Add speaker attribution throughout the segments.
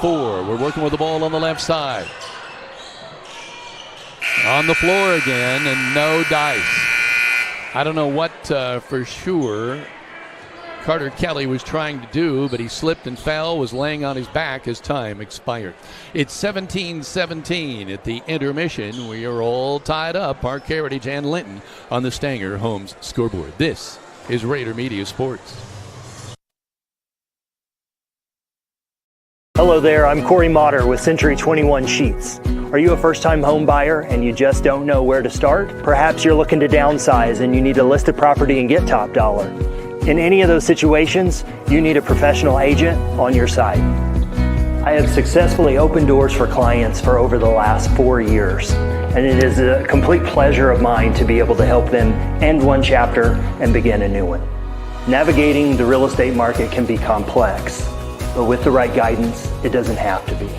Speaker 1: 4. We're working with the ball on the left side. On the floor again, and no dice. I don't know what for sure Carter Kelly was trying to do, but he slipped and fell, was laying on his back as time expired. It's 17-17 at the intermission. We are all tied up, Parke Heritage and Linton, on the Stanger Homes scoreboard. This is Rader Media Sports.
Speaker 2: Hello there, I'm Corey Motter with Century 21 Sheets. Are you a first-time home buyer and you just don't know where to start? Perhaps you're looking to downsize and you need to list a property and get top dollar. In any of those situations, you need a professional agent on your side. I have successfully opened doors for clients for over the last 4 years, and it is a complete pleasure of mine to be able to help them end one chapter and begin a new one. Navigating the real estate market can be complex, but with the right guidance, it doesn't have to be.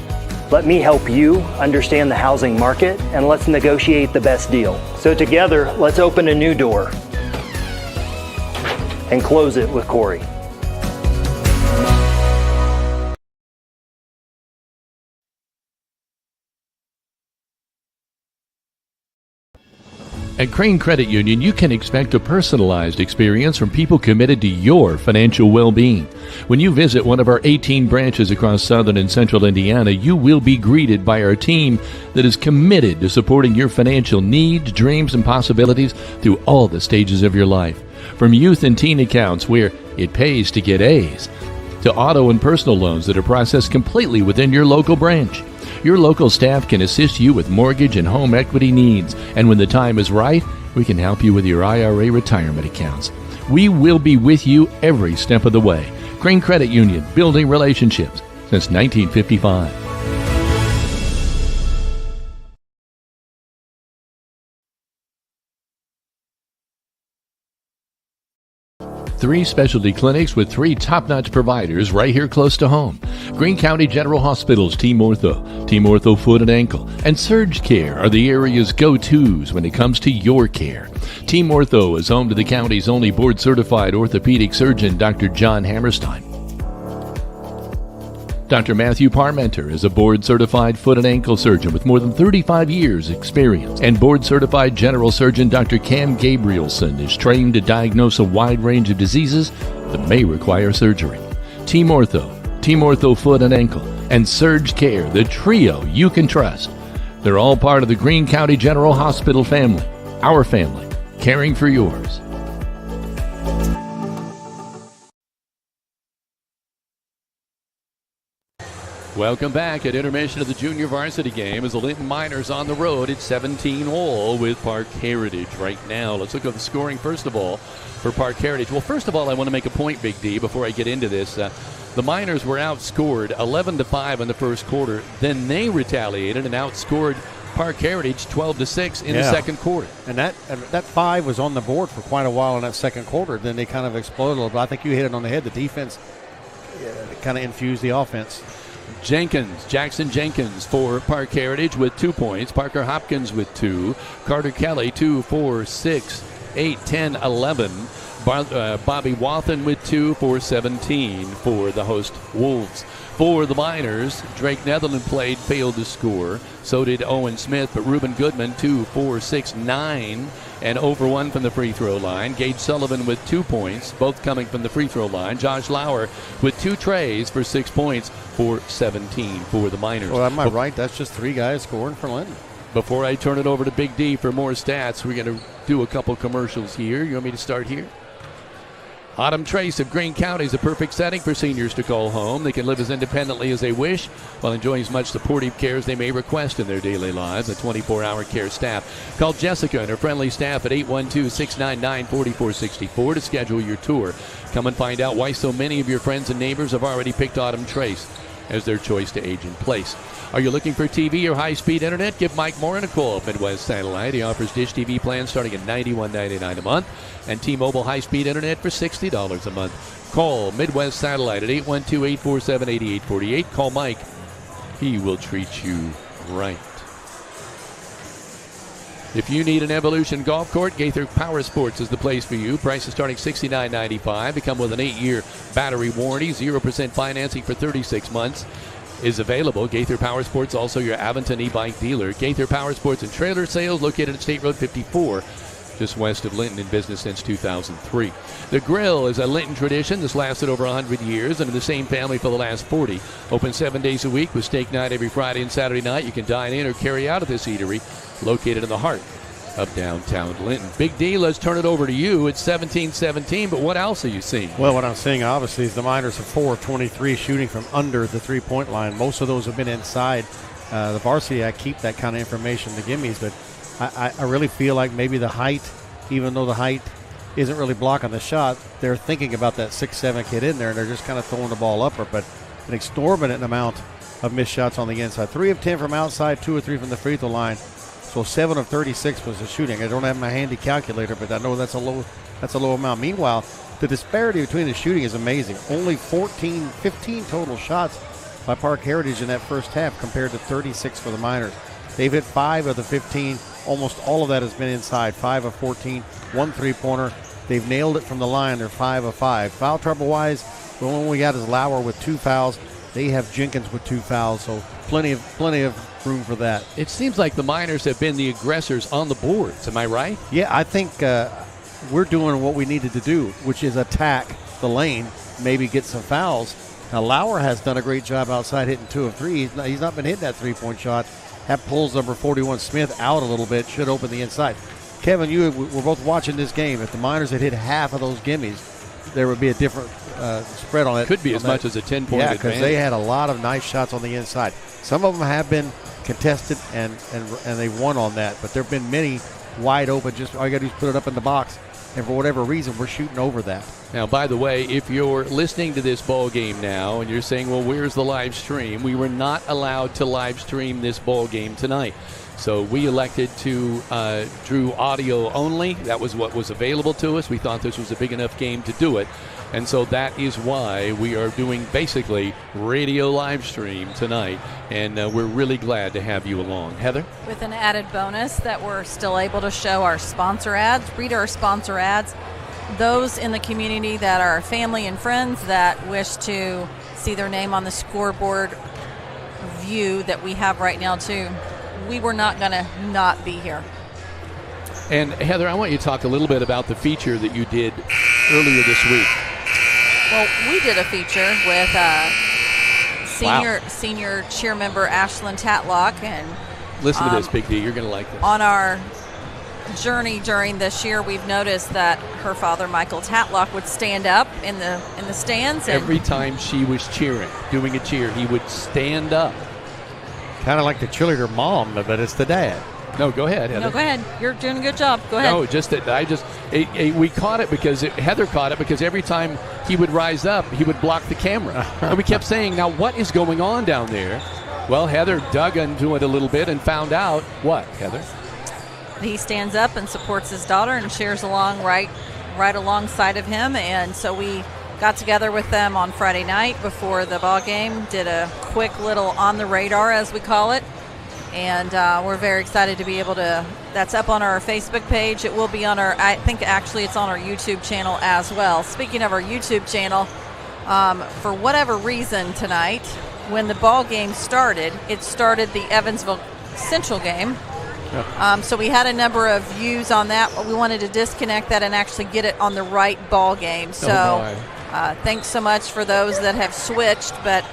Speaker 2: Let me help you understand the housing market, and let's negotiate the best deal. So together, let's open a new door and close it with Corey.
Speaker 1: At Crane Credit Union, you can expect a personalized experience from people committed to your financial well-being. When you visit one of our 18 branches across southern and central Indiana, you will be greeted by our team that is committed to supporting your financial needs, dreams, and possibilities through all the stages of your life. From youth and teen accounts where it pays to get A's, to auto and personal loans that are processed completely within your local branch. Your local staff can assist you with mortgage and home equity needs, and when the time is right, we can help you with your IRA retirement accounts. We will be with you every step of the way. Crane Credit Union, building relationships since 1955. Three specialty clinics with 3 top-notch providers right here close to home. Greene County General Hospital's Team Ortho Foot and Ankle, and Surge Care are the area's go-tos when it comes to your care. Team Ortho is home to the county's only board-certified orthopedic surgeon, Dr. John Hammerstein. Dr. Matthew Parmenter is a board-certified foot and ankle surgeon with more than 35 years' experience. And board-certified general surgeon Dr. Cam Gabrielson is trained to diagnose a wide range of diseases that may require surgery. Team Ortho Foot and Ankle, and Surge Care, the trio you can trust. They're all part of the Greene County General Hospital family. Our family, caring for yours. Welcome back at intermission of the junior varsity game as the Linton Miners on the road at 17-all with Parke Heritage right now. Let's look at the scoring first of all for Parke Heritage. Well, first of all, I want to make a point, Big D, before I get into this. The Miners were outscored 11-5 in the first quarter. Then they retaliated and outscored Parke Heritage 12-6 in the second quarter.
Speaker 3: And that 5 was on the board for quite a while in that second quarter. Then they kind of exploded a little bit. I think you hit it on the head. The defense kind of infused the offense.
Speaker 1: Jackson Jenkins for Parke Heritage with 2 points. Parker Hopkins with 2. Carter Kelly 2, 4, 6, 8, 10, 11. Bobby Wathen with 2 for 17 for the host Wolves. For the Miners, Drake Netherland failed to score. So did Owen Smith, but Reuben Goodman 2, 4, 6, 9, and over 1 from the free throw line. Gage Sullivan with 2 points, both coming from the free throw line. Josh Lauer with 2 trays for 6 points for 17 for the Miners.
Speaker 3: Well, am I right? That's just 3 guys scoring for Linton.
Speaker 1: Before I turn it over to Big D for more stats, we're going to do a couple commercials here. You want me to start here? Autumn Trace of Greene County is a perfect setting for seniors to call home. They can live as independently as they wish while enjoying as much supportive care as they may request in their daily lives. A 24-hour care staff. Call Jessica and her friendly staff at 812-699-4464 to schedule your tour. Come and find out why so many of your friends and neighbors have already picked Autumn Trace as their choice to age in place. Are you looking for TV or high-speed internet? Give Mike Morin a call at Midwest Satellite. He offers dish TV plans starting at $91.99 a month and T-Mobile high-speed internet for $60 a month. Call Midwest Satellite at 812-847-8848. Call Mike. He will treat you right. If you need an Evolution golf court, Gaither Power Sports is the place for you. Prices starting $69.95. They come with an 8-year battery warranty, 0% financing for 36 months. is available. Gaither Power Sports, also your Aventon e-bike dealer. Gaither Power Sports and Trailer Sales, located at State Road 54, just west of Linton, in business since 2003. The Grill is a Linton tradition that's lasted over 100 years and in the same family for the last 40. Open 7 days a week with steak night every Friday and Saturday night. You can dine in or carry out at this eatery located in the heart of downtown Linton. Big D, let's turn it over to you. It's 17-17, but what else are you seeing?
Speaker 3: Well, what I'm seeing, obviously, is the Miners are 4 of 23 shooting from under the three-point line. Most of those have been inside. The varsity, I keep that kind of information, the gimmies, but I really feel like maybe the height, even though the height isn't really blocking the shot, they're thinking about that 6'7" kid in there, and they're just kind of throwing the ball upper. But an exorbitant amount of missed shots on the inside. 3 of 10 from outside, 2 or 3 from the free throw line. So 7 of 36 was the shooting. I don't have my handy calculator, but I know that's a low amount. Meanwhile, the disparity between the shooting is amazing. Only 15 total shots by Parke Heritage in that first half compared to 36 for the Miners. They've hit 5 of the 15. Almost all of that has been inside. 5 of 14, 1 three-pointer. They've nailed it from the line. They're 5 of 5. Foul trouble-wise, the one we got is Lauer with 2 fouls. They have Jenkins with 2 fouls, so plenty of room for that.
Speaker 1: It seems like the Miners have been the aggressors on the boards. Am I right?
Speaker 3: Yeah, I think we're doing what we needed to do, which is attack the lane, maybe get some fouls. Now, Lauer has done a great job outside hitting 2 of 3. He's not been hitting that three-point shot. That pulls number 41 Smith out a little bit, should open the inside. Kevin, we're both watching this game. If the Miners had hit half of those gimmies, there would be a different spread on it.
Speaker 1: Could be as much as a 10-point advantage.
Speaker 3: Yeah, because they had a lot of nice shots on the inside. Some of them have been contested, and they won on that. But there have been many wide open. Just all you got to do is put it up in the box. And for whatever reason, we're shooting over that.
Speaker 1: Now, by the way, if you're listening to this ball game now and you're saying, well, where's the live stream? We were not allowed to live stream this ball game tonight. So we elected to do audio only. That was what was available to us. We thought this was a big enough game to do it. And so that is why we are doing basically radio live stream tonight. And we're really glad to have you along. Heather?
Speaker 4: With an added bonus that we're still able to show our sponsor ads, read our sponsor ads. Those in the community that are family and friends that wish to see their name on the scoreboard view that we have right now too. We were not going to not be here.
Speaker 1: And Heather, I want you to talk a little bit about the feature that you did earlier this week.
Speaker 4: Well, we did a feature with senior cheer member Ashlyn Tatlock, and
Speaker 1: listen to this, Big D. You're going to like this.
Speaker 4: On our journey during this year, we've noticed that her father, Michael Tatlock, would stand up in the stands. And
Speaker 1: every time she was cheering, doing a cheer, he would stand up.
Speaker 3: Kind of like the cheerleader mom, but it's the dad.
Speaker 1: No, go ahead, Heather.
Speaker 4: No, go ahead. You're doing a good job. Go ahead.
Speaker 1: No, just that we caught it because Heather caught it because every time he would rise up, he would block the camera. And we kept saying, now what is going on down there? Well, Heather dug into it a little bit and found out what, Heather?
Speaker 4: He stands up and supports his daughter and cheers along right alongside of him. And so we got together with them on Friday night before the ball game, did a quick little on the radar, as we call it. And we're very excited to be able to, that's up on our Facebook page. It will be on our, I think actually it's on our YouTube channel as well. Speaking of our YouTube channel, for whatever reason tonight, when the ball game started, it started the Evansville Central game. So we had a number of views on that, but we wanted to disconnect that and actually get it on the right ball game. So thanks so much for those that have switched, but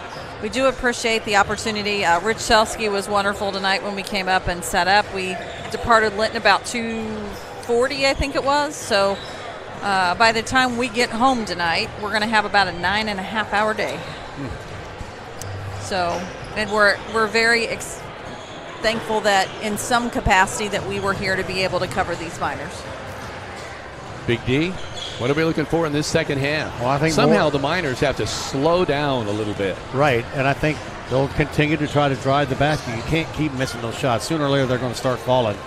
Speaker 4: we do appreciate the opportunity. Rich Shelsky was wonderful tonight when we came up and set up. We departed Linton about 2:40, I think it was. So by the time we get home tonight, we're going to have about a 9.5-hour day. So, and we're very thankful that in some capacity that we were here to be able to cover these Miners.
Speaker 1: Big D, what are we looking for in this second half?
Speaker 3: Well, I think
Speaker 1: somehow the Miners have to slow down a little bit.
Speaker 3: Right, and I think they'll continue to try to drive the basket. You can't keep missing those shots. Sooner or later, they're going to start falling.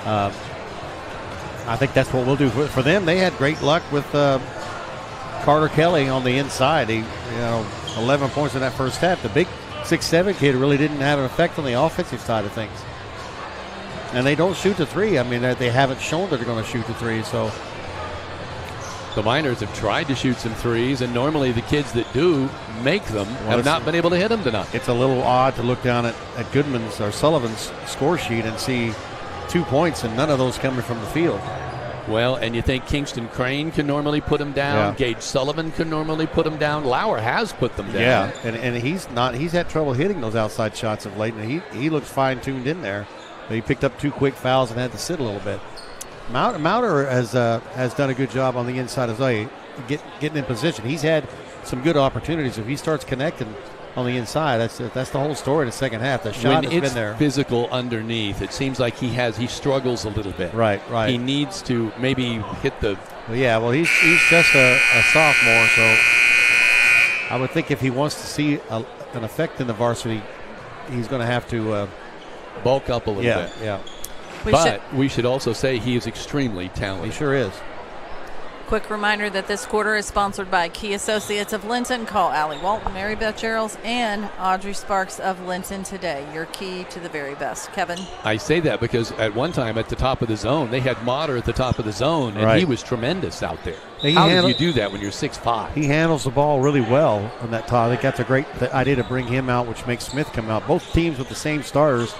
Speaker 3: I think that's what we'll do for them. They had great luck with Carter Kelly on the inside. He, 11 points in that first half. The big 6'7" kid really didn't have an effect on the offensive side of things. And they don't shoot the three. I mean, they haven't shown that they're going to shoot the three. So
Speaker 1: The Miners have tried to shoot some threes, and normally the kids that do make them have not been able to hit them tonight.
Speaker 3: It's a little odd to look down at Goodman's or Sullivan's score sheet and see 2 points and none of those coming from the field.
Speaker 1: Well, and you think Kingston Crane can normally put them down.
Speaker 3: Yeah.
Speaker 1: Gage Sullivan can normally put them down. Lauer has put them down.
Speaker 3: Yeah, and he's had trouble hitting those outside shots of late, and he looks fine-tuned in there. But he picked up 2 quick fouls and had to sit a little bit. Mauter has done a good job on the inside as well, getting in position. He's had some good opportunities. If he starts connecting on the inside, that's the whole story in the second half. The shot has been there.
Speaker 1: Physical underneath, it seems like he struggles a little bit.
Speaker 3: Right.
Speaker 1: He needs to maybe hit the.
Speaker 3: Well, he's just a sophomore, so I would think if he wants to see an effect in the varsity, he's going to have to
Speaker 1: bulk up a little bit.
Speaker 3: Yeah.
Speaker 1: We should also say he is extremely talented.
Speaker 3: He sure is.
Speaker 4: Quick reminder that this quarter is sponsored by Key Associates of Linton. Call Allie Walton, Mary Beth Gerald's, and Audrey Sparks of Linton today. Your key to the very best. Kevin?
Speaker 1: I say that because at one time at the top of the zone, they had Motter at the top of the zone, and he was tremendous out there. How do you do that when you're 6'5"?
Speaker 3: He handles the ball really well on that top. I think that's a great idea to bring him out, which makes Smith come out. Both teams with the same starters.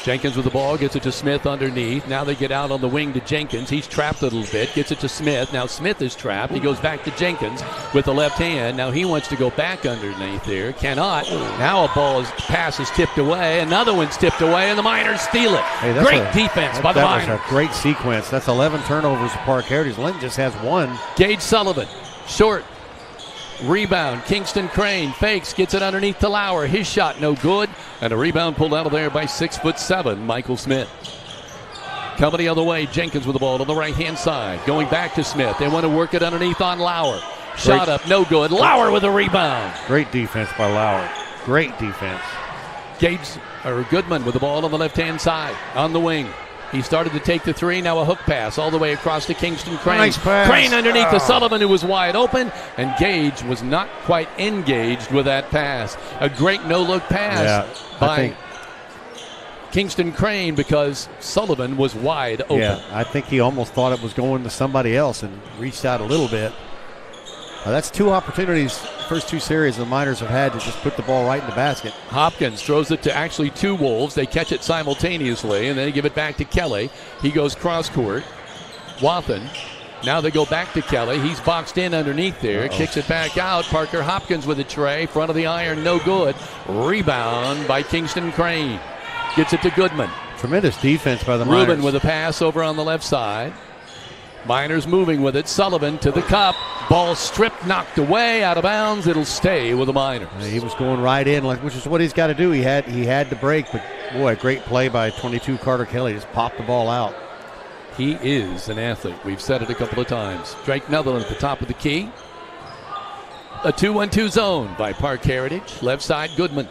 Speaker 1: Jenkins with the ball, gets it to Smith underneath. Now they get out on the wing to Jenkins. He's trapped a little bit, gets it to Smith. Now Smith is trapped. He goes back to Jenkins with the left hand. Now he wants to go back underneath there. Cannot. Now a pass is tipped away. Another one's tipped away, and the Miners steal it. Great defense by the Miners.
Speaker 3: That was a great sequence. That's 11 turnovers for Parke Heritage. Linton just has 1.
Speaker 1: Gage Sullivan, short. Rebound, Kingston Crane fakes, gets it underneath to Lauer. His shot no good, and a rebound pulled out of there by 6'7" Michael Smith. Coming the other way, Jenkins with the ball on the right-hand side. Going back to Smith. They want to work it underneath on Lauer. Shot up, no good. Lauer with a rebound.
Speaker 3: Great defense by Lauer. Great defense.
Speaker 1: Goodman with the ball on the left-hand side, on the wing. He started to take the three, now a hook pass all the way across to Kingston Crane.
Speaker 3: Nice pass.
Speaker 1: Crane underneath to Sullivan, who was wide open, and Gage was not quite engaged with that pass. A great no-look pass by Kingston Crane because Sullivan was wide open.
Speaker 3: Yeah, I think he almost thought it was going to somebody else and reached out a little bit. That's 2 opportunities, first 2 series the Miners have had to just put the ball right in the basket.
Speaker 1: Hopkins throws it to actually 2 Wolves. They catch it simultaneously, and then they give it back to Kelly. He goes cross court. Wathen. Now they go back to Kelly. He's boxed in underneath there. Kicks it back out. Parker Hopkins with a tray. Front of the iron, no good. Rebound by Kingston Crane. Gets it to Goodman.
Speaker 3: Tremendous defense by the Miners.
Speaker 1: Rubin with a pass over on the left side. Miners moving with it. Sullivan to the cup. Ball stripped, knocked away, out of bounds. It'll stay with the Miners.
Speaker 3: He was going right in, which is what he's got to do. He had to break, but boy, a great play by 22 Carter Kelly. Just popped the ball out.
Speaker 1: He is an athlete. We've said it a couple of times. Drake Netherland at the top of the key. A 2-1-2 zone by Parke Heritage. Left side, Goodman.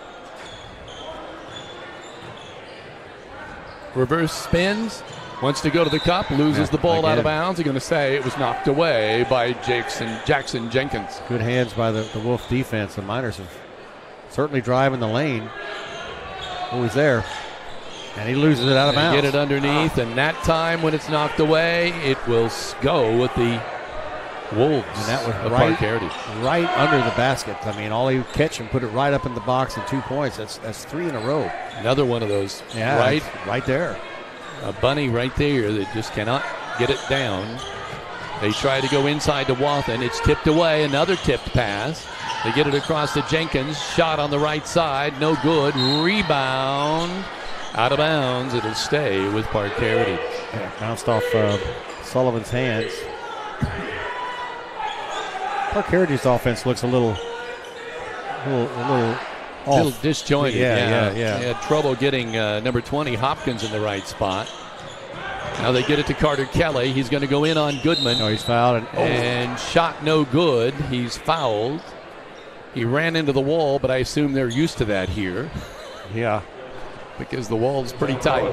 Speaker 1: Reverse spins. Wants to go to the cup, loses the ball out of bounds. They're going to say it was knocked away by Jackson Jenkins.
Speaker 3: Good hands by the Wolf defense. The Miners have certainly driving the lane. Always there. And he loses it out of bounds.
Speaker 1: Get it underneath, and that time when it's knocked away, it will go with the Wolves. And that was Parke Heritage.
Speaker 3: Right under the basket. I mean, all he catch and put it right up in the box and 2 points. That's 3 in a row.
Speaker 1: Another one of those.
Speaker 3: Yeah, right there.
Speaker 1: A bunny right there that just cannot get it down. They try to go inside to Wathen. It's tipped away. Another tipped pass. They get it across to Jenkins. Shot on the right side. No good. Rebound. Out of bounds. It'll stay with Parke Heritage.
Speaker 3: Yeah, bounced off Sullivan's hands. Parke Heritage's offense looks a little off.
Speaker 1: A little disjointed.
Speaker 3: Yeah.
Speaker 1: They had trouble getting number 20 Hopkins in the right spot. Now they get it to Carter Kelly. He's going to go in on Goodman.
Speaker 3: Oh, he's fouled.
Speaker 1: And shot no good. He's fouled. He ran into the wall, but I assume they're used to that here.
Speaker 3: Yeah.
Speaker 1: Because the wall's pretty tight.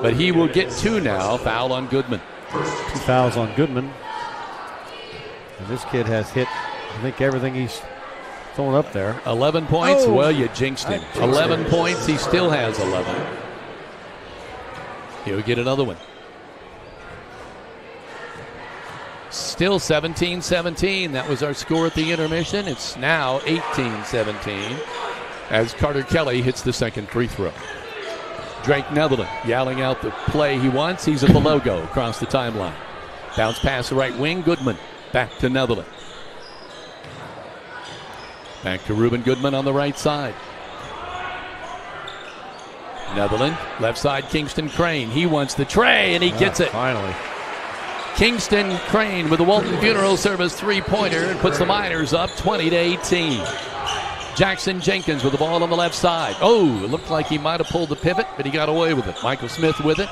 Speaker 1: But he will get 2 now. Foul on Goodman.
Speaker 3: 2 fouls on Goodman. And this kid has hit, I think, everything he's throwing up there.
Speaker 1: 11 points? Well, you jinxed him. 11 points. He still has 11. He'll get another one. Still 17-17. That was our score at the intermission. It's now 18-17 as Carter Kelly hits the second free throw. Drake Netherland yelling out the play he wants. He's at the logo across the timeline. Bounce pass the right wing. Goodman back to Netherland. Back to Reuben Goodman on the right side. Netherland, left side, Kingston Crane. He wants the tray, and he gets it.
Speaker 3: Finally.
Speaker 1: Kingston Crane with the Walton Funeral Service three-pointer and puts the Miners up 20-18. Jackson Jenkins with the ball on the left side. Oh, it looked like he might have pulled the pivot, but he got away with it. Michael Smith with it.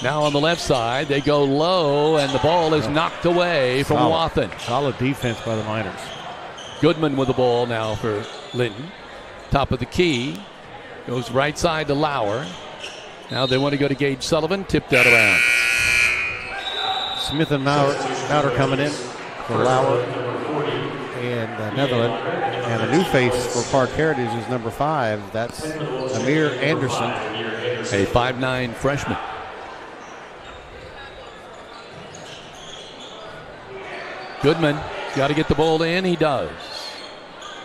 Speaker 1: Now on the left side, they go low, and the ball is knocked away from Wathen.
Speaker 3: Solid defense by the Miners.
Speaker 1: Goodman with the ball now for Linton. Top of the key. Goes right side to Lauer. Now they want to go to Gage Sullivan. Tipped that around.
Speaker 3: Smith and Mauder coming in for Lauer and Netherland. And a new face for Parke Heritage is number 5. That's Amir Anderson,
Speaker 1: a 5'9" freshman. Goodman got to get the ball in. He does.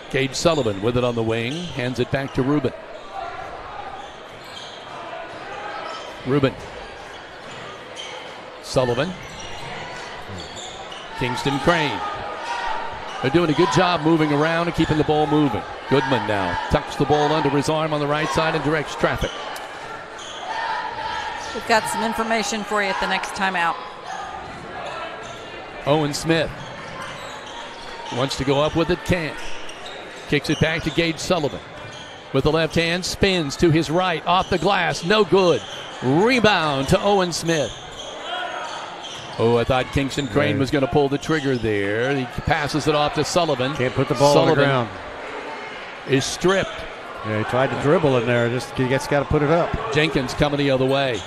Speaker 1: Gage Sullivan with it on the wing. Hands it back to Reuben. Reuben. Sullivan. Kingston Crane. They're doing a good job moving around and keeping the ball moving. Goodman now tucks the ball under his arm on the right side and directs traffic.
Speaker 4: We've got some information for you at the next timeout.
Speaker 1: Owen Smith wants to go up with it, can't. Kicks it back to Gage Sullivan. With the left hand, spins to his right, off the glass, no good. Rebound to Owen Smith. Oh, I thought Kingston Crane was going to pull the trigger there. He passes it off to Sullivan.
Speaker 3: Can't put the ball on the ground.
Speaker 1: Is stripped.
Speaker 3: Yeah, he tried to dribble in there. Just got to put it up.
Speaker 1: Jenkins coming the other way.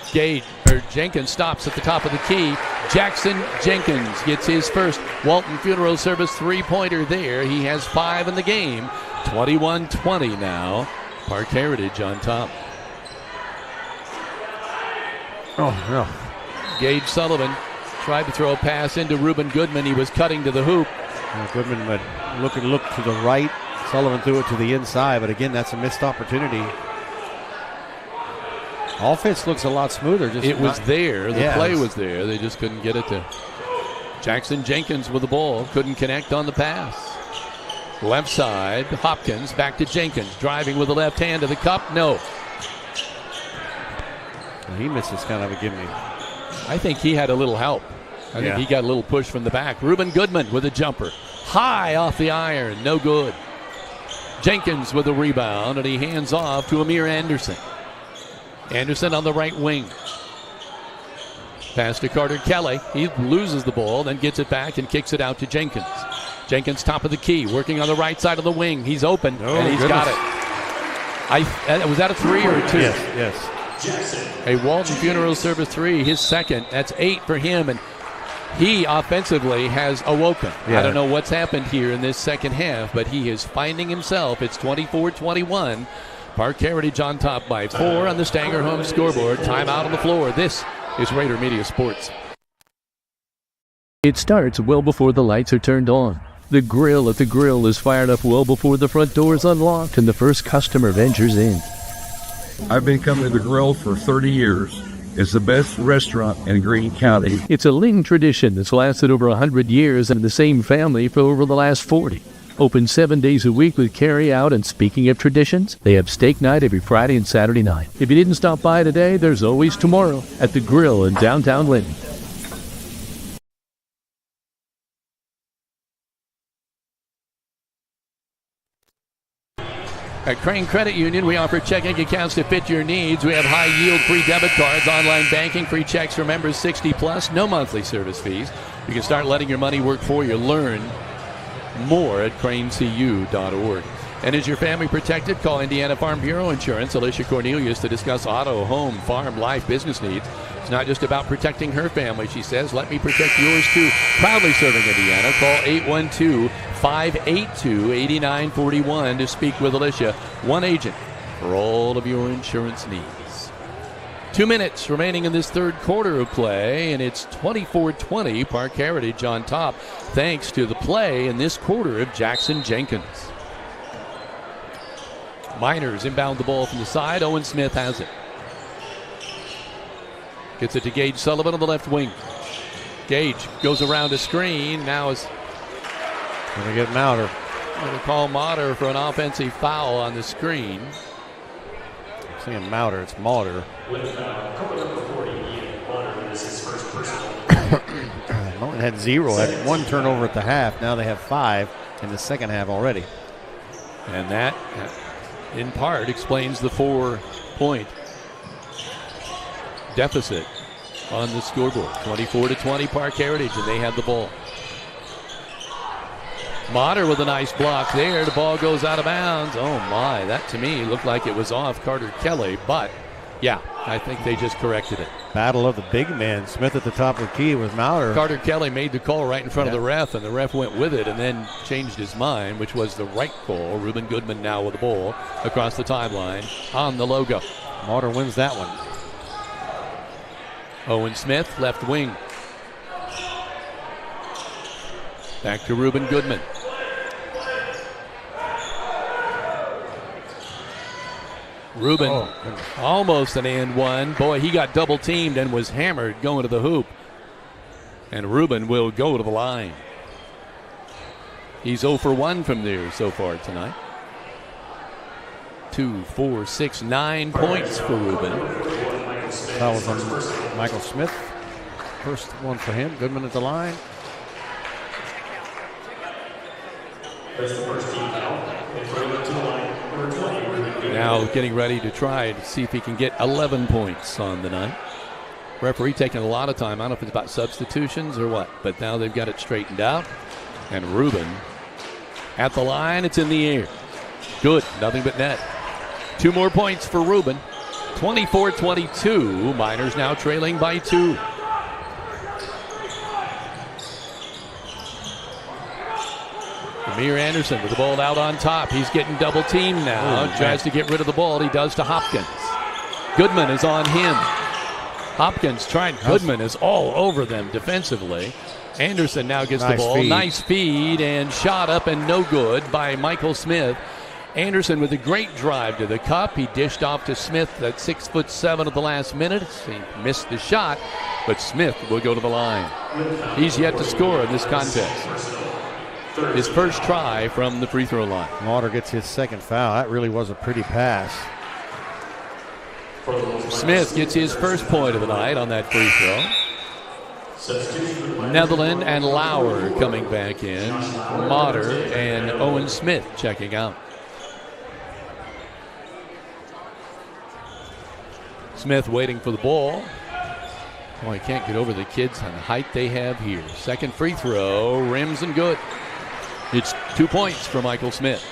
Speaker 1: Jenkins stops at the top of the key. Jackson Jenkins gets his first Walton Funeral Service three-pointer there. He has 5 in the game. 21-20 now. Parke Heritage on top.
Speaker 3: Oh, no.
Speaker 1: Gage Sullivan tried to throw a pass into Reuben Goodman. He was cutting to the hoop.
Speaker 3: Goodman would look to the right. Sullivan threw it to the inside, but again, that's a missed opportunity. Offense looks a lot smoother.
Speaker 1: It was there. The play was there. They just couldn't get it to Jackson Jenkins with the ball. Couldn't connect on the pass. Left side, Hopkins back to Jenkins. Driving with the left hand to the cup. No.
Speaker 3: He misses kind of a gimme.
Speaker 1: I think he had a little help. I think he got a little push from the back. Reuben Goodman with a jumper. High off the iron. No good. Jenkins with a rebound, and he hands off to Amir Anderson. Anderson on the right wing. Pass to Carter Kelly. He loses the ball, then gets it back and kicks it out to Jenkins. Jenkins top of the key, working on the right side of the wing. He's open, and he's got it. Was that a 3 or a 2?
Speaker 3: Yes.
Speaker 1: A Walton Funeral Service 3, his second. That's 8 for him, and he offensively has awoken. I don't know what's happened here in this second half, but he is finding himself. It's 24-21. Parke Heritage on top by 4 on the Stanger home scoreboard. Timeout on the floor. This is Raider Media Sports.
Speaker 5: It starts well before the lights are turned on. The grill at the Grill is fired up well before the front door is unlocked and the first customer ventures in.
Speaker 6: I've been coming to the Grill for 30 years. It's the best restaurant in Greene County.
Speaker 5: It's a Ling tradition that's lasted over 100 years and the same family for over the last 40. Open 7 days a week with carry-out, and speaking of traditions, they have steak night every Friday and Saturday night. If you didn't stop by today, there's always tomorrow at the Grill in downtown Linton.
Speaker 1: At Crane Credit Union, we offer checking accounts to fit your needs. We have high-yield free debit cards, online banking, free checks for members 60+, no monthly service fees. You can start letting your money work for you. Learn more at cranecu.org. And is your family protected? Call Indiana Farm Bureau Insurance, Alicia Cornelius, to discuss auto, home, farm, life, business needs. It's not just about protecting her family, she says. Let me protect yours, too. Proudly serving Indiana. Call 812-582-8941 to speak with Alicia. One agent for all of your insurance needs. 2 minutes remaining in this third quarter of play, and it's 24-20, Parke Heritage on top, thanks to the play in this quarter of Jackson Jenkins. Miners inbound the ball from the side. Owen Smith has it. Gets it to Gage Sullivan on the left wing. Gage goes around a screen. Now is
Speaker 3: going to get Mauder.
Speaker 1: Going to call Mauder for an offensive foul on the screen.
Speaker 3: I'm saying Mauder, it's Mauder. Mountain had 0, had 1 turnover at the half. Now they have 5 in the second half already.
Speaker 1: And that, in part, explains the 4-point deficit on the scoreboard. 24-20, Parke Heritage, and they have the ball. Motter with a nice block there. The ball goes out of bounds. Oh, my. That, to me, looked like it was off Carter Kelly. But, yeah, I think they just corrected it.
Speaker 3: Battle of the big men. Smith at the top of the key with Mauder.
Speaker 1: Carter Kelly made the call right in front of the ref, and the ref went with it and then changed his mind, which was the right call. Reuben Goodman now with the ball across the timeline on the logo.
Speaker 3: Mauder wins that one.
Speaker 1: Owen Smith, left wing. Back to Reuben Goodman. Reuben, almost an and one. Boy, he got double teamed and was hammered going to the hoop. And Reuben will go to the line. He's 0 for 1 from there so far tonight. 2, 4, 6, 9 points for Reuben.
Speaker 3: That was on Michael Smith. First one for him. Goodman at the line.
Speaker 7: That's the first team foul. And for to the line, number 20.
Speaker 1: Now getting ready to try to see if he can get 11 points on the night. Referee taking a lot of time. I don't know if it's about substitutions or what, but now they've got it straightened out. And Reuben at the line. It's in the air. Good. Nothing but net. 2 more points for Reuben. 24-22. Miners now trailing by 2. Amir Anderson with the ball out on top. He's getting double teamed now. Tries to get rid of the ball. He does to Hopkins. Goodman is on him. Hopkins trying. Goodman is all over them defensively. Anderson now gets the ball. Nice feed and shot up and no good by Michael Smith. Anderson with a great drive to the cup. He dished off to Smith at 6'7" at the last minute. He missed the shot, but Smith will go to the line. He's yet to score in this contest. His first try from the free throw line.
Speaker 3: Mauder gets his second foul. That really was a pretty pass.
Speaker 1: Smith gets his first point of the night on that free throw. Netherland and Lauer coming back in. Motter and Owen Smith checking out. Smith waiting for the ball. Oh, he can't get over the kids on the height they have here. Second free throw, rims and good. It's 2 points for Michael Smith.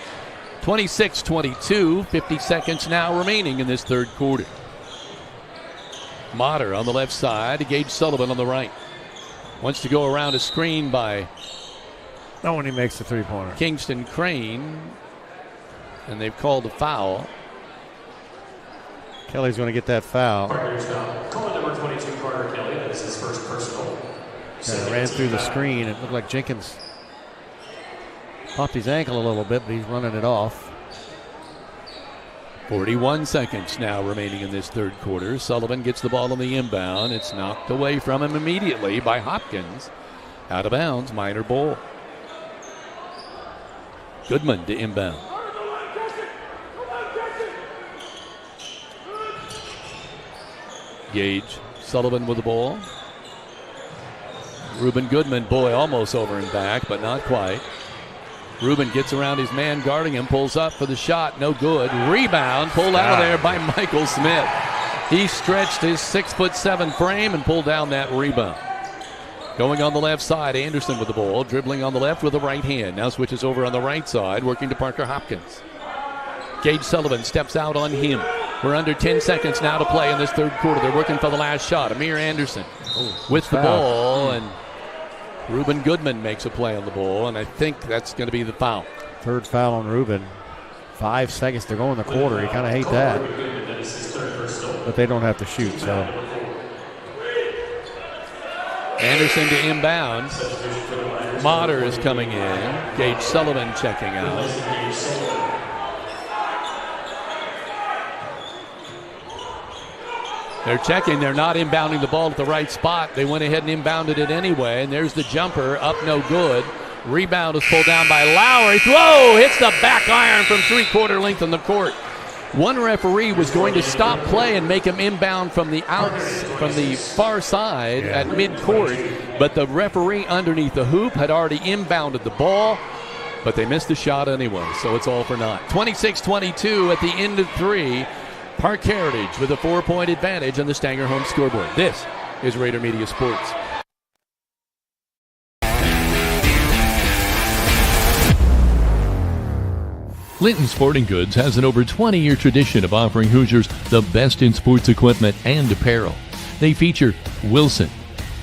Speaker 1: 26-22, 50 seconds now remaining in this third quarter. Motter on the left side, Gage Sullivan on the right. Wants to go around a screen by
Speaker 3: when he makes the three-pointer.
Speaker 1: Kingston Crane, and they've called a foul.
Speaker 3: Kelly's going to get that foul.
Speaker 7: Calling number 22, Carter Kelly. That is his first personal.
Speaker 3: Ran through the screen. It looked like Jenkins popped his ankle a little bit, but he's running it off.
Speaker 1: 41 seconds now remaining in this third quarter. Sullivan gets the ball on the inbound. It's knocked away from him immediately by Hopkins. Out of bounds, Minor ball. Goodman to inbound. Gage, Sullivan with the ball. Reuben Goodman, boy, almost over and back, but not quite. Reuben gets around his man guarding him, pulls up for the shot, no good. Rebound, pulled out of there by Michael Smith. He stretched his 6'7" frame and pulled down that rebound. Going on the left side, Anderson with the ball, dribbling on the left with the right hand. Now switches over on the right side, working to Parker Hopkins. Gage Sullivan steps out on him. We're under 10 seconds now to play in this third quarter. They're working for the last shot. Amir Anderson with the ball, and Reuben Goodman makes a play on the ball, and I think that's going to be the foul.
Speaker 3: Third foul on Reuben. 5 seconds to go in the quarter. You kind of hate that. But they don't have to shoot, so.
Speaker 1: Anderson to inbound. Mater is coming in. Gage Sullivan checking out. They're checking. They're not inbounding the ball at the right spot. They went ahead and inbounded it anyway, and there's the jumper. Up no good. Rebound is pulled down by Lowry. Whoa! Hits the back iron from three-quarter length on the court. One referee was going to stop play and make him inbound from the far side at midcourt, but the referee underneath the hoop had already inbounded the ball, but they missed the shot anyway, so it's all for naught. 26-22 at the end of 3. Parke Heritage with a 4-point advantage on the Stanger home scoreboard. This is Raider Media Sports.
Speaker 5: Linton Sporting Goods has an over 20-year tradition of offering Hoosiers the best in sports equipment and apparel. They feature Wilson,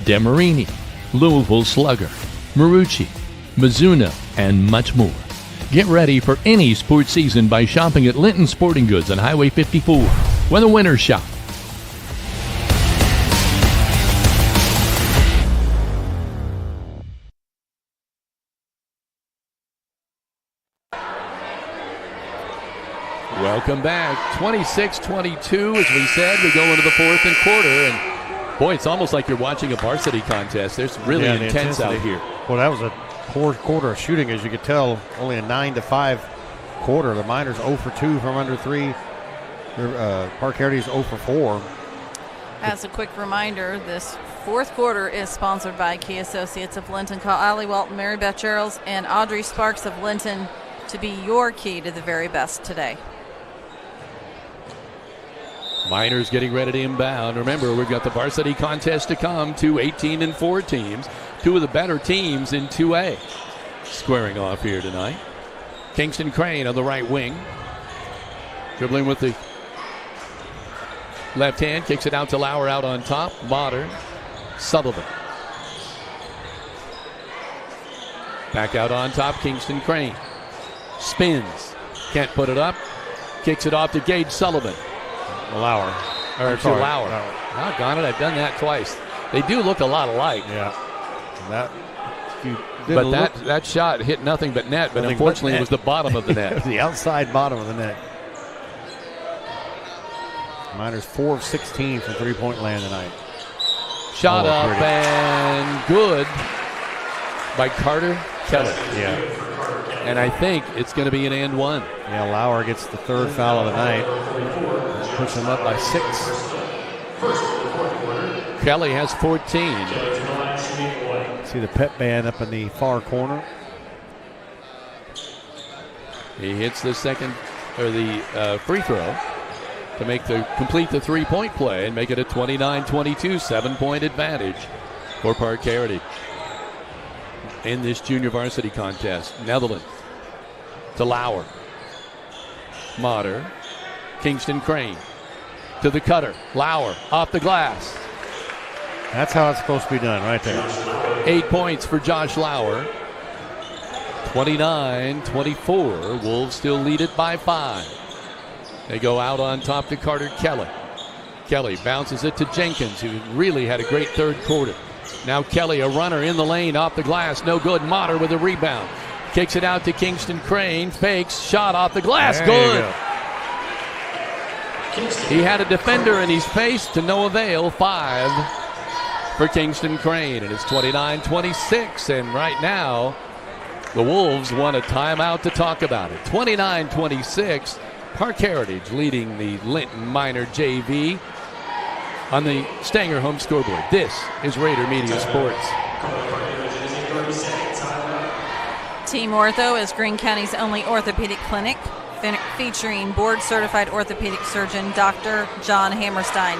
Speaker 5: Demarini, Louisville Slugger, Marucci, Mizuno, and much more. Get ready for any sports season by shopping at Linton Sporting Goods on Highway 54. Where the winners shop.
Speaker 1: Welcome back. 26-22, as we said. We go into the fourth and quarter, and boy, it's almost like you're watching a varsity contest. There's really intense out here.
Speaker 3: Well, that was a poor quarter of shooting, as you could tell. Only a 9-5 quarter. The Miners 0 for 2 from under 3. Parke Heritage 0 for 4.
Speaker 4: As a quick reminder, this fourth quarter is sponsored by Key Associates of Linton. Call Allie Walton, Mary Beth Charles, and Audrey Sparks of Linton to be your key to the very best today.
Speaker 1: Miners getting ready to inbound. Remember, we've got the varsity contest to come. 2 18-4 teams. 2 of the better teams in 2A. Squaring off here tonight. Kingston Crane on the right wing. Dribbling with the left hand. Kicks it out to Lauer out on top. Mater. Sullivan. Back out on top. Kingston Crane. Spins. Can't put it up. Kicks it off to Gage Sullivan.
Speaker 3: Lauer.
Speaker 1: Or to Lauer. Doggone it, I've done that twice. They do look a lot alike.
Speaker 3: Yeah.
Speaker 1: That shot hit nothing but net, but unfortunately it was the bottom of the net.
Speaker 3: The outside bottom of the net. Miners 4 of 16 from three-point land tonight.
Speaker 1: Shot up pretty. And good by Carter Kelly.
Speaker 3: Yeah.
Speaker 1: And I think it's going to be an and one.
Speaker 3: Yeah, Lauer gets the third foul of the night. Push him up by 6.
Speaker 1: Kelly has 14.
Speaker 3: See the pep band up in the far corner.
Speaker 1: He hits the second, or the free throw to complete the three-point play and make it a 29-22 7-point advantage for Parke Heritage in this junior varsity contest. Netherlands to Lauer. Mater. Kingston Crane to the cutter. Lauer off the glass.
Speaker 3: That's how it's supposed to be done right there.
Speaker 1: 8 points for Josh Lauer. 29-24. Wolves still lead it by 5. They go out on top to Carter Kelly. Kelly bounces it to Jenkins, who really had a great third quarter. Now Kelly, a runner in the lane, off the glass. No good. Mater with a rebound. Kicks it out to Kingston Crane. Fakes. Shot off the glass. Good. He had a defender in his face to no avail. 5 for Kingston Crane. And it's 29-26. And right now, the Wolves want a timeout to talk about it. 29-26. Parke Heritage leading the Linton Minor JV on the Stanger home scoreboard. This is Raider Media Sports.
Speaker 4: Team Ortho is Greene County's only orthopedic clinic, featuring board-certified orthopedic surgeon Dr. John Hammerstein.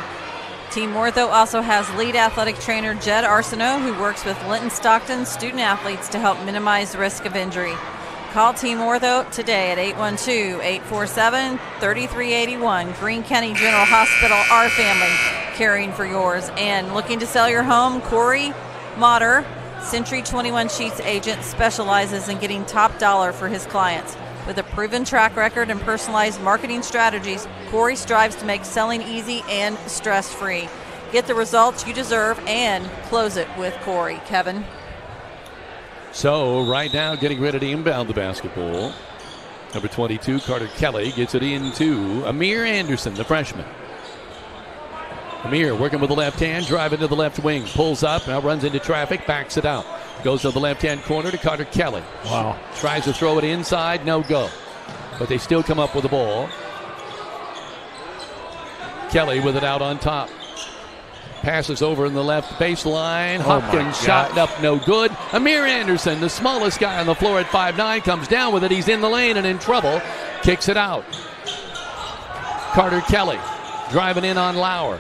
Speaker 4: Team Ortho also has lead athletic trainer Jed Arsenault, who works with Linton Stockton student athletes to help minimize the risk of injury. Call Team Ortho today at 812-847-3381. Greene County General Hospital, our family, caring for yours. And looking to sell your home, Corey Mater, Century 21 Sheets agent, specializes in getting top dollar for his clients. With a proven track record and personalized marketing strategies, Corey strives to make selling easy and stress-free. Get the results you deserve and close it with Corey. Kevin.
Speaker 1: So right now getting ready to inbound the basketball. Number 22, Carter Kelly, gets it into Amir Anderson, the freshman. Amir working with the left hand, driving to the left wing, pulls up, now runs into traffic, backs it out. Goes to the left-hand corner to Carter Kelly.
Speaker 3: Wow.
Speaker 1: Tries to throw it inside, no go. But they still come up with the ball. Kelly with it out on top. Passes over in the left baseline. Hopkins shot up, no good. Amir Anderson, the smallest guy on the floor at 5'9", comes down with it. He's in the lane and in trouble. Kicks it out. Carter Kelly driving in on Lauer.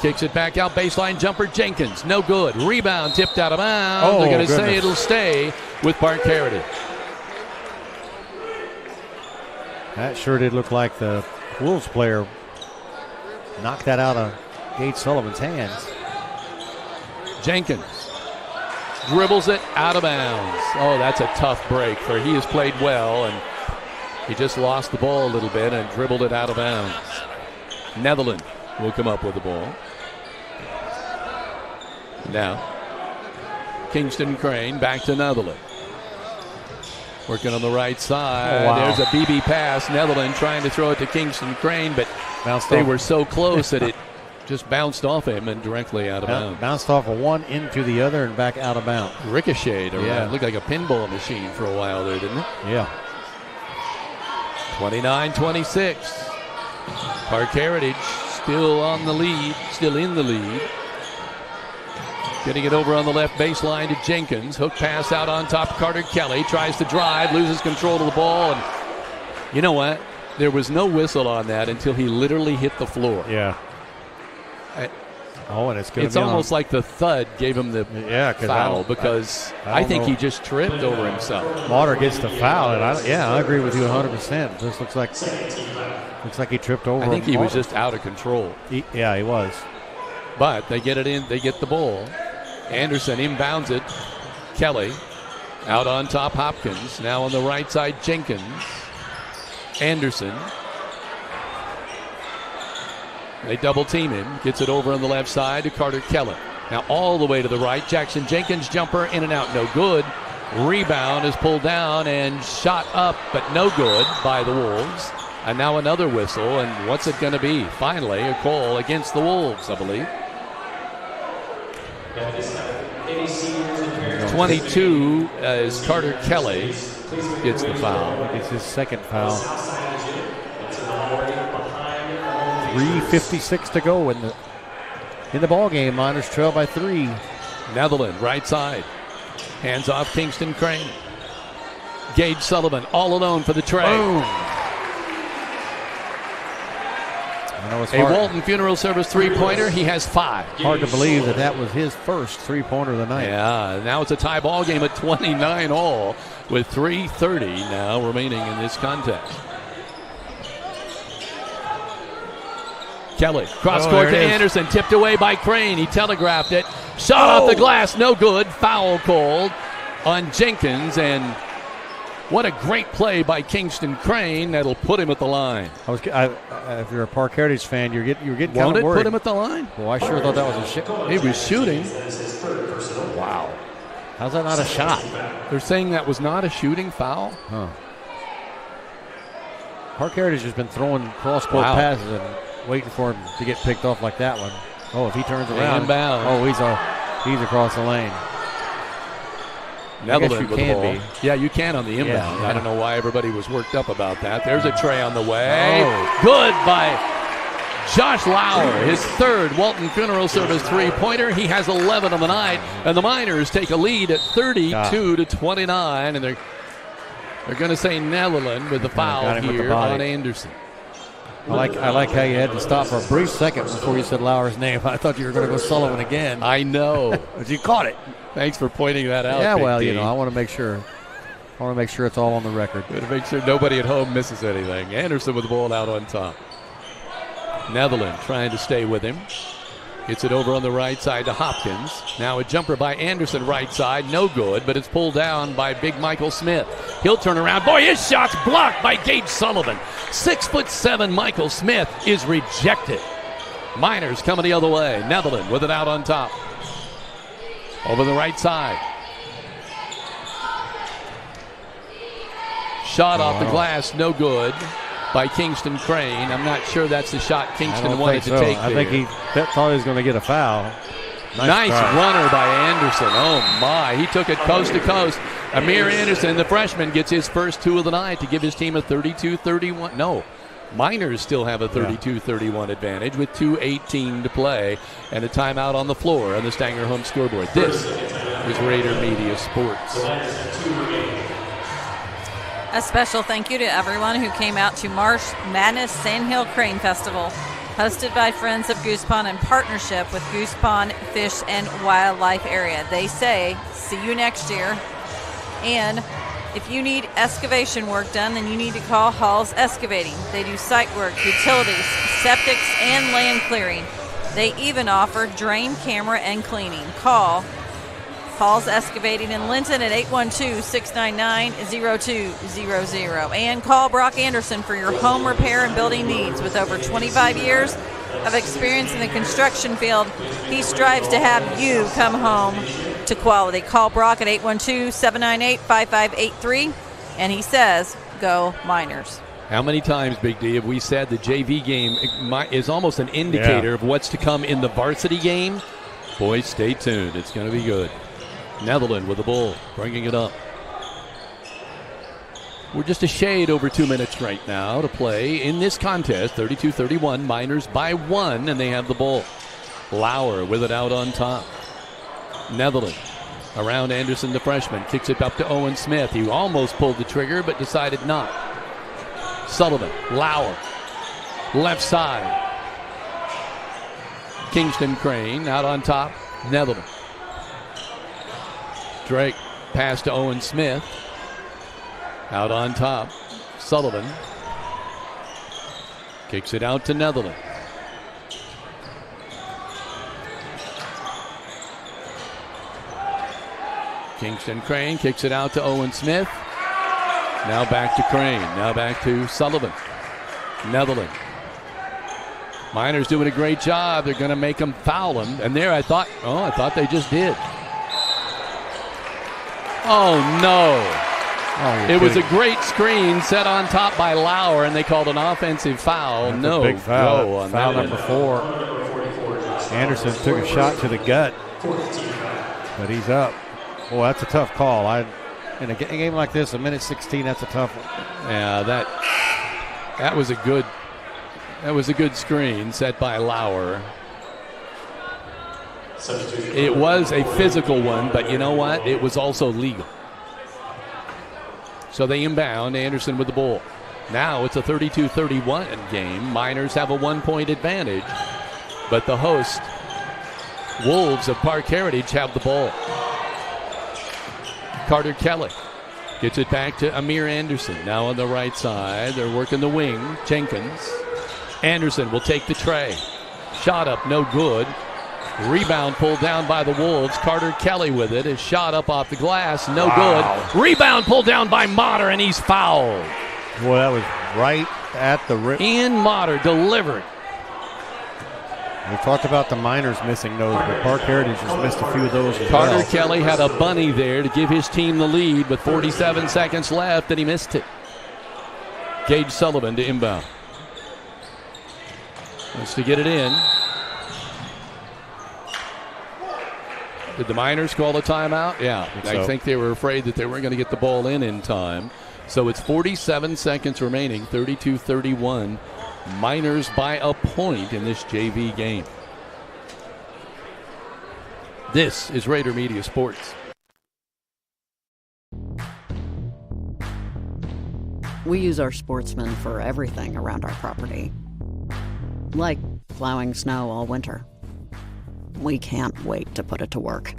Speaker 1: Kicks it back out, baseline jumper, Jenkins, no good. Rebound tipped out of bounds. They're going to say it'll stay with Parke Heritage.
Speaker 3: That sure did look like the Wolves player knocked that out of Gage Sullivan's hands.
Speaker 1: Jenkins dribbles it out of bounds. Oh, that's a tough break for he has played well, and he just lost the ball a little bit and dribbled it out of bounds. Netherland will come up with the ball. Now, Kingston Crane back to Netherland. Working on the right side.
Speaker 3: Oh, wow.
Speaker 1: There's a BB pass. Netherland trying to throw it to Kingston Crane, but they were so close that it just bounced off him and directly out of bounds.
Speaker 3: Bounced off of one into the other and back out of bounds.
Speaker 1: Ricocheted around. Yeah. Looked like a pinball machine for a while there, didn't it?
Speaker 3: Yeah.
Speaker 1: 29-26. Parke Heritage still on the lead, still in the lead. Getting it over on the left baseline to Jenkins. Hook pass out on top. Carter Kelly tries to drive, loses control of the ball. And you know what? There was no whistle on that until he literally hit the floor.
Speaker 3: Yeah. And it's
Speaker 1: almost like the thud gave him the foul because I think he just tripped over himself.
Speaker 3: Lauder gets the foul, and I agree with you 100%. This looks like he tripped over.
Speaker 1: I think he was just out of control.
Speaker 3: He was.
Speaker 1: But they get it in. They get the ball. Anderson inbounds it. Kelly out on top. Hopkins now on the right side. Jenkins. Anderson. They double team him. Gets it over on the left side to Carter Kelly. Now all the way to the right. Jackson Jenkins jumper in and out. No good. Rebound is pulled down and shot up, but no good by the Wolves. And now another whistle. And what's it going to be? Finally, a call against the Wolves, I believe. 22 as Carter Kelly gets the foul.
Speaker 3: It's his second foul. 3:56 to go in the ball game. Miners trail by 3.
Speaker 1: Netherland right side. Hands off Kingston Crane. Gage Sullivan all alone for the tray.
Speaker 3: Boom.
Speaker 1: A Walton Funeral Service three-pointer. He has 5.
Speaker 3: Hard to believe that was his first three-pointer of the night.
Speaker 1: Yeah, now it's a tie ball game at 29 all with 3:30 now remaining in this contest. Kelly, cross-court to Anderson, tipped away by Crane. He telegraphed it. Shot off the glass, no good. Foul called on Jenkins, and what a great play by Kingston Crane that'll put him at the line.
Speaker 3: If you're a Parke Heritage fan, you're getting kind
Speaker 1: Won't
Speaker 3: of
Speaker 1: it
Speaker 3: worried.
Speaker 1: Put him at the line?
Speaker 3: Well, I sure thought that was a shot.
Speaker 1: He was shooting.
Speaker 3: Wow. How's that not a shot?
Speaker 1: They're saying that was not a shooting foul?
Speaker 3: Huh. Parke Heritage has been throwing cross-court passes and waiting for him to get picked off like that one. Oh, if he turns around.
Speaker 1: Inbound.
Speaker 3: Oh, he's across the lane.
Speaker 1: Netherland with the ball.
Speaker 3: Be.
Speaker 1: Yeah, you can on the inbound.
Speaker 3: Yeah.
Speaker 1: I don't know why everybody was worked up about that. There's a tray on the way. Good by Josh Lauer, his third Walton Funeral Service three-pointer. He has 11 on the night, and the Miners take a lead at 32-29, and they're going to say Netherland with the foul here on Anderson.
Speaker 3: I like how you had to stop for a brief second before you said Lauer's name. I thought you were going to go Sullivan again.
Speaker 1: I know.
Speaker 3: But you caught it.
Speaker 1: Thanks for pointing that out.
Speaker 3: Yeah, well,
Speaker 1: Big D.
Speaker 3: I want to make sure. I want to make sure it's all on the record.
Speaker 1: To make sure nobody at home misses anything. Anderson with the ball out on top. Netherland trying to stay with him. Gets it over on the right side to Hopkins. Now a jumper by Anderson, right side. No good, but it's pulled down by big Michael Smith. He'll turn around. Boy, his shot's blocked by Gage Sullivan. 6'7" Michael Smith is rejected. Miners coming the other way. Netherland with it out on top. Over the right side. Shot off the glass, no good by Kingston Crane. I'm not sure that's the shot Kingston wanted to take
Speaker 3: I
Speaker 1: there.
Speaker 3: think he thought he was going to get a foul.
Speaker 1: Nice runner by Anderson. Oh, my. He took it coast to coast. Amir Anderson, the freshman, gets his first 2 of the night to give his team a 32-31. No, Miners still have a 32-31 advantage with 2:18 to play and a timeout on the floor on the Stanger home scoreboard. This is Rader Media Sports.
Speaker 4: A special thank you to everyone who came out to Marsh Madness Sandhill Crane Festival, hosted by Friends of Goose Pond in partnership with Goose Pond Fish and Wildlife Area. They say, see you next year. And if you need excavation work done, then you need to call Hall's Excavating. They do site work, utilities, septics, and land clearing. They even offer drain, camera, and cleaning. Call Hall's Excavating in Linton at 812-699-0200. And call Brock Anderson for your home repair and building needs. With over 25 years of experience in the construction field, he strives to have you come home to quality. Call Brock at 812-798-5583. And he says, go Miners.
Speaker 1: How many times, Big D, have we said the JV game is almost an indicator of what's to come in the varsity game? Boys, stay tuned. It's going to be good. Netherland with the ball, bringing it up. We're just a shade over 2 minutes right now to play in this contest. 32-31, Miners by 1, and they have the ball. Lauer with it out on top. Netherland around Anderson, the freshman, kicks it up to Owen Smith. He almost pulled the trigger, but decided not. Sullivan, Lauer, left side. Kingston Crane out on top. Netherland. Drake pass to Owen Smith. Out on top. Sullivan kicks it out to Netherland. Kingston Crane kicks it out to Owen Smith. Now back to Crane. Now back to Sullivan. Netherland. Miners doing a great job. They're going to make him foul him. And there I thought they just did. Oh, no. It was a great screen set on top by Lauer, and they called an offensive foul.
Speaker 3: That's
Speaker 1: no
Speaker 3: a big foul.
Speaker 1: go on
Speaker 3: Foul
Speaker 1: that
Speaker 3: number
Speaker 1: one.
Speaker 3: 4. Anderson took a shot to the gut, but he's up. Well, that's a tough call. In a game like this, a minute 16, that's a tough one.
Speaker 1: Yeah, that was a good screen set by Lauer. It was a physical one, but you know what? It was also legal. So they inbound. Anderson with the ball. Now it's a 32-31 game. Miners have a 1-point advantage, but the host, Wolves of Parke Heritage, have the ball. Carter Kelly gets it back to Amir Anderson. Now on the right side. They're working the wing. Jenkins. Anderson will take the tray. Shot up, no good. Rebound pulled down by the Wolves. Carter Kelly with it. His shot up off the glass. No good. Rebound pulled down by Motter, and he's fouled.
Speaker 3: Boy, that was right at the rim.
Speaker 1: Ian Motter delivered.
Speaker 3: We talked about the Miners missing those, but Parke Heritage has missed a few of those as
Speaker 1: Carter
Speaker 3: well.
Speaker 1: Kelly had a bunny there to give his team the lead with 47 seconds left, and he missed it. Gage Sullivan to inbound. Wants to get it in. Did the Miners call a timeout? Yeah, I think they were afraid that they weren't going to get the ball in time. So it's 47 seconds remaining, 32-31. Miners by a point in this JV game. This is Rader Media Sports.
Speaker 8: We use our sportsmen for everything around our property, like plowing snow all winter. We can't wait to put it to work.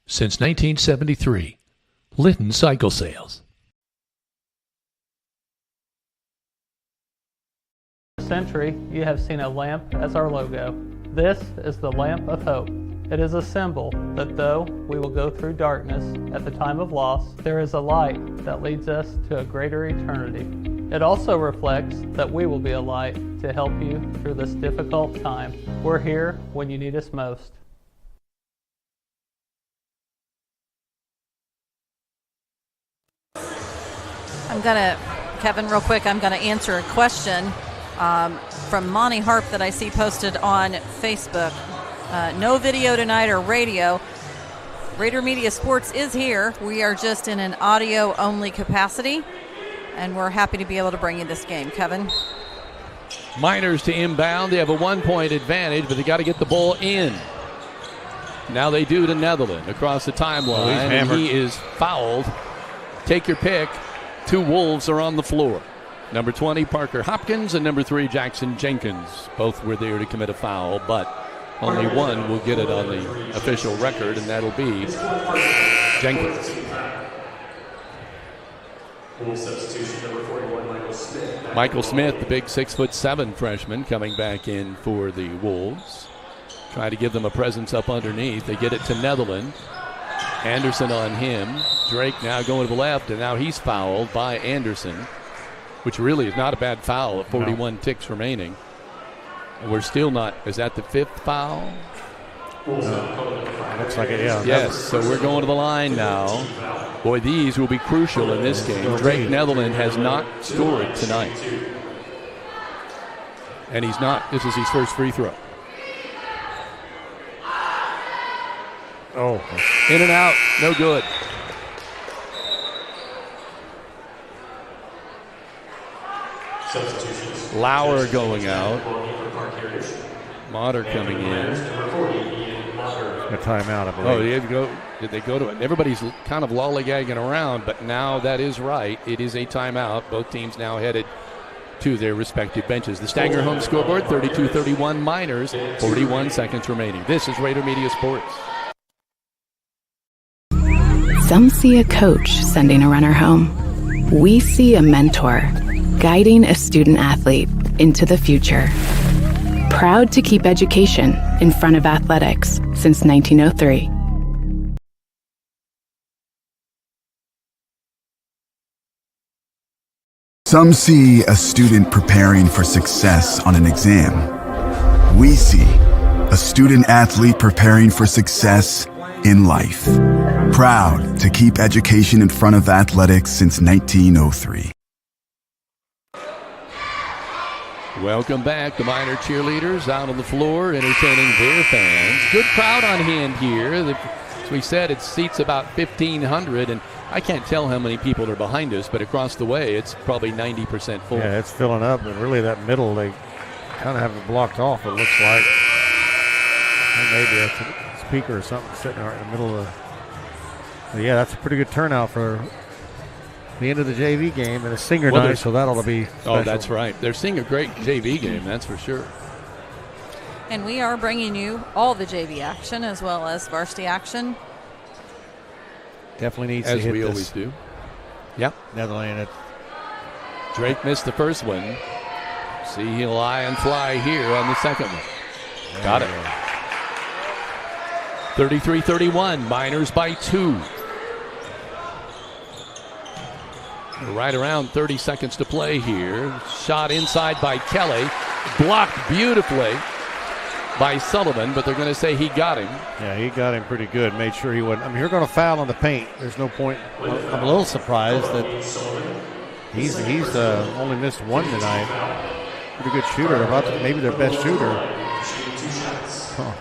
Speaker 1: Since 1973, Linton Cycle Sales.
Speaker 9: Century, you have seen a lamp as our logo. This is the lamp of hope. It is a symbol that though we will go through darkness at the time of loss, there is a light that leads us to a greater eternity. It also reflects that we will be a light to help you through this difficult time. We're here when you need us most.
Speaker 4: Kevin, real quick, I'm going to answer a question from Monty Harp that I see posted on Facebook. No video tonight or radio. Rader Media Sports is here. We are just in an audio-only capacity, and we're happy to be able to bring you this game. Kevin?
Speaker 1: Miners to inbound. They have a 1-point advantage, but they got to get the ball in. Now they do to Netherland across the timeline, and he is fouled. Take your pick. 2 Wolves are on the floor. Number 20, Parker Hopkins, and number 3, Jackson Jenkins. Both were there to commit a foul, but only one will get it on the official record, and that'll be Jenkins.
Speaker 7: Substitution number 41, Michael Smith.
Speaker 1: Michael Smith, the big 6'7" freshman, coming back in for the Wolves. Try to give them a presence up underneath. They get it to Netherland. Anderson on him. Drake now going to the left, and now he's fouled by Anderson, which really is not a bad foul at 41 ticks remaining. And we're still not. Is that the 5th foul?
Speaker 3: Looks like it, yeah.
Speaker 1: Yes, so we're going to the line now. Boy, these will be crucial in this game. Drake Netherland has not scored tonight. And he's not. This is his first free throw.
Speaker 3: Oh.
Speaker 1: In and out. No good. Lauer going out. Motter coming in.
Speaker 3: A timeout, I believe.
Speaker 1: Oh, did they go to it? Everybody's kind of lollygagging around, but now that is right. It is a timeout. Both teams now headed to their respective benches. The Stanger home scoreboard, 32-31 Miners, 41 seconds remaining. This is Rader Media Sports.
Speaker 10: Some see a coach sending a runner home. We see a mentor guiding a student athlete into the future. Proud to keep education in front of athletics since 1903.
Speaker 11: Some see a student preparing for success on an exam. We see a student athlete preparing for success in life. Proud to keep education in front of athletics since 1903.
Speaker 1: Welcome back. The Miner cheerleaders out on the floor entertaining their fans. Good crowd on hand here. As we said, it seats about 1,500, and I can't tell how many people are behind us, but across the way, it's probably 90% full.
Speaker 3: Yeah, it's filling up, and really that middle, they kind of have it blocked off, it looks like. And maybe that's a speaker or something sitting right in the middle of the... But yeah, that's a pretty good turnout for the end of the JV game, and a senior night, so that ought to be special.
Speaker 1: Oh, that's right. They're seeing a great JV game, that's for sure.
Speaker 4: And we are bringing you all the JV action as well as varsity action.
Speaker 3: Definitely needs to hit this.
Speaker 1: As we always do. Yep.
Speaker 3: Netherland.
Speaker 1: Drake missed the first one. See, he'll lie and fly here on the second one. Got it. 33-31, Miners by 2. Right around 30 seconds to play here. Shot inside by Kelly. Blocked beautifully by Sullivan, but they're going to say he got him.
Speaker 3: Yeah, he got him pretty good. Made sure he wouldn't. I mean, you're going to foul on the paint. There's no point. I'm a little surprised that he's only missed one tonight. Pretty good shooter. Maybe their best shooter. Huh.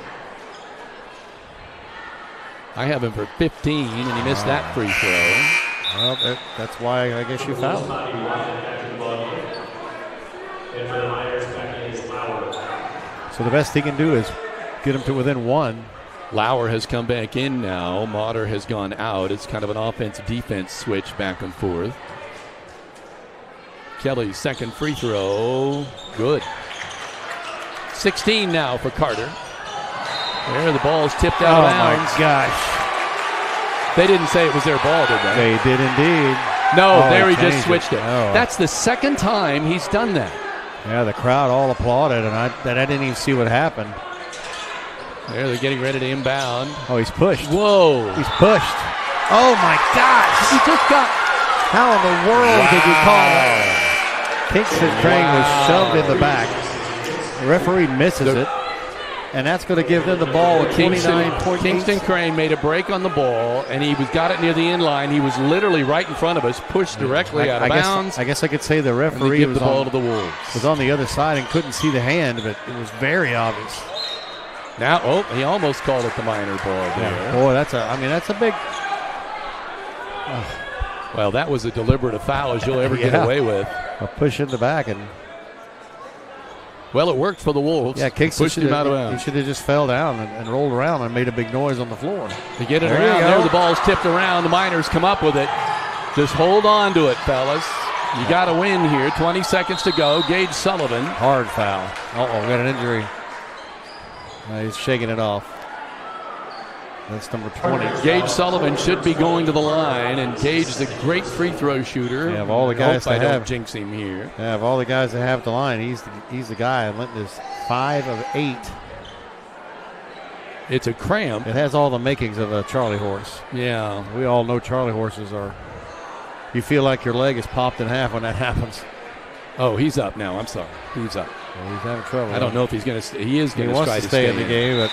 Speaker 1: I have him for 15, and he missed that free throw.
Speaker 3: Well, that's why I guess you fouled. So the best he can do is get him to within 1.
Speaker 1: Lauer has come back in now. Motter has gone out. It's kind of an offense-defense switch back and forth. Kelly's second free throw. Good. 16 now for Carter. There, the ball's tipped out of bounds.
Speaker 3: Oh, my gosh.
Speaker 1: They didn't say it was their ball, did they?
Speaker 3: They did indeed.
Speaker 1: No, there he just switched it.
Speaker 3: Oh.
Speaker 1: That's the second time he's done that.
Speaker 3: Yeah, the crowd all applauded, and I didn't even see what happened.
Speaker 1: There, they're getting ready to inbound.
Speaker 3: Oh, he's pushed.
Speaker 1: Whoa.
Speaker 3: He's pushed. Oh, my gosh.
Speaker 1: He just got...
Speaker 3: How in the world did you call that? Kingston Crane was shoved in the back. The referee misses it, and that's going to give them the ball with 29.8.
Speaker 1: Kingston Crane made a break on the ball, and he got it near the end line. He was literally right in front of us, pushed directly out of bounds.
Speaker 3: I guess I could say the referee
Speaker 1: was the ball to the Wolves.
Speaker 3: Was on the other side and couldn't see the hand, but it was very obvious.
Speaker 1: Now, he almost called it the minor ball there.
Speaker 3: Yeah. Boy, that's a big.
Speaker 1: Well, that was as deliberate a foul as you'll ever get away with.
Speaker 3: A push in the back and.
Speaker 1: Well, it worked for the Wolves.
Speaker 3: Yeah, Kingston
Speaker 1: pushed him out of bounds.
Speaker 3: He should have just fell down and rolled around and made a big noise on the floor.
Speaker 1: To get it around there, the ball's tipped around. The Miners come up with it. Just hold on to it, fellas. You got to win here. 20 seconds to go. Gage Sullivan.
Speaker 3: Hard foul. Uh-oh, got an injury. He's shaking it off. That's number 20.
Speaker 1: Gage Sullivan should be going to the line, and Gage is a great free throw shooter.
Speaker 3: Yeah, of all the guys
Speaker 1: I don't jinx him here.
Speaker 3: Yeah, of all the guys that have the line, he's the guy. Linton is 5 of 8.
Speaker 1: It's a cramp.
Speaker 3: It has all the makings of a Charlie horse.
Speaker 1: Yeah.
Speaker 3: We all know Charlie horses are. You feel like your leg is popped in half when that happens.
Speaker 1: Oh, he's up now. I'm sorry. He's up.
Speaker 3: Well, he's having trouble.
Speaker 1: I don't know if he's going to. He is going to try to
Speaker 3: stay in the game, but.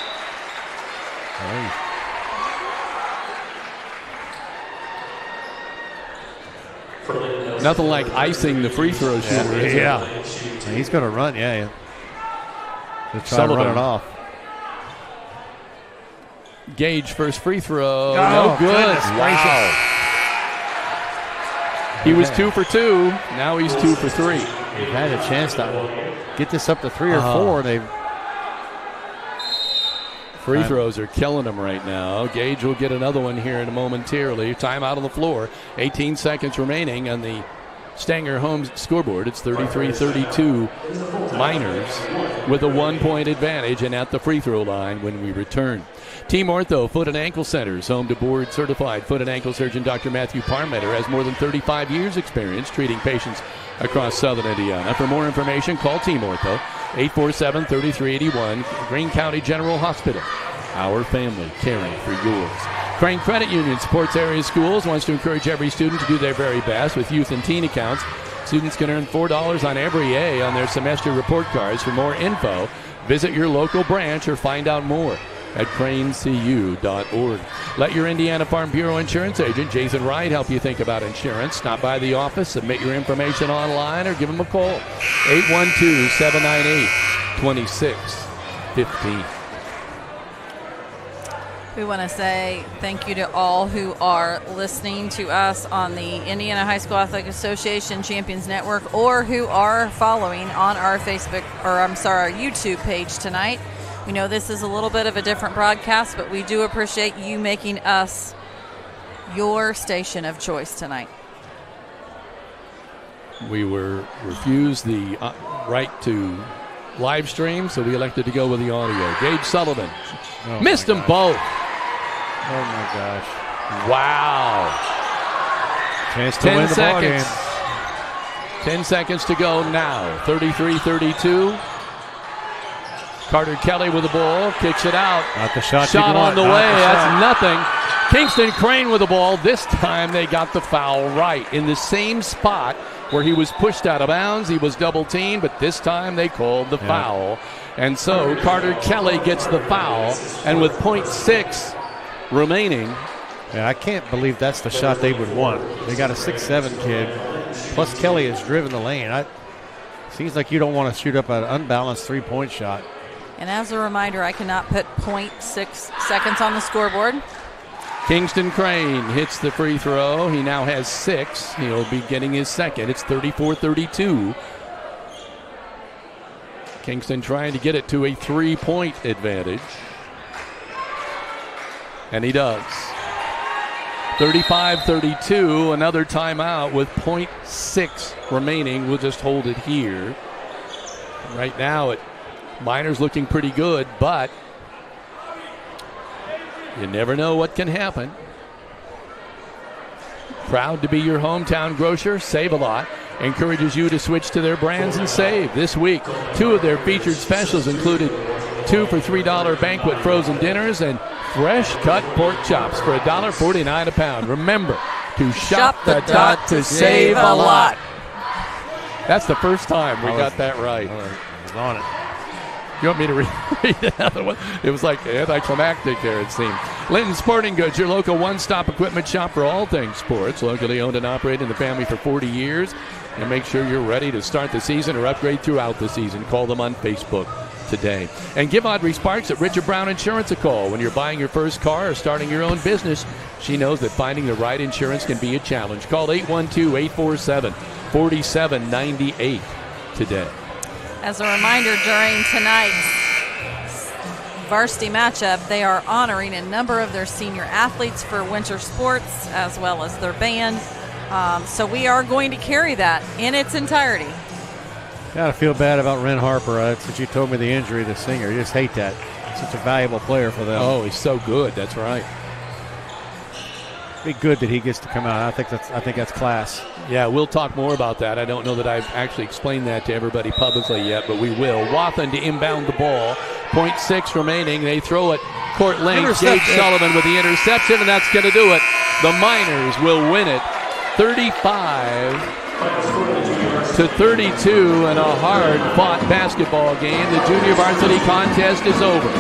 Speaker 1: Nothing like icing the free throw shooter.
Speaker 3: Yeah. He's going to run. Yeah. He'll try to run it off.
Speaker 1: Gage first free throw. No good.
Speaker 3: Wow.
Speaker 1: He was 2 for 2. Now he's 2 for 3.
Speaker 3: They've had a chance to get this up to 3 or 4. They've
Speaker 1: free throws are killing him right now. Gage will get another one here in a momentarily. Timeout on the floor. 18 seconds remaining on the Stanger Homes scoreboard. It's 33-32 Miners with a 1-point advantage and at the free throw line when we return. Team Ortho Foot and Ankle Centers, home to board certified foot and ankle surgeon Dr. Matthew Parmeter, has more than 35 years experience treating patients across southern Indiana. For more information, call Team Ortho 847-3381, Greene County General Hospital. Our family caring for yours. Crane Credit Union supports area schools, wants to encourage every student to do their very best with youth and teen accounts. Students can earn $4 on every A on their semester report cards. For more info, visit your local branch or find out more at cranecu.org. Let your Indiana Farm Bureau insurance agent, Jason Wright, help you think about insurance. Stop by the office, submit your information online, or give him a call. 812-798-2615.
Speaker 4: We want to say thank you to all who are listening to us on the Indiana High School Athletic Association Champions Network or who are following on our our YouTube page tonight. We know this is a little bit of a different broadcast, but we do appreciate you making us your station of choice tonight.
Speaker 1: We were refused the right to live stream, so we elected to go with the audio. Gage Sullivan missed them both.
Speaker 3: Oh my gosh!
Speaker 1: Wow!
Speaker 3: Chance to win the ball game.
Speaker 1: 10 seconds to go now. 33-32. Carter Kelly with the ball, kicks it out.
Speaker 3: Not the shot.
Speaker 1: Shot on the way. That's nothing. Kingston Crane with the ball. This time they got the foul right in the same spot where he was pushed out of bounds. He was double teamed, but this time they called the foul. And so Carter Kelly gets the foul. And with .6 remaining.
Speaker 3: Yeah, I can't believe that's the shot they would want. They got a 6'7" kid. Plus Kelly has driven the lane. Seems like you don't want to shoot up an unbalanced three-point shot.
Speaker 4: And as a reminder, I cannot put .6 seconds on the scoreboard.
Speaker 1: Kingston Crane hits the free throw. He now has 6. He'll be getting his second. It's 34-32. Kingston trying to get it to a 3-point advantage. And he does. 35-32, another timeout with .6 remaining. We'll just hold it here. Right now, Miners looking pretty good, but you never know what can happen. Proud to be your hometown grocer. Save a lot. encourages you to switch to their brands and save. This week, 2 of their featured specials included 2 for $3 banquet frozen dinners and fresh cut pork chops for $1.49 a pound. Remember to shop the dot to save a lot. That's the first time we got that right.
Speaker 3: I was on it.
Speaker 1: You want me to read another one? It was like anticlimactic there, it seemed. Linton Sporting Goods, your local one-stop equipment shop for all things sports. Locally owned and operated in the family for 40 years. And make sure you're ready to start the season or upgrade throughout the season. Call them on Facebook today. And give Audrey Sparks at Richard Brown Insurance a call when you're buying your first car or starting your own business. She knows that finding the right insurance can be a challenge. Call 812-847-4798 today.
Speaker 4: As a reminder, during tonight's varsity matchup, they are honoring a number of their senior athletes for winter sports as well as their band. So we are going to carry that in its entirety.
Speaker 3: Gotta feel bad about Ren Harper. Since you told me the injury, the singer, you just hate that. Such a valuable player for them.
Speaker 1: Oh, he's so good. That's right.
Speaker 3: Be good that he gets to come out. I think that's class.
Speaker 1: Yeah, we'll talk more about that. I don't know that I've actually explained that to everybody publicly yet, but we will. Wathen to inbound the ball. 0.6 remaining. They throw it court length. Gage Sullivan with the interception, and that's going to do it. The Miners will win it 35-32 in a hard-fought basketball game. The junior varsity contest is over.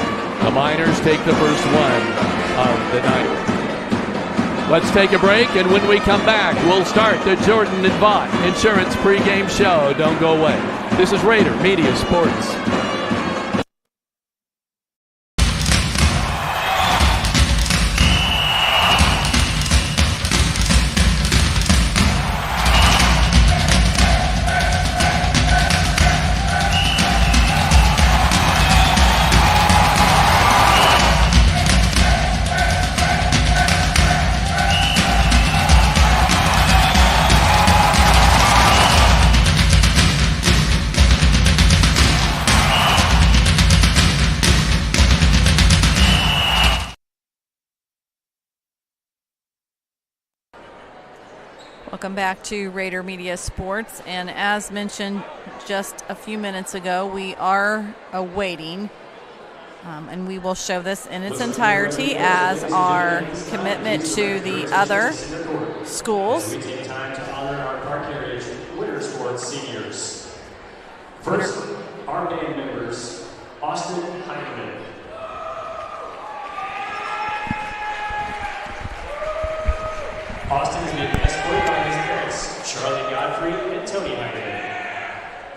Speaker 1: The Miners take the first one of the night. Let's take a break, and when we come back, we'll start the Jordan and Vaught Insurance pregame show. Don't go away. This is Rader Media Sports.
Speaker 4: Welcome back to Rader Media Sports, and as mentioned just a few minutes ago, we are awaiting, and we will show this in its entirety as our commitment to the other schools.
Speaker 7: We take time to honor our Parke Heritage winter sports seniors. First, our band members, Austin Heineman. Austin is being escorted by his parents, Charlie Godfrey and Tony Heineman.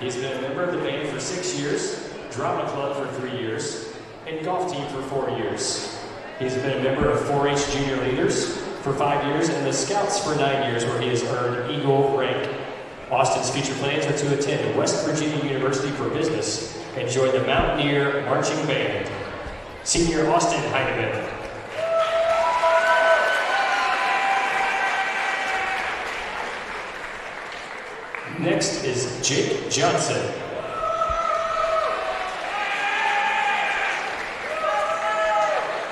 Speaker 7: He's been a member of the band for 6 years, drama club for 3 years, and golf team for 4 years. He's been a member of 4-H junior leaders for 5 years and the Scouts for 9 years, where he has earned Eagle rank. Austin's future plans are to attend West Virginia University for business and join the Mountaineer Marching Band. Senior Austin Heineman. Next is Jake Johnson.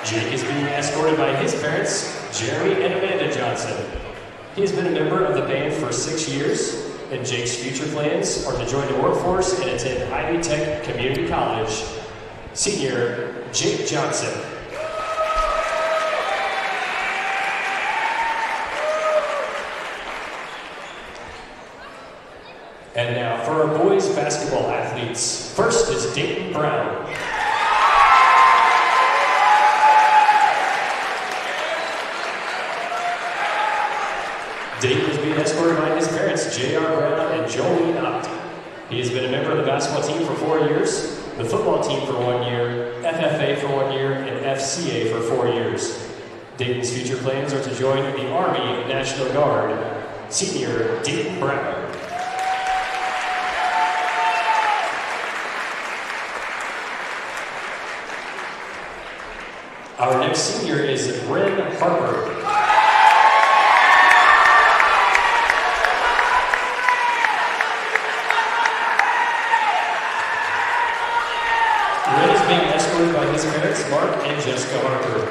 Speaker 7: Jake is being escorted by his parents, Jeremy and Amanda Johnson. He has been a member of the band for 6 years, and Jake's future plans are to join the workforce and attend Ivy Tech Community College. Senior Jake Johnson. And now for our boys basketball athletes. First is Dayton Brown. Dayton is being escorted by his parents, J.R. Brown and Jolie Ott. He has been a member of the basketball team for 4 years, the football team for 1 year, FFA for 1 year, and FCA for 4 years. Dayton's future plans are to join the Army National Guard. Senior Dayton Brown. Our next senior is Ren Harper. Ren is being escorted by his parents, Mark and Jessica Harper.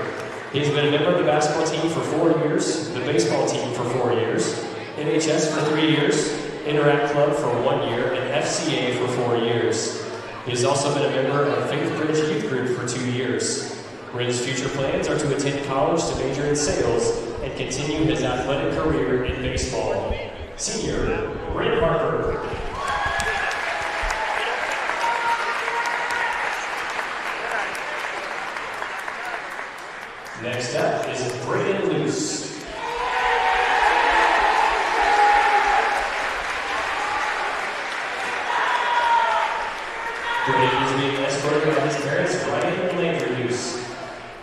Speaker 7: He's been a member of the basketball team for 4 years, the baseball team for 4 years, NHS for 3 years, Interact Club for 1 year, and FCA for 4 years. He has also been a member of Faith Bridge Youth Group for 2 years. Bryn's future plans are to attend college to major in sales and continue his athletic career in baseball. Senior, Bryn Parker. Next up is Brayden Luce. Brayden is being escorted by his parents, Ryan and Landry Luce.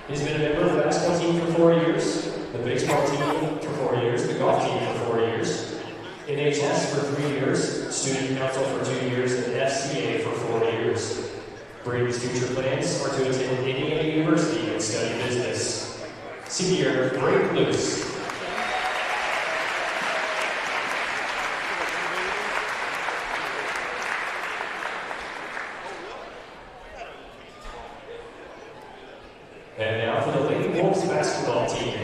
Speaker 7: He's been a member of the basketball team for 4 years, the baseball team for 4 years, the golf team for 4 years, NHS for 3 years, student council for 2 years, and FCA for 4 years. Brayden's future plans are to attend Indiana University and study business. Senior, Brayden Luce. And now for the Lady Wolves basketball team,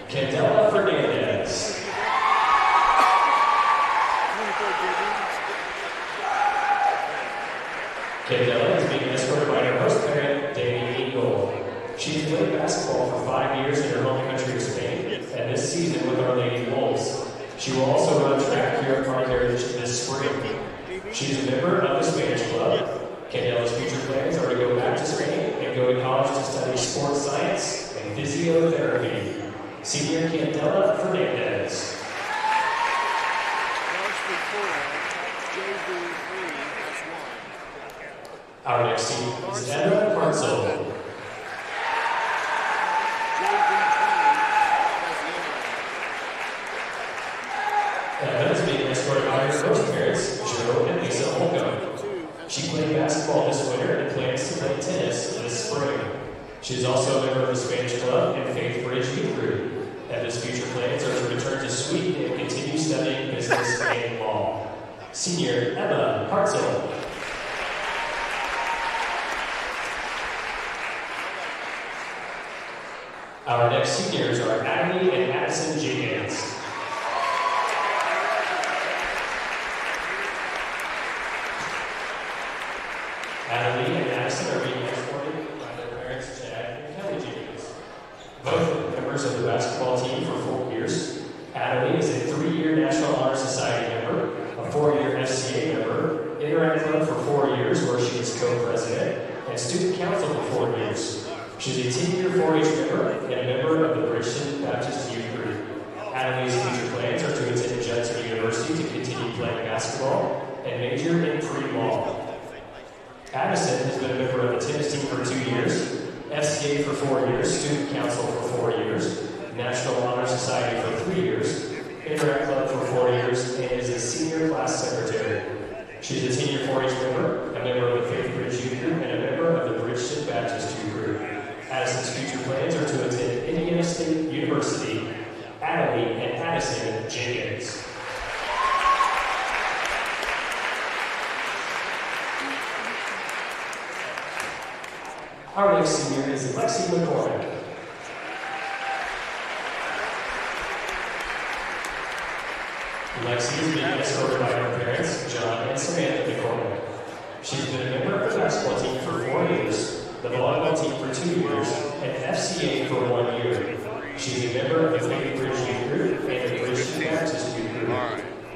Speaker 7: Candela Fernandez. Candela is being escorted by her host parent, Danny Eagle. She's played basketball for 5 years in her home country of Spain, and this season with our Lady Wolves. She will also run track here at Parke this spring. She is a member of the Spanish Club. Candela's future plans are to go back to Spain and go to college to study sports science and physiotherapy. Senior Candela Fernandez. Our next team is Emma Hartzell. Emma is being escorted by her host parents, Joe and Lisa Holcomb. She played basketball this winter and plans to play tennis this spring. She is also a member of the Spanish Club and Faith Bridge Youth Group. Emma's future plans are to return to Sweden and continue studying business and law. Senior Emma Hartzell. Our next seniors are Natalie and Addison Jenkins. Natalie and Addison are being escorted by their parents, Chad and Kelly Jenkins. Both are members of the basketball team for 4 years. Natalie is a 3-year National Honor Society member, a 4-year FCA member, Interact Club for 4 years, where she is co-president, and student council for 4 years. She's a 10-year 4-H member and a member of the Bridgeton Baptist Youth Group. Natalie's future plans are to attend Judson University to continue playing basketball and major in pre-law. Addison has been a member of the tennis team for 2 years, FCA for 4 years, student council for 4 years, National Honor Society for 3 years, Interact Club for 4 years, and is a senior class secretary. She's a 10-year 4-H member, a member of the Faith Bridge Youth Group, and a member of the Bridgeton Baptist Youth Group. Addison's future plans are to attend Indiana State University, Natalie and Addison Jenkins. Our next senior is Lexi McCormick. Lexi is being escorted by her parents, John and Samantha McCormick. She's been a member of the basketball team for 4 years, the volleyball team for 2 years, and FCA for 1 year. She's a member of the Faith Bridge Youth Group and the Bridgeton Baptist Youth Group.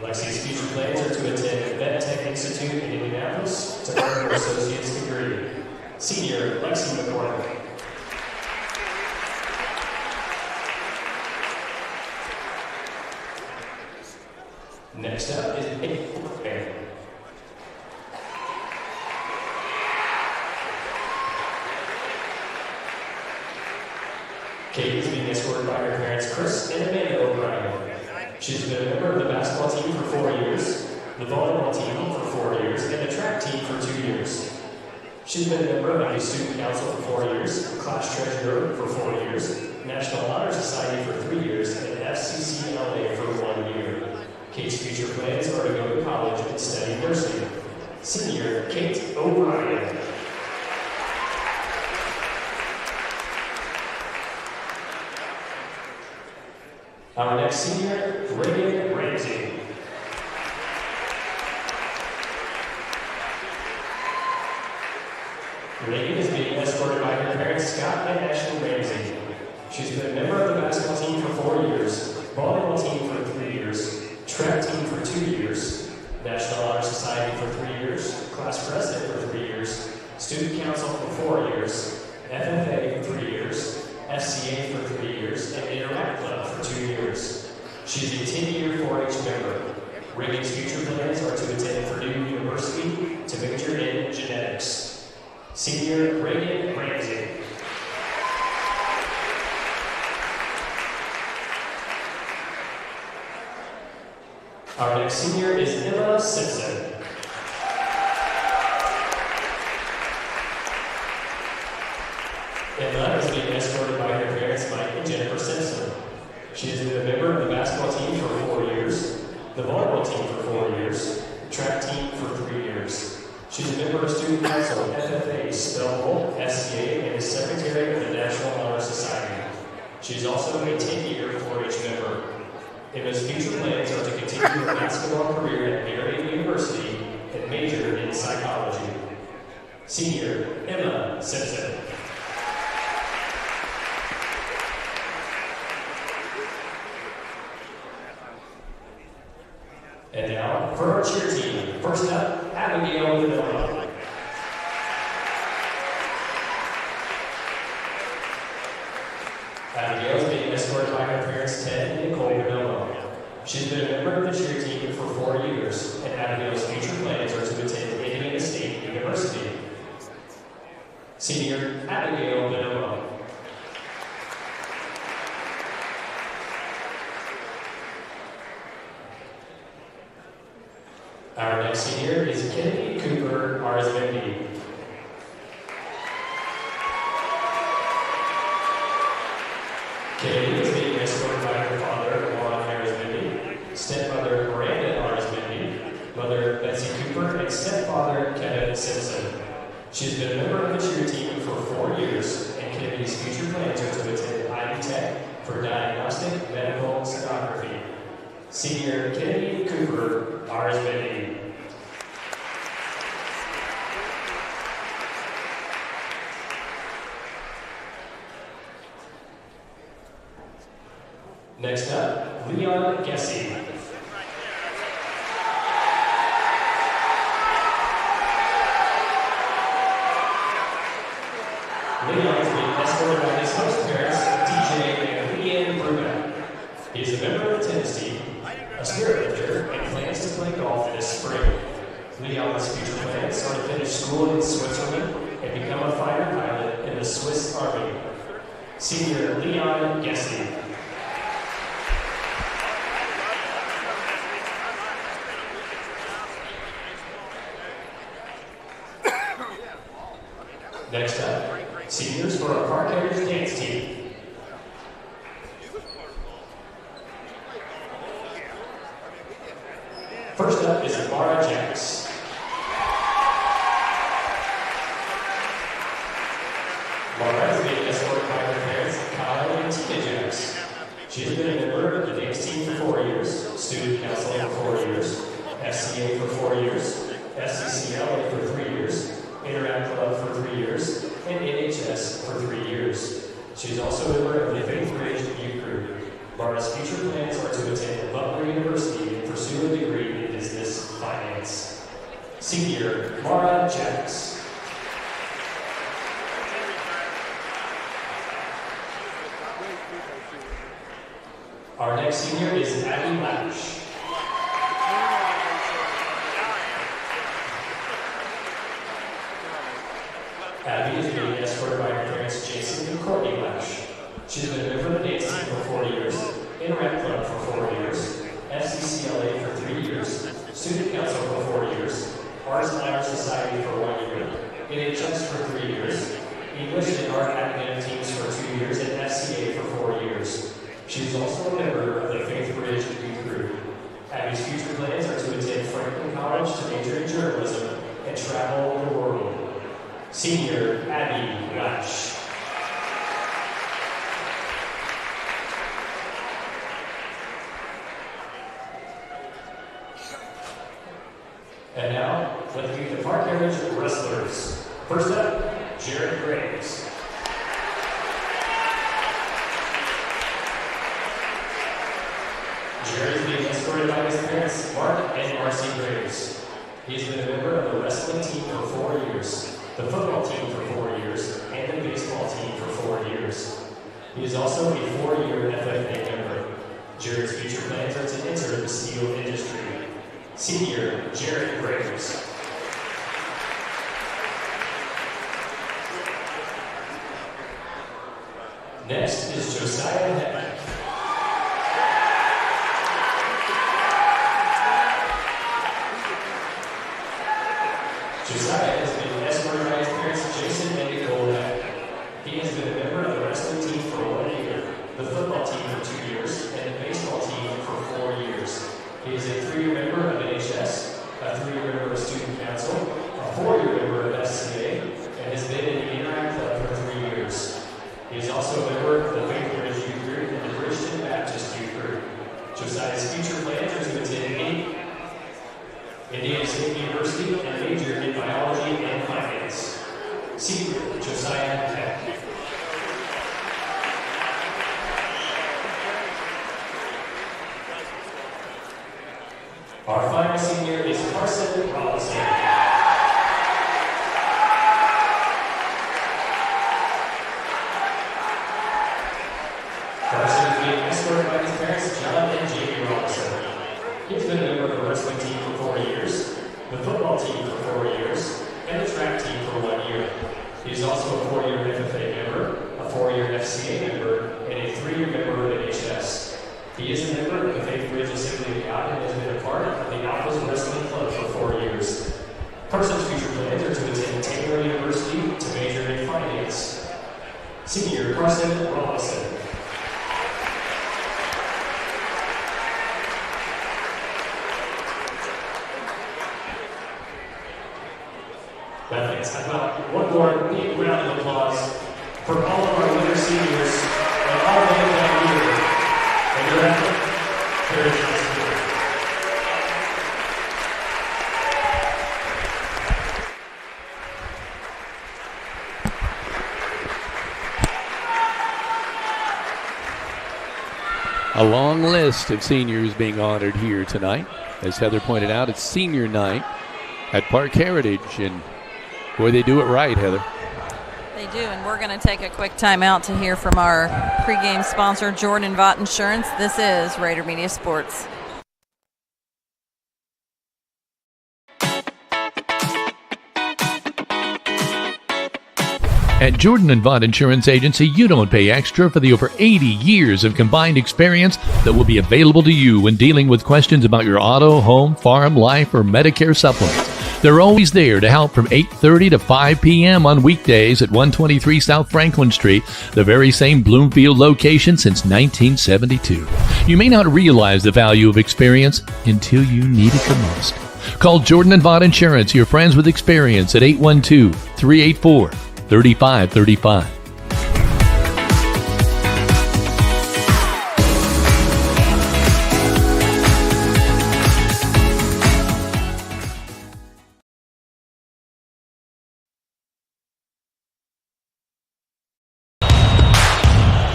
Speaker 7: Lexi's future plans are to attend Vet Tech Institute in Indianapolis to earn her associate's degree. Senior Lexi McCormick. Next up is Parke. Kate is being escorted by her parents, Chris and Amanda O'Brien. She's been a member of the basketball team for 4 years, the volleyball team for 4 years, and the track team for 2 years. She's been a member of the student council for 4 years, class treasurer for 4 years, National Honor Society for 3 years, and FCCLA for 1 year. Kate's future plans are to go to college and study nursing. Senior Kate O'Brien. Our next senior, Reagan Ramsey. Reagan is being escorted by her parents, Scott and Ashley Ramsey. She's been a member of the basketball team for 4 years, volleyball team for 3 years, track team for 2 years, National Honor Society for 3 years, class president for 3 years, student council for 4 years, FFA for 3 years, FCA for 3 years, and Interact Club for 2 years. She's a 10-year 4-H member. Reagan's future plans are to attend Purdue University to major in genetics. Senior Reagan Ramsey. Our next senior is Emma Simpson. Emma is being escorted by her parents, Mike and Jennifer Simpson. She has been a member of the basketball team for 4 years, the volleyball team for 4 years, track team for 3 years. She's a member of Student Council, FFA, Spellable, SCA, and is secretary of the National Honor Society. She's also a 10-year 4-H member. Emma's future plans are to continue her basketball career at Marian University and major in psychology. Senior Emma Simpson. And now for our cheer team. First up, Abigail Vanilla. Abigail is being escorted by her parents, Ted and Nicole Vanilla. She's been a member of the cheer team for 4 years, and Abigail's future plans are to attend Indiana State University. Senior Abigail Vanilla. Our next senior is Kennedy Cooper Arzmendi. Kennedy is being escorted by her father, Juan Arzmendi, stepmother Miranda Arzmendi, mother Betsy Cooper, and stepfather Kevin Simpson. She's been a member of the cheer team for 4 years, and Kennedy's future plans are to attend Ivy Tech for diagnostic medical sonography. Senior Kennedy Cooper Arzmendi. Next up, Leon Gessie. Leon is being escorted by his host parents, DJ and Leanne Bruno. He is a member of the tennis team, a spirit lifter, and plans to play golf this spring. Leon's future plans are to finish school in Switzerland and become a fighter pilot in the Swiss Army. Senior Leon Gessie. Next up, seniors for our Parke dance team. First up is Mara Jacks. Mara is being escorted by her parents, Kyle and Tina Jacks. She has been a member of the dance team for 4 years, student council for 4 years, FCA for 4 years, FCCLA for 3 years, Interact Club for 3 years, and NHS for 3 years. She's also a member of the Faith Ridge Youth Group. Mara's future plans are to attend Butler University and pursue a degree in business finance. Senior Mara Jacks. Our next senior is Abby Lash. Abby is being escorted by her parents, Jason and Courtney Lash. She's been a member of the dance team for 4 years, Interact Club for 4 years, FCCLA for 3 years, Student Council for 4 years, Arts and Honor Society for 1 year, NHS for 3 years, English and Art academic teams for 2 years, and FCA for 4 years. She's also a member of the Faith Ridge Youth Group. Abby's future plans are to attend Franklin College to major in journalism and travel the world. Senior Abby Lash. And now, let's meet the Parke Ridge Wrestlers. First up, Jared Graves. Jared is being escorted by his parents, Mark and Marcy Graves. He has been a member of the wrestling team for 4 years, the football team for 4 years, and the baseball team for 4 years. He is also a 4-year FFA member. Jared's future plans are to enter the steel industry. Senior, Jared Graves. Next is Josiah Heck. Josiah has been escorted by his parents, Jason and Nicole Heck. He has been a member of the wrestling team for 1 year, the football team for 2 years, and the baseball team for 4 years. He is a 3-year member of NHS, a 3-year member of Student Council, a 4-year member of SCA, and has been in the Interact Club for 3 years. He is also a member of the Faith Bridge Youth Group and the Christian Baptist Youth Group. Josiah's future plans are to attend Indiana State University and major in biology and finance. Senior, Josiah Heck. Our final senior is Carson Robinson. Carson is being escorted by his parents, John and Jamie Robinson. He's been a member of the wrestling team for 4 years, the football team for 4 years, and the track team for 1 year. He is also a 4-year FFA member, a 4-year FCA member, and a 3-year member of NHS. He is a member of the Faith Bridge Assembly of God and has been a part of the Alphas Wrestling Club for 4 years. Carson's future plans are to attend Taylor University to major in finance. Senior, Carson Robinson. How about one more big round of applause for all of our winner seniors and all of them that year and your effort. Very nice.
Speaker 5: A long list of seniors being honored here tonight. As Heather pointed out, it's senior night at Parke Heritage, and boy, they do it right, Heather.
Speaker 4: They do, and we're going to take a quick time out to hear from our pregame sponsor, Jordan Vaught Insurance. This is Rader Media Sports.
Speaker 1: At Jordan & Vaught Insurance Agency, you don't pay extra for the over 80 years of combined experience that will be available to you when dealing with questions about your auto, home, farm, life, or Medicare supplements. They're always there to help from 8:30 to 5 p.m. on weekdays at 123 South Franklin Street, the very same Bloomfield location since 1972. You may not realize the value of experience until you need it the most. Call Jordan & Vaught Insurance, your friends with experience, at 812-384-3535.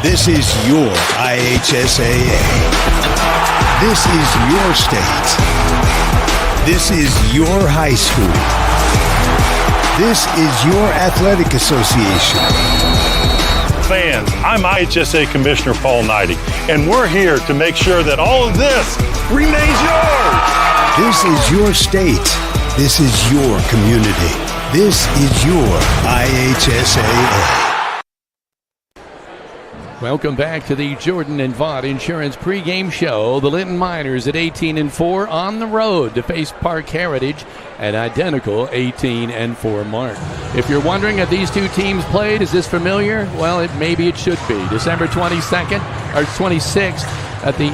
Speaker 12: This is your IHSAA. This is your state. This is your high school. This is your athletic association.
Speaker 13: Fans, I'm IHSA Commissioner Paul Knighting, and we're here to make sure that all of this remains yours.
Speaker 12: This is your state. This is your community. This is your IHSAA.
Speaker 5: Welcome back to the Jordan & Vaught Insurance pregame show. The Linton Miners at 18-4 on the road to face Parke Heritage at identical 18-4 mark. If you're wondering if these two teams played, is this familiar? Well, maybe it should be. December 22nd or 26th at the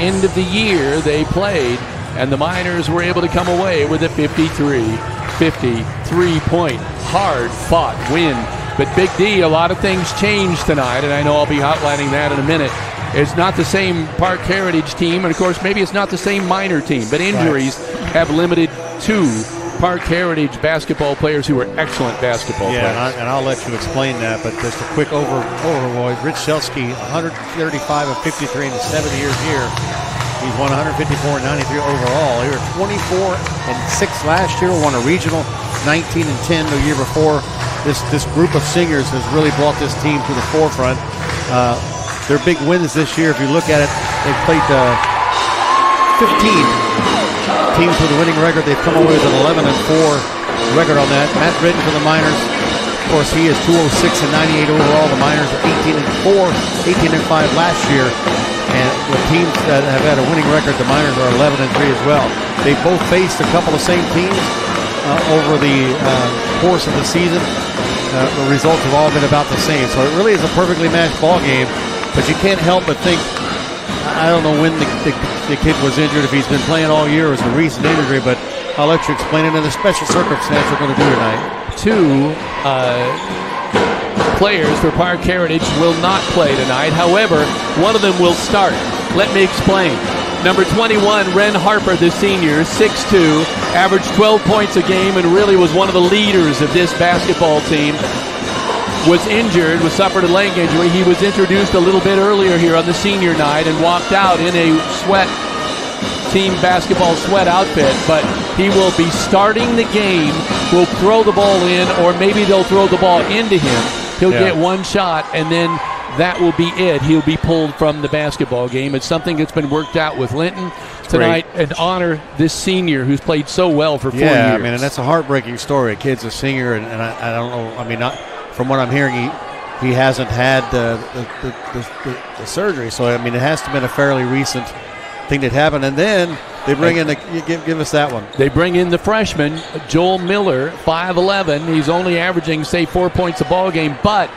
Speaker 5: end of the year they played, and the Miners were able to come away with a 53-point hard-fought win. But Big D, a lot of things changed tonight, and I know I'll be outlining that in a minute. It's not the same Parke Heritage team, and of course maybe it's not the same Miner team, but injuries have limited two
Speaker 1: Parke Heritage basketball players who were excellent basketball players.
Speaker 3: And I'll let you explain that, but just a quick overview. Rich Shelsky, 135 of 53 in the 7 years here. He's won 154 and 93 overall. He was 24 and 6 last year, won a regional, 19 and 10 the year before. This group of singers has really brought this team to the forefront. Their big wins this year, if you look at it, they've played 15 teams with a winning record. They've come away with an 11 and 4 record on that. Matt Britton for the Miners, of course, he is 206 and 98 overall. The Miners are 18 and 4, 18 and 5 last year. And the teams that have had a winning record, the Miners are 11 and 3 as well. They both faced a couple of same teams over the course of the season. The results have all been about the same. So it really is a perfectly matched ball game. But you can't help but think, I don't know when the kid was injured, if he's been playing all year or it's a recent injury, but I'll let you explain it in the special circumstance we're going to do tonight.
Speaker 1: Two players for Parke Heritage will not play tonight. However, one of them will start. Let me explain. Number 21, Ren Harper, the senior, 6'2", averaged 12 points a game and really was one of the leaders of this basketball team. Was injured, suffered a leg injury. He was introduced a little bit earlier here on the senior night and walked out in a team basketball sweat outfit, but he will be starting the game. Will throw the ball in, or maybe they'll throw the ball into him. He'll get one shot, and then that will be it. He'll be pulled from the basketball game. It's something that's been worked out with Linton tonight and honor this senior who's played so well for 4 years.
Speaker 3: Yeah, I mean, and that's a heartbreaking story. A kid's a senior, and I don't know. I mean, from what I'm hearing, he hasn't had the surgery. So, I mean, it has to have been a fairly recent thing that happened. And then they bring in give us that one.
Speaker 1: They bring in the freshman, Joel Miller, 5'11". He's only averaging, say, 4 points a ball game, but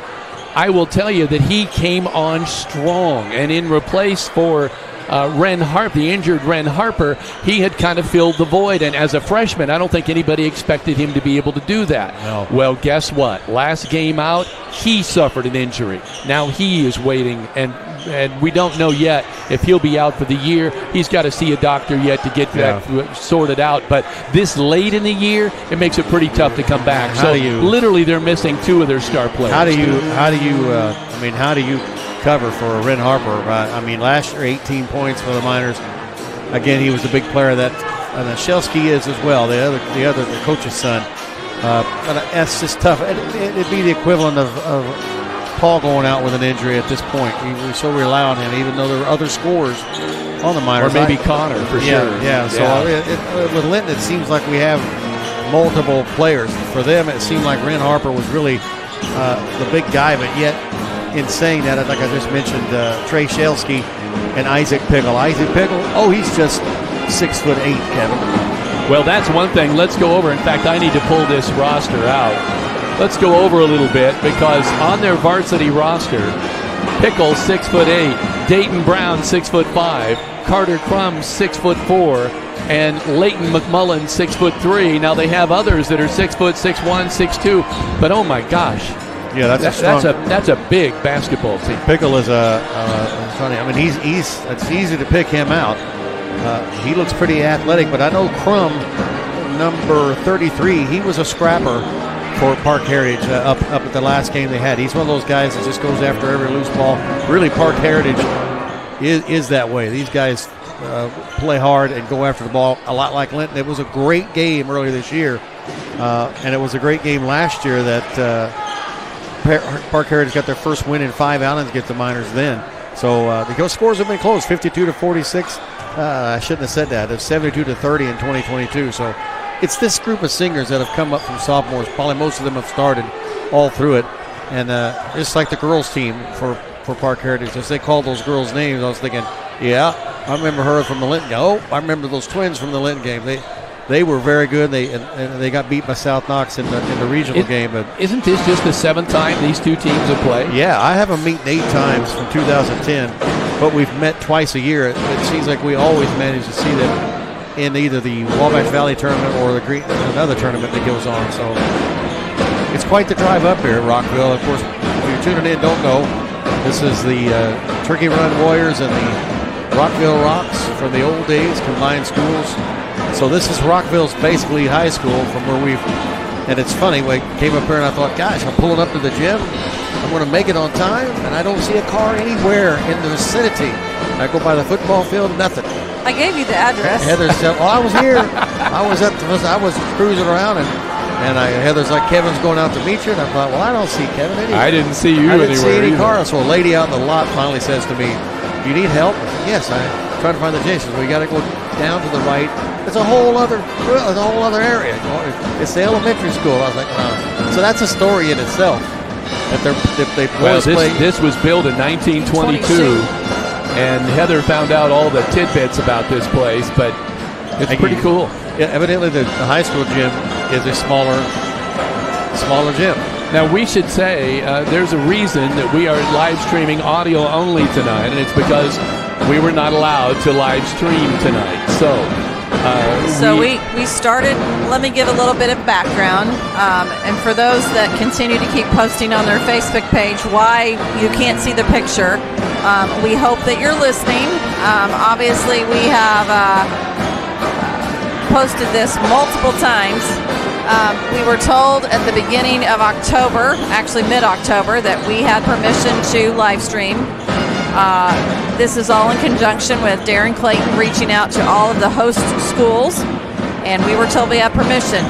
Speaker 1: I will tell you that he came on strong, and in replace for Ren Harper, the injured Ren Harper, he had kind of filled the void, and as a freshman, I don't think anybody expected him to be able to do that.
Speaker 3: No.
Speaker 1: Well, guess what? Last game out, he suffered an injury. Now he is waiting, and we don't know yet if he'll be out for the year. He's got to see a doctor yet to get that sorted out, but this late in the year, it makes it pretty tough to come back. Literally they're missing two of their star players.
Speaker 3: How do you cover for Ren Harper? I mean, last year 18 points for the Miners. Again, he was a big player that Shelsky is as well. The coach's son. But that's just tough. It'd be the equivalent of Paul going out with an injury at this point. We so rely on him, even though there are other scorers on the Miners.
Speaker 1: Or maybe Connor for sure.
Speaker 3: Yeah. So with Linton, it seems like we have multiple players. For them, it seemed like Ren Harper was really the big guy, but yet. In saying that, like I just mentioned, Trey Shelsky and Isaac Pickle. Isaac Pickle, he's just 6'8", Kevin.
Speaker 1: Well, that's one thing. Let's go over. In fact, I need to pull this roster out. Let's go over a little bit, because on their varsity roster, Pickle 6'8", Dayton Brown 6'5", Carter Crum 6'4", and Leighton McMullen 6'3". Now they have others that are 6', 6'1", 6'2", but oh my gosh.
Speaker 3: Yeah,
Speaker 1: that's a big basketball team.
Speaker 3: Pickle is funny. I mean, it's easy to pick him out. He looks pretty athletic, but I know Crum, number 33, he was a scrapper for Parke Heritage up at the last game they had. He's one of those guys that just goes after every loose ball. Really, Parke Heritage is that way. These guys play hard and go after the ball a lot like Linton. It was a great game earlier this year, and it was a great game last year that Parke Heritage got their first win in 5 outings against the Miners then. So the scores have been close, 52-46. I shouldn't have said that. It's 72-30 in 2022. So it's this group of singers that have come up from sophomores. Probably most of them have started all through it. And it's like the girls' team for Parke Heritage. As they called those girls' names, I was thinking, yeah, I remember her from the Linton game. Oh, I remember those twins from the Linton game. They were very good. They got beat by South Knox in the regional game. But
Speaker 1: isn't this just the 7th time these two teams have played?
Speaker 3: Yeah, I have them meeting 8 times from 2010, but we've met twice a year. It seems like we always manage to see them in either the Wabash Valley tournament or another tournament that goes on. So it's quite the drive up here at Rockville. Of course, if you're tuning in, don't know, this is the Turkey Run Warriors and the Rockville Rocks from the old days, combined schools. So this is Rockville's basically high school from where and it's funny, we came up here and I thought, gosh, I'm pulling up to the gym. I'm going to make it on time, and I don't see a car anywhere in the vicinity. I go by the football field, nothing.
Speaker 4: I gave you the address.
Speaker 3: Heather said, I was here. I was cruising around, and Heather's like, Kevin's going out to meet you. And I thought, well, I don't see Kevin anywhere.
Speaker 1: I didn't see you anywhere.
Speaker 3: I didn't see any
Speaker 1: either.
Speaker 3: car. So a lady out in the lot finally says to me, do you need help? I said, yes, I'm trying to find the J. She says, well, you got to go down to the right. It's a whole other area. It's the elementary school. I was like, wow. So that's a story in itself. That
Speaker 1: this was built in 1922, and Heather found out all the tidbits about this place, but it's pretty cool.
Speaker 3: Yeah, evidently the high school gym is a smaller gym.
Speaker 1: Now, we should say there's a reason that we are live streaming audio only tonight, and it's because we were not allowed to live stream tonight. So
Speaker 4: we started, let me give a little bit of background, and for those that continue to keep posting on their Facebook page why you can't see the picture, we hope that you're listening. Obviously, we have posted this multiple times. We were told at the beginning of October, actually mid-October, that we had permission to live stream. This is all in conjunction with Darren Clayton reaching out to all of the host schools, and we were told we had permission.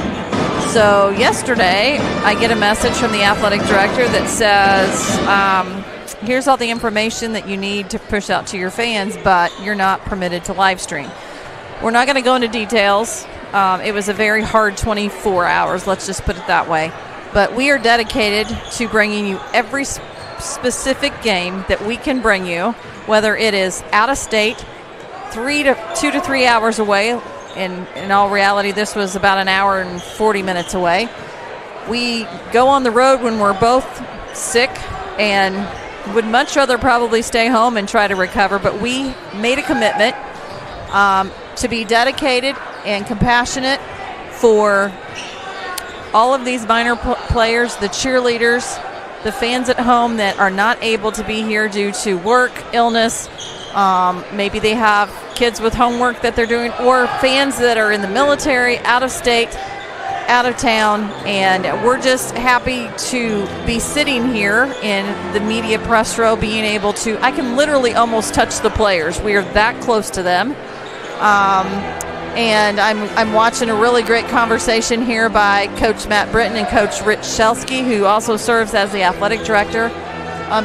Speaker 4: So yesterday, I get a message from the athletic director that says, here's all the information that you need to push out to your fans, but you're not permitted to live stream. We're not going to go into details. It was a very hard 24 hours, let's just put it that way. But we are dedicated to bringing you every specific game that we can bring you, whether it is out of state, 2 to 3 hours away. In all reality, this was about an hour and 40 minutes away. We go on the road when we're both sick and would much rather probably stay home and try to recover, but we made a commitment to be dedicated and compassionate for all of these minor players, the cheerleaders, the fans at home that are not able to be here due to work, illness, maybe they have kids with homework that they're doing, or fans that are in the military, out of state, out of town, and we're just happy to be sitting here in the media press row, being able to, I can literally almost touch the players. We are that close to them. And I'm watching a really great conversation here by Coach Matt Britton and Coach Rich Shelsky, who also serves as the athletic director.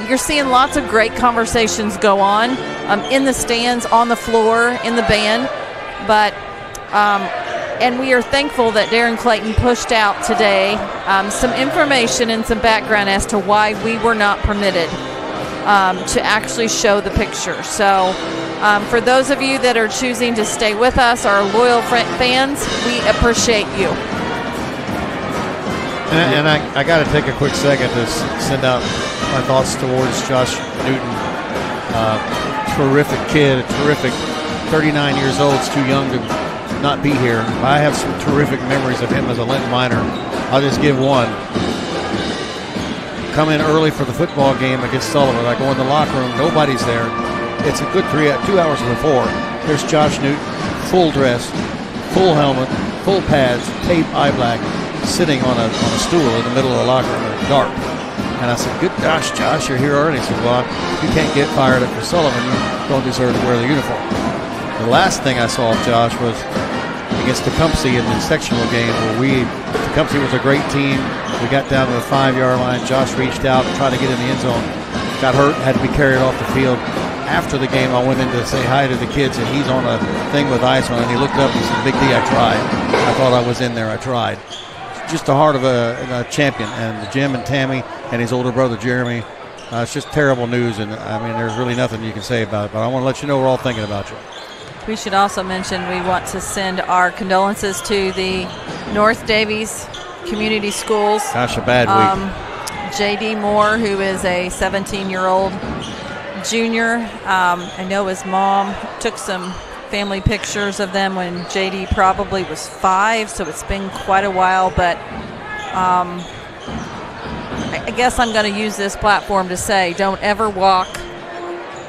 Speaker 4: You're seeing lots of great conversations go on in the stands, on the floor, in the band. But and we are thankful that Darren Clayton pushed out today some information and some background as to why we were not permitted to actually show the picture. So for those of you that are choosing to stay with us, our loyal fans, we appreciate you.
Speaker 3: And I got to take a quick second to send out my thoughts towards Josh Newton. Terrific kid, terrific, 39 years old. It's too young to not be here. I have some terrific memories of him as a Linton minor. I'll just give one. Come in early for the football game against Sullivan. I go in the locker room. Nobody's there. It's a good 2 hours before. There's Josh Newton, full dress, full helmet, full pads, tape, eye black, sitting on a stool in the middle of the locker room in the dark. And I said, good gosh, Josh, you're here already. He said, well, if you can't get fired up for Sullivan, you don't deserve to wear the uniform. The last thing I saw of Josh was against Tecumseh in the sectional game where Tecumseh was a great team. We got down to the 5-yard line. Josh reached out and tried to get in the end zone. Got hurt, had to be carried off the field. After the game, I went in to say hi to the kids, and he's on a thing with ice on, and he looked up and said, Big D, I tried. I thought I was in there. I tried. Just the heart of a champion. And Jim and Tammy and his older brother, Jeremy, it's just terrible news, and, I mean, there's really nothing you can say about it. But I want to let you know we're all thinking about you.
Speaker 4: We should also mention we want to send our condolences to the North Davies Community Schools.
Speaker 3: Gosh, a bad week.
Speaker 4: J.D. Moore, who is a 17-year-old junior. I know his mom took some family pictures of them when J.D. probably was 5, so it's been quite a while. But I guess I'm going to use this platform to say don't ever walk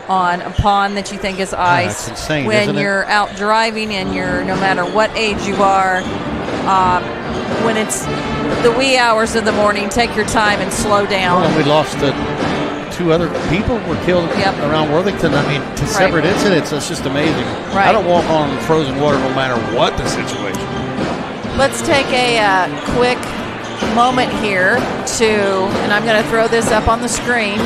Speaker 4: on a pond that you think is ice.
Speaker 3: That's insane,
Speaker 4: when
Speaker 3: isn't it?
Speaker 4: you're out driving and you're, no matter what age you are, when it's the wee hours of the morning, take your time and slow down.
Speaker 3: Well, we lost 2 other people were killed around Worthington. I mean, to separate incidents, it's just amazing.
Speaker 4: Right.
Speaker 3: I don't walk on frozen water no matter what the situation.
Speaker 4: Let's take a quick moment here and I'm going to throw this up on the screen.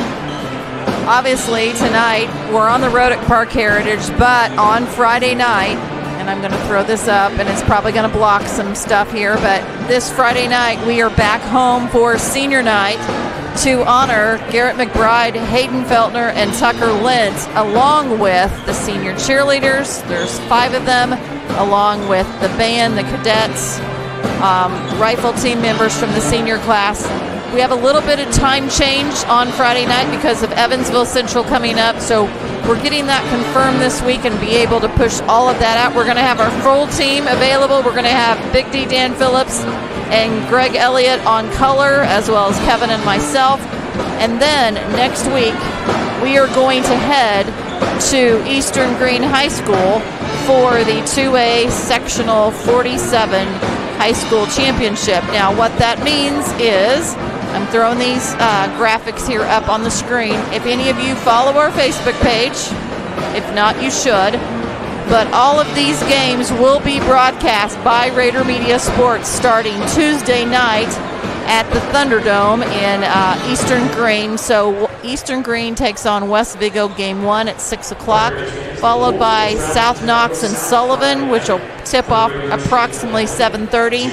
Speaker 4: Obviously, tonight we're on the road at Parke Heritage, but on Friday night, and I'm going to throw this up, and it's probably going to block some stuff here, but this Friday night we are back home for senior night to honor Garrett McBride, Hayden Feltner, and Tucker Lentz, along with the senior cheerleaders. There's 5 of them, along with the band, the cadets, rifle team members from the senior class. We have a little bit of time change on Friday night because of Evansville Central coming up, so we're getting that confirmed this week and be able to push all of that out. We're going to have our full team available. We're going to have Big D Dan Phillips and Greg Elliott on color, as well as Kevin and myself. And then next week, we are going to head to Eastern Green High School for the 2A Sectional 47 High School Championship. Now, what that means is, I'm throwing these graphics here up on the screen. If any of you follow our Facebook page, if not, you should. But all of these games will be broadcast by Rader Media Sports starting Tuesday night at the Thunderdome in Eastern Green. So Eastern Green takes on West Vigo game 1 at 6 o'clock, followed by South Knox and Sullivan, which will tip off approximately 7:30.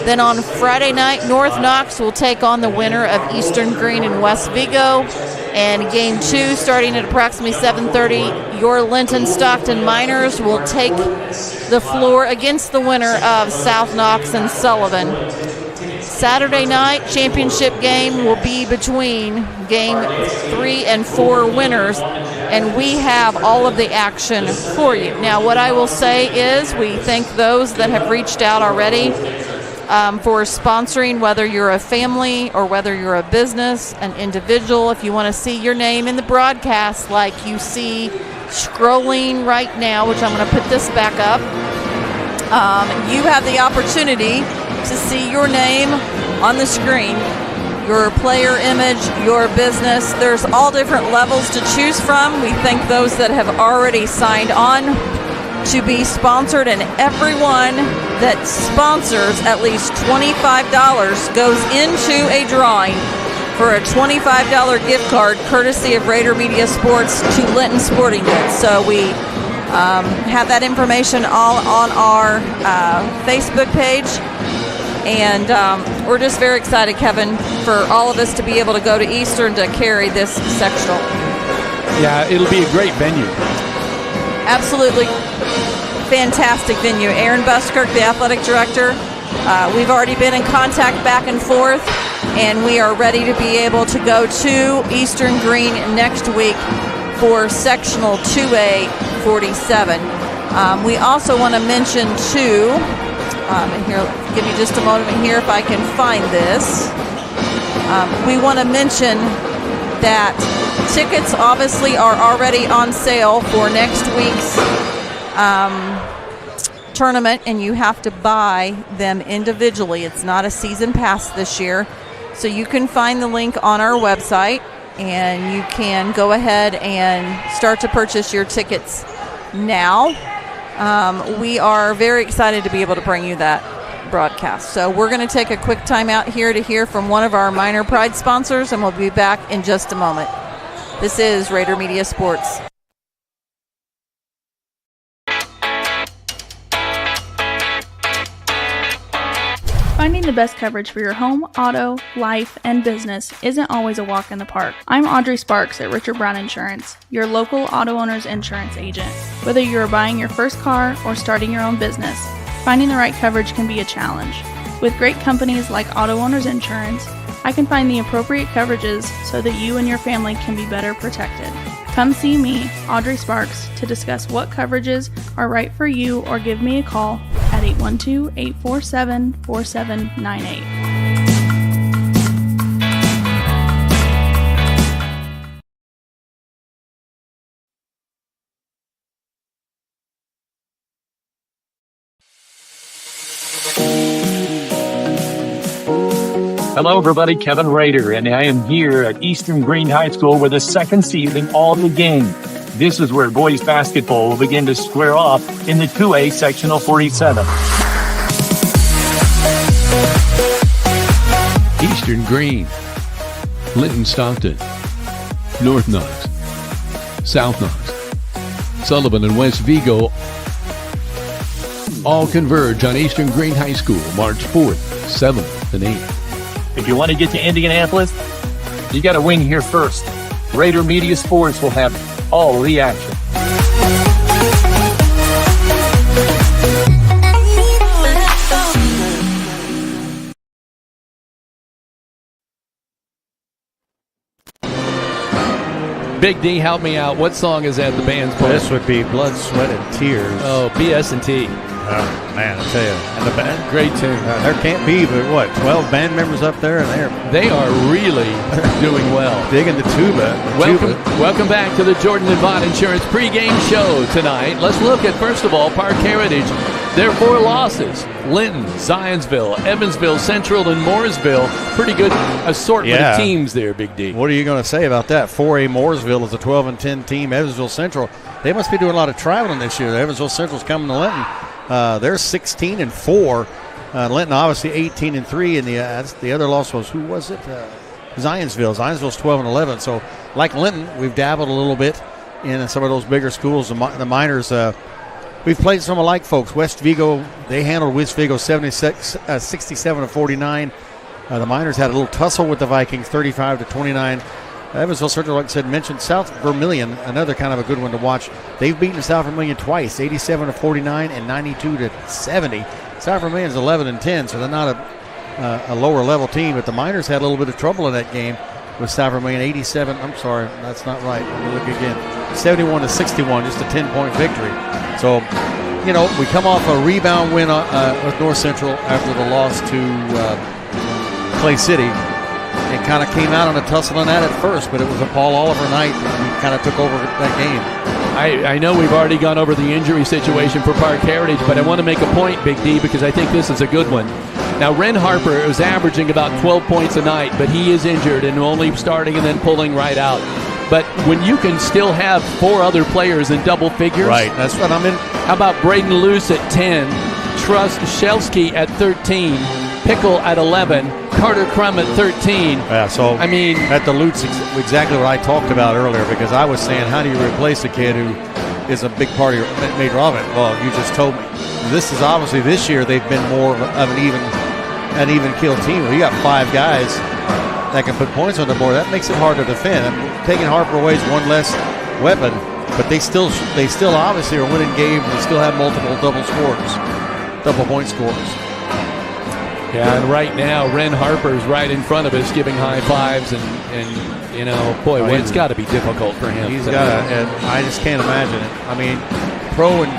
Speaker 4: Then on Friday night, North Knox will take on the winner of Eastern Green and West Vigo. And game 2, starting at approximately 7:30, your Linton Stockton Miners will take the floor against the winner of South Knox and Sullivan. Saturday night championship game will be between game 3 and 4 winners, and we have all of the action for you. Now, what I will say is we thank those that have reached out already for sponsoring, whether you're a family or whether you're a business, an individual. If you want to see your name in the broadcast like you see scrolling right now, which I'm going to put this back up, you have the opportunity to see your name on the screen, your player image, your business. There's all different levels to choose from. We thank those that have already signed on to be sponsored, and everyone that sponsors at least $25 goes into a drawing for a $25 gift card courtesy of Rader Media Sports to Linton Sporting Goods. So we have that information all on our Facebook page. And we're just very excited, Kevin, for all of us to be able to go to Eastern to carry this sectional.
Speaker 14: Yeah, it'll be a great venue.
Speaker 4: Absolutely fantastic venue. Aaron Buskirk, the athletic director, we've already been in contact back and forth, and we are ready to be able to go to Eastern Green next week for sectional 2A 47. We also want to mention, too, and here, give me just a moment here if I can find this. We want to mention that tickets obviously are already on sale for next week's tournament, and you have to buy them individually. It's not a season pass this year. So you can find the link on our website, and you can go ahead and start to purchase your tickets now. We are very excited to be able to bring you that broadcast. So we're going to take a quick time out here to hear from one of our Minor Pride sponsors, and we'll be back in just a moment. This is Rader Media Sports.
Speaker 15: Finding the best coverage for your home, auto, life, and business isn't always a walk in the park. I'm Audrey Sparks at Richard Brown Insurance, your local auto owner's insurance agent. Whether you're buying your first car or starting your own business, finding the right coverage can be a challenge. With great companies like Auto Owners Insurance, I can find the appropriate coverages so that you and your family can be better protected. Come see me, Audrey Sparks, to discuss what coverages are right for you, or give me a call at 812-847-4798.
Speaker 16: Hello, everybody. Kevin Rader, and I am here at Eastern Green High School where the second season of the game. This is where boys basketball will begin to square off in the 2A sectional 47.
Speaker 1: Eastern Green, Linton Stockton, North Knox, South Knox, Sullivan and West Vigo all converge on Eastern Green High School March 4th, 7th, and 8th.
Speaker 16: If you want to get to Indianapolis, you got to win here first. Rader Media Sports will have all the action.
Speaker 1: Big D, help me out. What song is that the band's playing?
Speaker 3: This would be Blood, Sweat, and Tears.
Speaker 1: Oh, BS&T.
Speaker 3: Oh, man, I tell you. And the band,
Speaker 1: great tune.
Speaker 3: There can't be but, 12 band members up there? And
Speaker 1: they are really doing well.
Speaker 3: Digging the tuba.
Speaker 1: Welcome back to the Jordan and Vaught Insurance pregame show tonight. Let's look at, first of all, Parke Heritage. Their 4 losses: Linton, Zionsville, Evansville Central, and Mooresville. Pretty good assortment of teams there, Big D.
Speaker 3: What are you going to say about that? 4A Mooresville is a 12-10 team. Evansville Central, they must be doing a lot of traveling this year. Evansville Central's coming to Linton. They're 16-4. Linton obviously 18-3, and the other loss was, who was it? Zionsville. Zionsville's 12-11. So like Linton, we've dabbled a little bit in some of those bigger schools. The minors. We've played some alike folks. West Vigo, they handled West Vigo 67-49. The Miners had a little tussle with the Vikings, 35-29. Evansville Central, like I said, mentioned South Vermilion, another kind of a good one to watch. They've beaten South Vermilion twice, 87-49 and 92-70. South Vermilion's 11-10, so they're not a lower level team. But the Miners had a little bit of trouble in that game with South Vermilion, 87. I'm sorry, that's not right. Let me look again. 71-61, just a 10-point victory. So, we come off a rebound win with North Central after the loss to Clay City. It kind of came out on a tussle on that at first, but it was a Paul Oliver night, and he kind of took over that game.
Speaker 1: I know we've already gone over the injury situation for Parke Heritage, but I want to make a point, Big D, because I think this is a good one. Now, Ren Harper is averaging about 12 points a night, but he is injured and only starting and then pulling right out. But when you can still have 4 other players in double figures.
Speaker 3: Right, that's what I'm in.
Speaker 1: How about Braden Luce at 10, Trust Shelsky at 13, Pickle at 11, Carter Crum at 13.
Speaker 3: Yeah, so
Speaker 1: I mean,
Speaker 3: at the Lutz, exactly what I talked about earlier, because I was saying, how do you replace a kid who is a big part of your major of it? Well, you just told me. This is obviously this year they've been more of an even kill team. You got 5 guys that can put points on the board. That makes it hard to defend. Taking Harper away is one less weapon, but they still obviously are winning games. They still have multiple double point scores.
Speaker 1: Yeah, and right now, Ren Harper's right in front of us giving high fives, and it's got to be difficult for him.
Speaker 3: He's got to, and I just can't imagine it. I mean, pro and,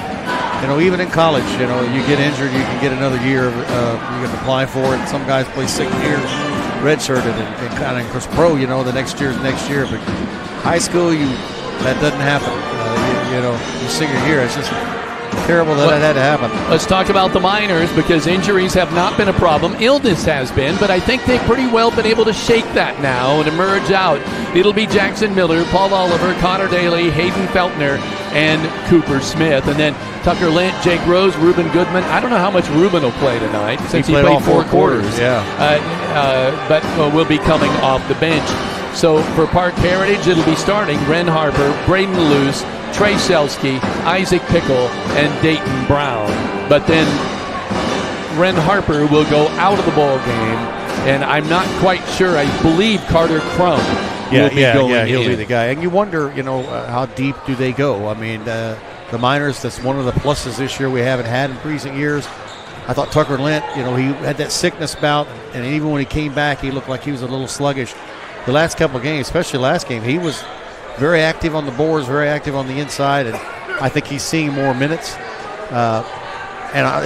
Speaker 3: even in college, you get injured, you can get another year, you can apply for it. Some guys play 6 years, redshirted, and kind of, of course, pro, the next year. But high school, that doesn't happen. You senior year, it's just terrible that had to happen.
Speaker 1: Let's talk about the Miners, because injuries have not been a problem. Illness has been, but I think they've pretty well been able to shake that now and emerge out. It'll be Jackson Miller, Paul Oliver, Connor Daly, Hayden Feltner, and Cooper Smith. And then Tucker Lint, Jake Rose, Ruben Goodman. I don't know how much Ruben will play tonight since he played
Speaker 3: all
Speaker 1: 4 quarters.
Speaker 3: Yeah.
Speaker 1: But will be coming off the bench. So for Parke Heritage, it'll be starting Ren Harper, Braden Luce, Trey Shelsky, Isaac Pickle, and Dayton Brown. But then Ren Harper will go out of the ball game, and I'm not quite sure. I believe Carter Crum will be going in.
Speaker 3: He'll be the guy. And you wonder, how deep do they go? I mean, the Miners, that's one of the pluses this year we haven't had in recent years. I thought Tucker Lint, he had that sickness bout, and even when he came back, he looked like he was a little sluggish. The last couple of games, especially last game, he was very active on the boards, very active on the inside, and I think he's seeing more minutes. And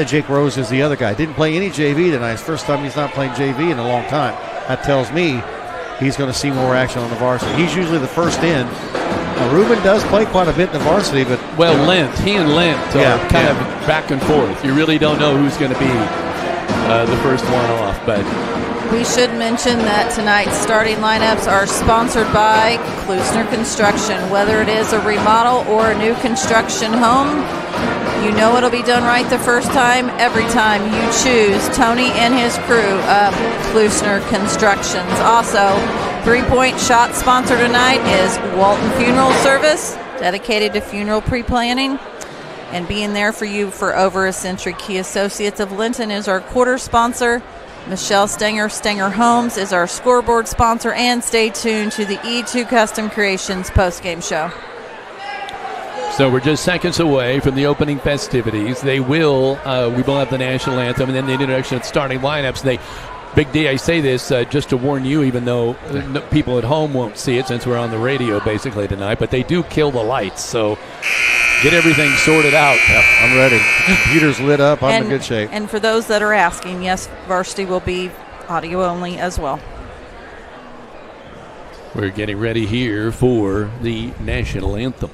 Speaker 3: Jake Rose is the other guy. Didn't play any JV tonight. It's the first time he's not playing JV in a long time. That tells me he's going to see more action on the varsity. He's usually the first in. Ruben does play quite a bit in the varsity, but
Speaker 1: he and Lint are kind of back and forth. You really don't know who's going to be the first one off, but
Speaker 4: We should mention that tonight's starting lineups are sponsored by Klusner Construction. Whether it is a remodel or a new construction home, you know it'll be done right the first time, every time you choose Tony and his crew of Klusner Constructions. Also, 3-point shot sponsor tonight is Walton Funeral Service, dedicated to funeral pre-planning and being there for you for over a century. Key Associates of Linton is our quarter sponsor. Michelle Stenger Homes is our scoreboard sponsor, and stay tuned to the E2 Custom Creations postgame show.
Speaker 1: So we're just seconds away from the opening festivities. We will have the national anthem and then the introduction of starting lineups. Big D, I say this just to warn you, even though people at home won't see it since we're on the radio basically tonight, but they do kill the lights. So get everything sorted out.
Speaker 3: Yep, I'm ready. Computer's lit up. I'm in good shape.
Speaker 4: And for those that are asking, yes, varsity will be audio only as well.
Speaker 1: We're getting ready here for the national anthem.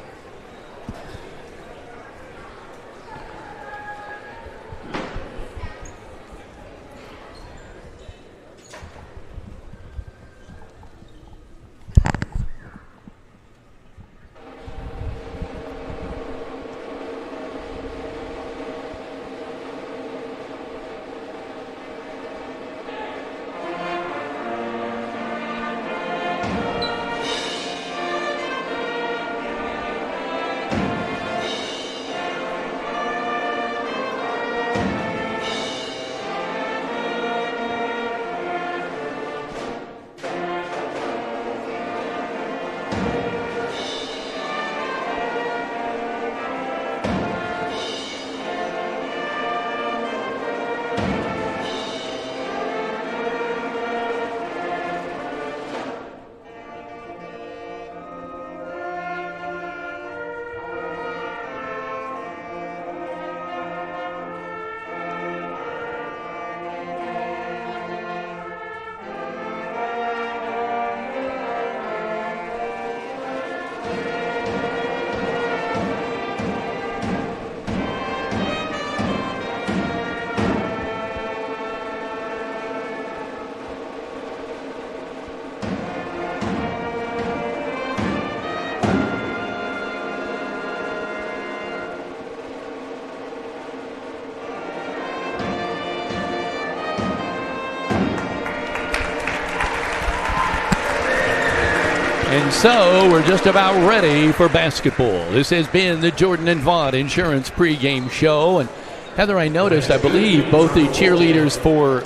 Speaker 1: And so we're just about ready for basketball. This has been the Jordan and Vaught Insurance pregame show. And Heather, I noticed, I believe, both the cheerleaders for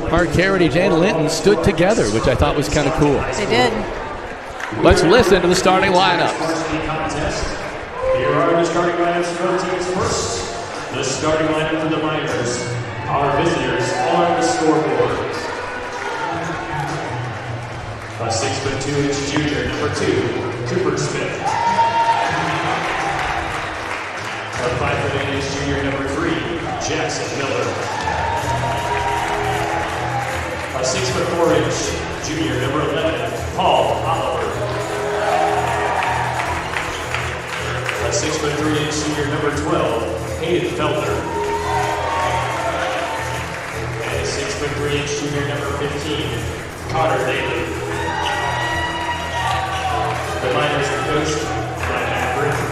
Speaker 1: Parke Heritage and Linton stood together, which I thought was kind of cool.
Speaker 4: They did.
Speaker 1: Let's listen to the starting lineups.
Speaker 7: Here are the starting lineups for both teams first. The starting lineup for the Miners. Our visitors on the scoreboard. A 6'2" junior, number 2, Cooper Smith. A 5'8" junior, number 3, Jackson Miller. A 6'4" junior, number 11, Paul Oliver. A 6'3" junior, number 12, Hayden Felder. And a 6'3" junior, number 15, Connor Daly. The Miners are coached by Matt Griffin.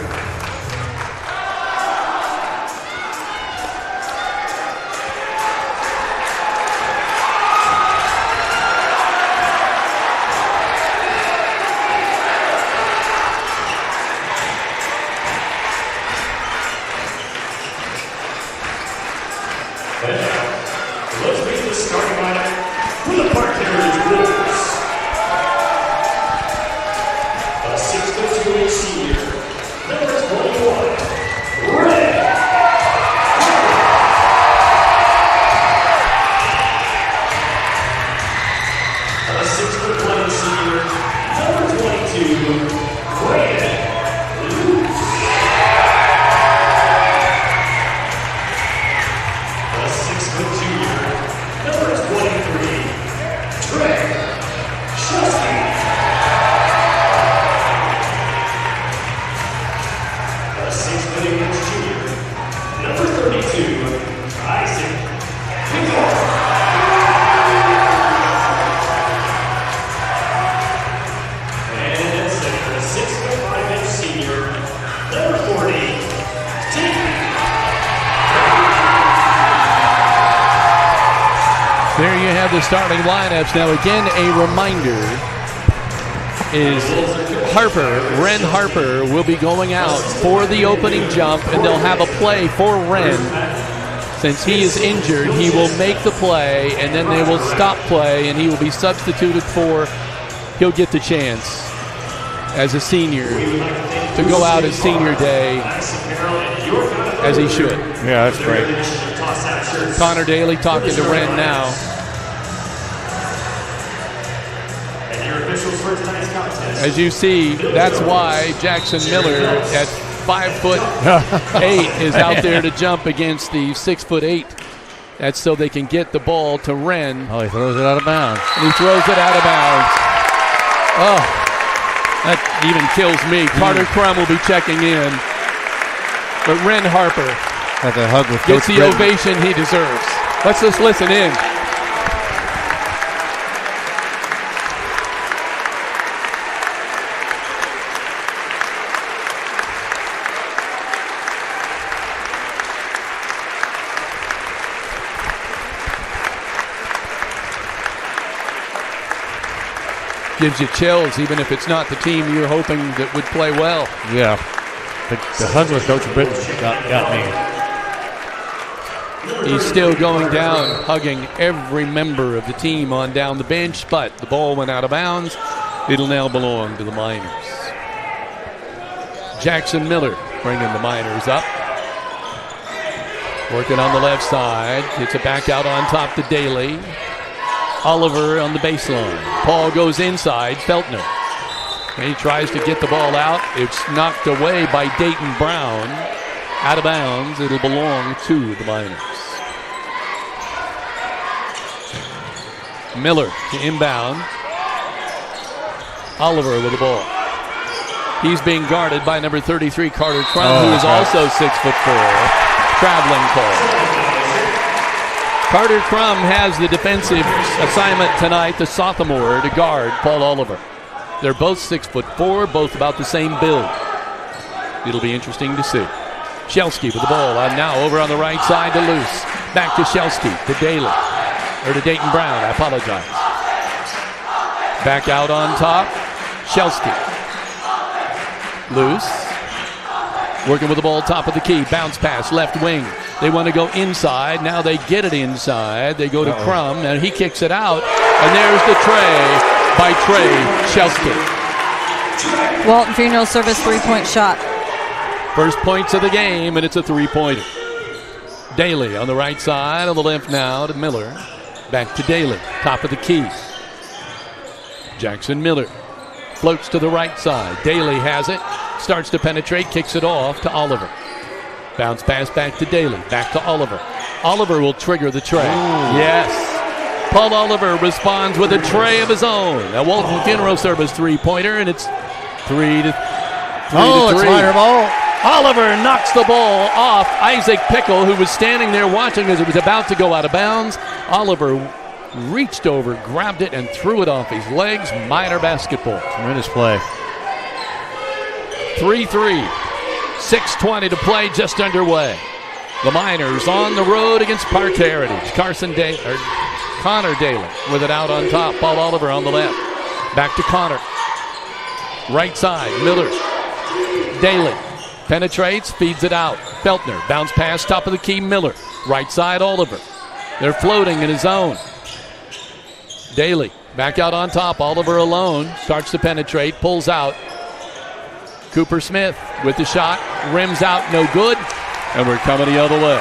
Speaker 7: And now, let's meet the starting lineup for the Parke Heritage Bulls. A 6'2" senior, number 21, Rader. A 6'1" senior, number 22, Rader. A 6' junior, number 23, Trey.
Speaker 1: There you have the starting lineups. Now, again, a reminder is Ren Harper will be going out for the opening jump, and they'll have a play for Ren. Since he is injured, he will make the play, and then they will stop play, and he will be substituted for. He'll get the chance as a senior to go out as senior day, as he should.
Speaker 3: Yeah, that's great.
Speaker 1: Connor Daly talking to Ren now. As you see, that's why Jackson Miller at 5'8" is out there to jump against the 6'8". That's so they can get the ball to Ren.
Speaker 3: Oh, he throws it out of bounds.
Speaker 1: He throws it out of bounds. Oh, that even kills me. Carter Crum will be checking in. But Ren Harper
Speaker 3: Had to hug with
Speaker 1: gets
Speaker 3: Coach
Speaker 1: the
Speaker 3: Britton.
Speaker 1: ovation he deserves. Let's just listen in. Gives you chills, even if it's not the team you're hoping that would play well.
Speaker 3: Yeah. The hug with Coach Britton got me.
Speaker 1: He's still going down, hugging every member of the team on down the bench, but the ball went out of bounds. It'll now belong to the Miners. Jackson Miller bringing the Miners up. Working on the left side. Gets it back out on top to Daly. Oliver on the baseline. Paul goes inside. Feltner. And he tries to get the ball out. It's knocked away by Dayton Brown. Out of bounds. It'll belong to the Miners. Miller to inbound. Oliver with the ball. He's being guarded by number 33, Carter Crum, who is also 6'4". Traveling call. Carter Crum has the defensive assignment tonight, the sophomore, to guard Paul Oliver. They're both 6'4", both about the same build. It'll be interesting to see. Shelsky with the ball, and now over on the right side to Luce. Back to Shelsky, to Daly, or to Dayton Brown, I apologize. Back out on top, Shelsky. Luce, working with the ball top of the key, bounce pass, left wing. They want to go inside. Now they get it inside. They go to Crum, and he kicks it out. And there's the tray by Trey Shelsky.
Speaker 4: Walton Funeral Service three-point shot.
Speaker 1: First points of the game, and it's a three-pointer. Daly on the right side, on the left now to Miller. Back to Daly, top of the key. Jackson Miller floats to the right side. Daly has it, starts to penetrate, kicks it off to Oliver. Bounce pass back to Daly, back to Oliver. Oliver will trigger the tray. Ooh. Yes. Paul Oliver responds with a tray of his own. A Walton Funeral Service three-pointer, and it's 3 to 3.
Speaker 3: It's Miner ball.
Speaker 1: Oliver knocks the ball off Isaac Pickle, who was standing there watching as it was about to go out of bounds. Oliver reached over, grabbed it, and threw it off his legs. Miner basketball.
Speaker 3: Tremendous play.
Speaker 1: 3-3. 6:20 to play, just underway. The Miners on the road against Parke Heritage. Connor Daly with it out on top. Paul Oliver on the left. Back to Connor. Right side, Miller. Daly penetrates, feeds it out. Feltner, bounce pass, top of the key, Miller. Right side, Oliver. They're floating in his zone. Daly back out on top. Oliver alone. Starts to penetrate, pulls out. Cooper Smith with the shot, rims out, no good, and we're coming the other way.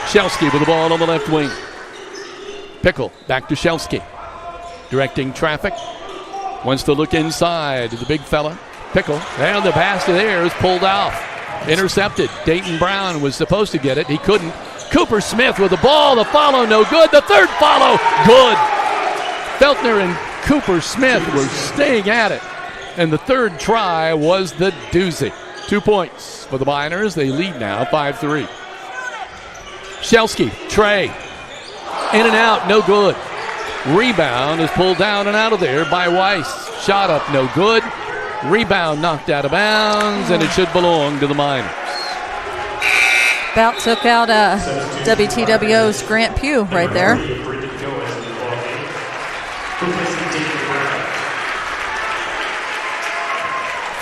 Speaker 1: Shelsky with the ball on the left wing. Pickle back to Shelsky, directing traffic. Wants to look inside to the big fella. Pickle, and the pass there is pulled off. Intercepted. Dayton Brown was supposed to get it. He couldn't. Cooper Smith with the ball. The follow, no good. The third follow, good. Feltner and Cooper Smith were staying at it. And the third try was the doozy. 2 points for the Miners. They lead now 5-3. Shelsky, Trey. In and out, no good. Rebound is pulled down and out of there by Weiss. Shot up, no good. Rebound knocked out of bounds, and it should belong to the Miners.
Speaker 4: About took out WTWO's Grant Pugh right there.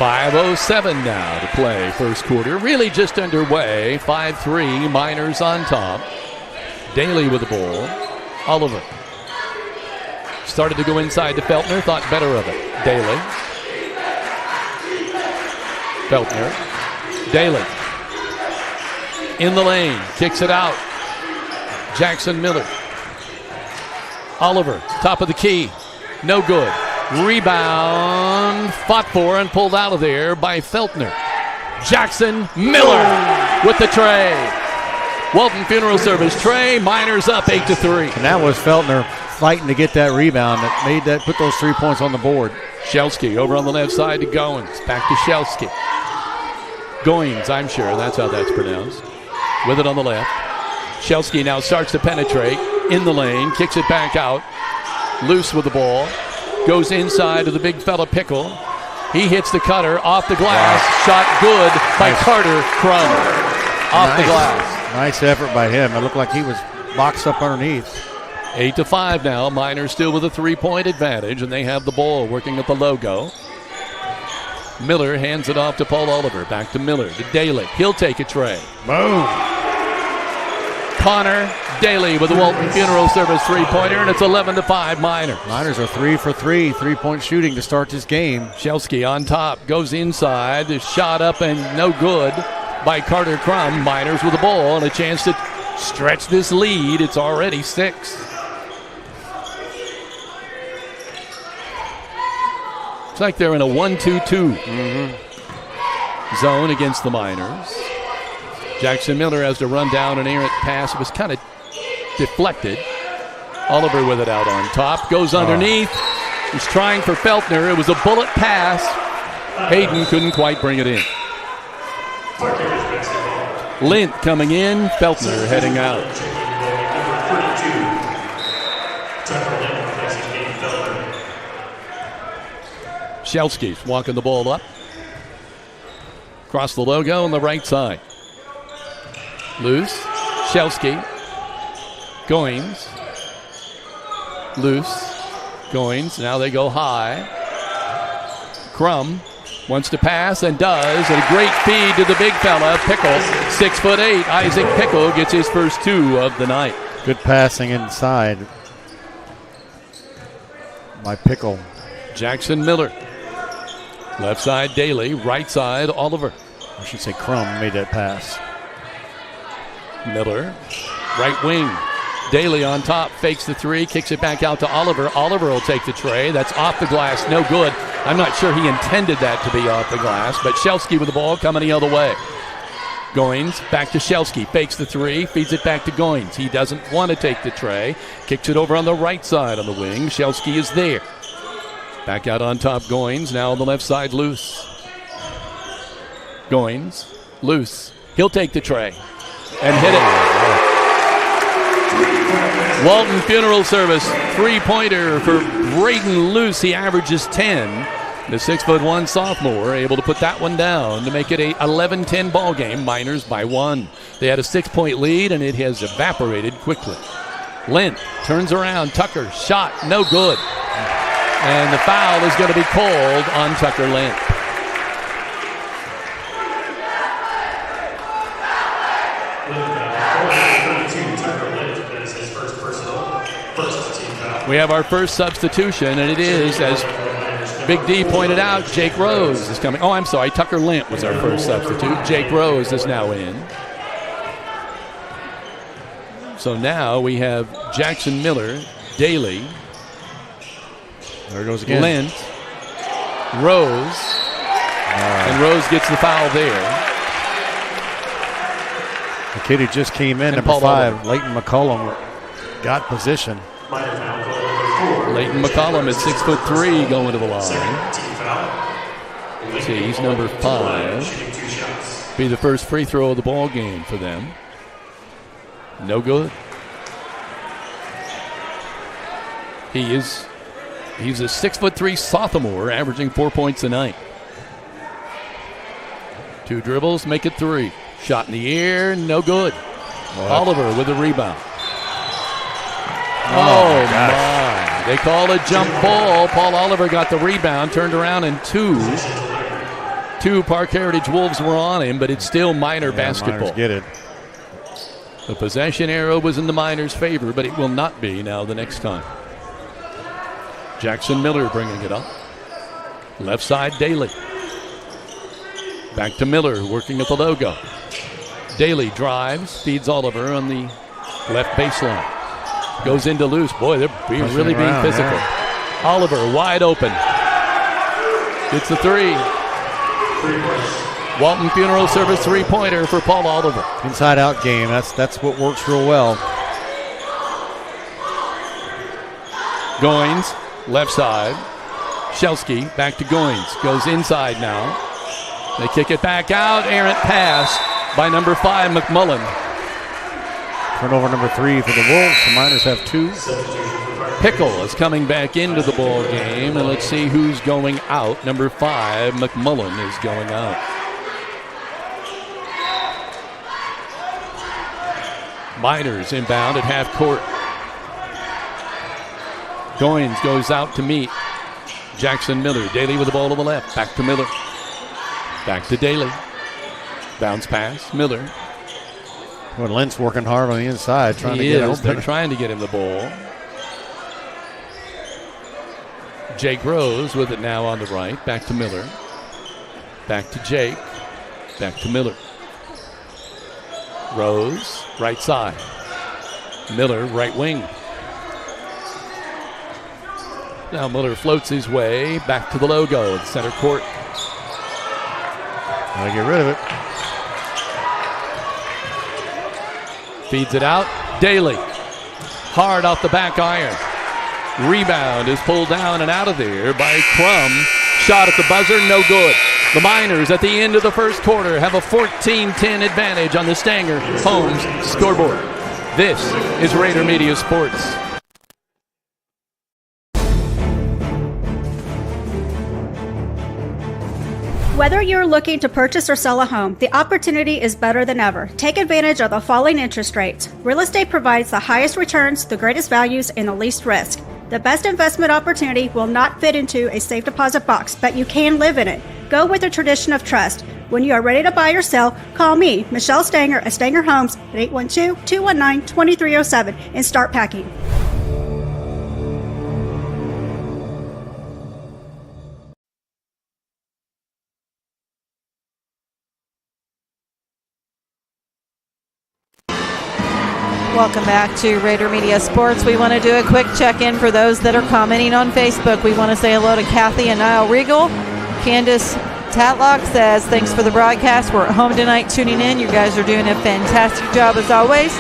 Speaker 1: 5:07 now to play first quarter. Really just underway. 5-3, Miners on top. Daly with the ball. Oliver started to go inside to Feltner, thought better of it. Daly. Feltner. Daly. In the lane, kicks it out. Jackson Miller. Oliver, top of the key. No good. Rebound, fought for and pulled out of there by Feltner. Jackson Miller with the tray. Walton Funeral Service tray, Miners up 8-3.
Speaker 3: And that was Feltner fighting to get that rebound that put those 3 points on the board.
Speaker 1: Shelsky over on the left side to Goins. Back to Shelsky. Goins, I'm sure that's how that's pronounced. With it on the left. Shelsky now starts to penetrate in the lane, kicks it back out. Loose with the ball. Goes inside to the big fella Pickle. He hits the cutter off the glass. Shot good by Carter Crum. Off the glass.
Speaker 3: Nice effort by him. It looked like he was boxed up underneath.
Speaker 1: 8-5 now. Miners still with a 3-point advantage, and they have the ball working at the logo. Miller hands it off to Paul Oliver. Back to Miller to Daly. He'll take a tray.
Speaker 3: Boom.
Speaker 1: Connor Daly with the Walton Funeral Service 3-pointer, and it's 11-5 Miners.
Speaker 3: Miners are 3 for 3, 3-point shooting to start this game.
Speaker 1: Shelsky on top, goes inside, is shot up and no good by Carter Crum. Miners with the ball and a chance to stretch this lead. It's already 6. It's like they're in a 1-2-2 zone against the Miners. Jackson Miller has to run down an errant pass. It was kind of deflected. Oliver with it out on top. Goes underneath. He's trying for Feltner. It was a bullet pass. Hayden couldn't quite bring it in. Lint coming in. Feltner heading out. Shelsky's walking the ball up. Across the logo on the right side. Loose. Shelsky. Goins. Loose. Goins. Now they go high. Crum wants to pass and does. And a great feed to the big fella, Pickle. 6'8". Isaac Pickle gets his first 2 of the night.
Speaker 3: Good passing inside by Pickle.
Speaker 1: Jackson Miller. Left side Daly. Right side Oliver.
Speaker 3: I should say Crum made that pass.
Speaker 1: Miller, right wing. Daly on top, fakes the 3, kicks it back out to Oliver. Oliver will take the tray. That's off the glass, no good. I'm not sure he intended that to be off the glass, but Shelsky with the ball coming the other way. Goins back to Shelsky, fakes the 3, feeds it back to Goins. He doesn't want to take the tray, kicks it over on the right side on the wing. Shelsky is there. Back out on top, Goins, now on the left side, Loose. Goins, Loose. He'll take the tray and hit it. Walton Funeral Service 3-pointer for Braden Luce. He averages 10. The 6'1" sophomore able to put that one down to make it a 11-10 ball game. Miners by 1. They had a 6-point lead and it has evaporated quickly. Lint turns around. Tucker shot no good. And the foul is going to be called on Tucker Lint. We have our first substitution, and it is, as Big D pointed out, Jake Rose is coming. Oh, I'm sorry, Tucker Lint was our first substitute. Jake Rose is now in. So now we have Jackson Miller, Daly.
Speaker 3: There it goes again.
Speaker 1: Lint, Rose, and Rose gets the foul there.
Speaker 3: The kid who just came in, number 5, Leighton McCollum, got position.
Speaker 1: Leighton McCollum at 6'3", going to the line. See, he's number 5. Be the first free throw of the ball game for them. No good. He's a 6'3" sophomore, averaging 4 points a night. 2 dribbles, make it 3. Shot in the air, no good. Oliver with the rebound. Oh my. They call a jump ball. Paul Oliver got the rebound, turned around and 2. 2 Parke Heritage Wolves were on him, but it's still Miner basketball.
Speaker 3: Miners get it.
Speaker 1: The possession arrow was in the Miners' favor, but it will not be now the next time. Jackson Miller bringing it up. Left side, Daly. Back to Miller, working at the logo. Daly drives, feeds Oliver on the left baseline. Goes into loose. Boy, they're really being physical. Yeah. Oliver wide open. It's a 3. Walton Funeral Service 3-pointer for Paul Oliver.
Speaker 3: Inside-out game. That's what works real well.
Speaker 1: Goins, left side. Shelsky back to Goins. Goes inside now. They kick it back out. Errant pass by number 5, McMullen.
Speaker 3: Turnover number 3 for the Wolves. The Miners have 2.
Speaker 1: Pickle is coming back into the ball game, and let's see who's going out. Number 5, McMullen, is going out. Miners inbound at half court. Goins goes out to meet Jackson Miller. Daly with the ball to the left. Back to Miller. Back to Daly. Bounce pass. Miller.
Speaker 3: Well, Lent's working hard on the inside, trying to get open.
Speaker 1: They're trying to get him the ball. Jake Rose with it now on the right. Back to Miller. Back to Jake. Back to Miller. Rose, right side. Miller, right wing. Now Miller floats his way back to the logo at center court.
Speaker 3: Gotta get rid of it.
Speaker 1: Feeds it out. Daly. Hard off the back iron. Rebound is pulled down and out of there by Crum. Shot at the buzzer, no good. The Miners at the end of the first quarter have a 14-10 advantage on the Stanger Homes scoreboard. This is Raider Media Sports.
Speaker 17: Whether you're looking to purchase or sell a home, the opportunity is better than ever. Take advantage of the falling interest rates. Real estate provides the highest returns, the greatest values, and the least risk. The best investment opportunity will not fit into a safe deposit box, but you can live in it. Go with the tradition of trust. When you are ready to buy or sell, call me, Michelle Stanger at Stanger Homes at 812-219-2307 and start packing.
Speaker 4: Welcome back to Raider Media Sports. We want to do a quick check-in for those that are commenting on Facebook. We want to say hello to Kathy and Niall Regal. Candace Tatlock says, thanks for the broadcast. We're at home tonight tuning in. You guys are doing a fantastic job as always.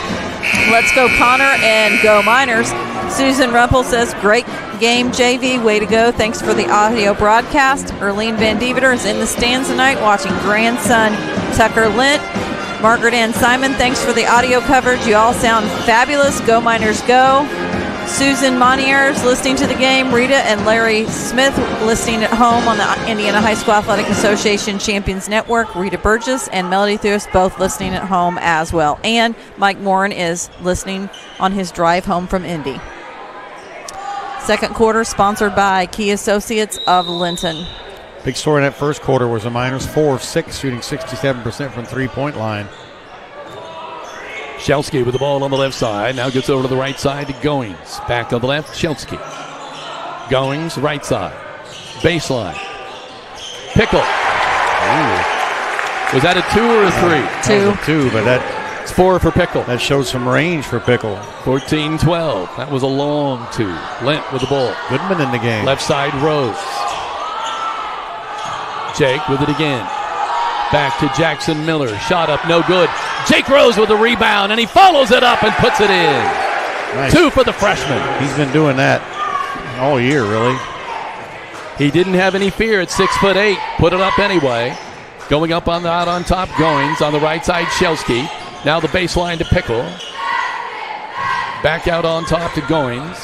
Speaker 4: Let's go Connor and go Miners. Susan Rumpel says, great game, JV. Way to go. Thanks for the audio broadcast. Erlene Van Deventer is in the stands tonight watching grandson Tucker Lint. Margaret Ann Simon, thanks for the audio coverage. You all sound fabulous. Go Miners, go. Susan Montiers listening to the game. Rita and Larry Smith listening at home on the Indiana High School Athletic Association Champions Network. Rita Burgess and Melody Theus both listening at home as well. And Mike Morin is listening on his drive home from Indy. Second quarter sponsored by Key Associates of Linton.
Speaker 3: Big story in that first quarter was the Miners 4 of 6, shooting 67% from three-point line.
Speaker 1: Shelsky with the ball on the left side. Now gets over to the right side to Goings. Back on the left, Shelsky. Goings, right side. Baseline. Pickle. Ooh. Was that a 2 or a 3?
Speaker 3: 2, but that
Speaker 1: it's 4 for Pickle.
Speaker 3: That shows some range for Pickle.
Speaker 1: 14-12. That was a long 2. Lent with the ball.
Speaker 3: Goodman in the game.
Speaker 1: Left side, Rose. Jake with it again. Back to Jackson Miller. Shot up, no good. Jake Rose with the rebound, and he follows it up and puts it in.
Speaker 3: Nice.
Speaker 1: 2 for the freshman.
Speaker 3: He's been doing that all year, really.
Speaker 1: He didn't have any fear at 6'8". Put it up anyway. Going up on top, Goings. On the right side, Shelsky. Now the baseline to Pickle. Back out on top to Goings.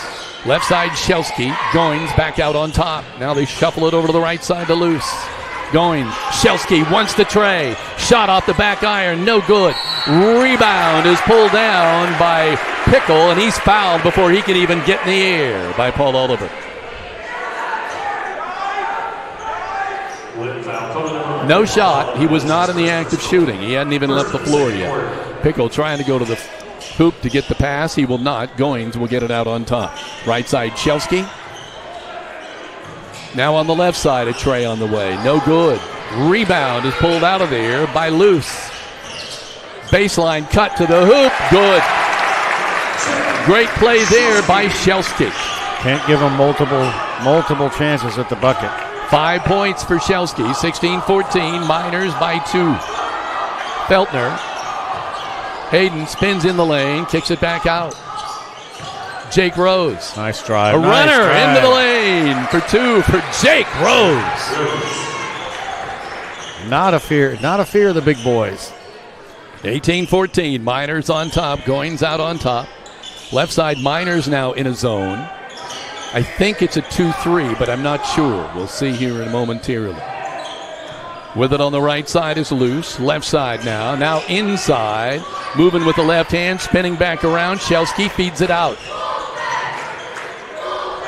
Speaker 1: Left side, Shelsky. Goings back out on top. Now they shuffle it over to the right side to Luce. Goings. Shelsky wants the tray. Shot off the back iron. No good. Rebound is pulled down by Pickle, and he's fouled before he can even get in the air by Paul Oliver. No shot. He was not in the act of shooting. He hadn't even left the floor yet. Pickle trying to go to the hoop to get the pass. He will not. Goins will get it out on top. Right side, Chelsky. Now on the left side, a tray on the way. No good. Rebound is pulled out of there by Luce. Baseline cut to the hoop. Good. Great play there by Shelsky.
Speaker 3: Can't give him multiple chances at the bucket.
Speaker 1: 5 points for Shelsky. 16-14. Miners by 2. Feltner. Hayden spins in the lane. Kicks it back out. Jake Rose.
Speaker 3: Nice drive.
Speaker 1: A runner into the lane for 2 for Jake Rose.
Speaker 3: Not a fear of the big boys.
Speaker 1: 18-14. Miners on top. Goins out on top. Left side, Miners now in a zone. I think it's a 2-3, but I'm not sure. We'll see here in momentarily. With it on the right side is Luce. Left side now. Now inside. Moving with the left hand. Spinning back around. Shelsky feeds it out.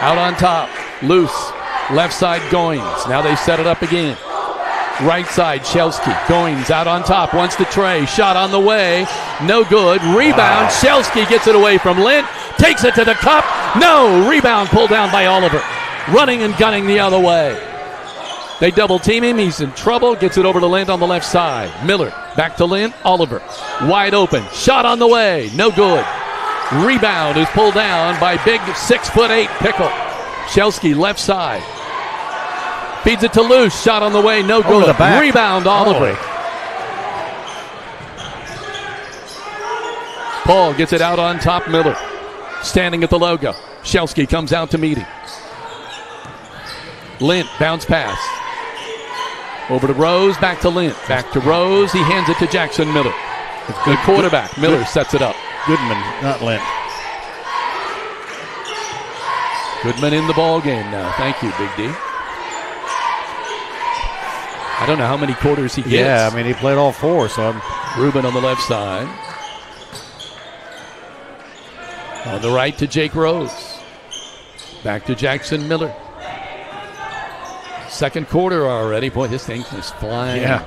Speaker 1: Out on top. Luce. Left side Goins. Now they set it up again. Right side Shelsky. Goins out on top. Wants the tray. Shot on the way. No good. Rebound. Wow. Shelsky gets it away from Lint. Takes it to the cup. No. Rebound pulled down by Oliver. Running and gunning the other way. They double team him. He's in trouble. Gets it over to Lint on the left side. Miller back to Lint. Oliver wide open. Shot on the way. No good. Rebound is pulled down by big 6'8" Pickle. Shelsky left side. Feeds it to Luce. Shot on the way. No good. Rebound Oliver. Paul gets it out on top. Miller standing at the logo. Shelsky comes out to meet him. Lint bounce pass. Over to Rose, back to Lint. Back to Rose. He hands it to Jackson Miller. The quarterback. Miller sets it up.
Speaker 3: Goodman, not Lint.
Speaker 1: Goodman in the ball game now. Thank you, Big D. I don't know how many quarters he gets.
Speaker 3: Yeah, I mean, he played all 4, so
Speaker 1: Rubin on the left side. On the right to Jake Rose. Back to Jackson Miller. Second quarter already. Boy, this thing is flying.
Speaker 3: Yeah.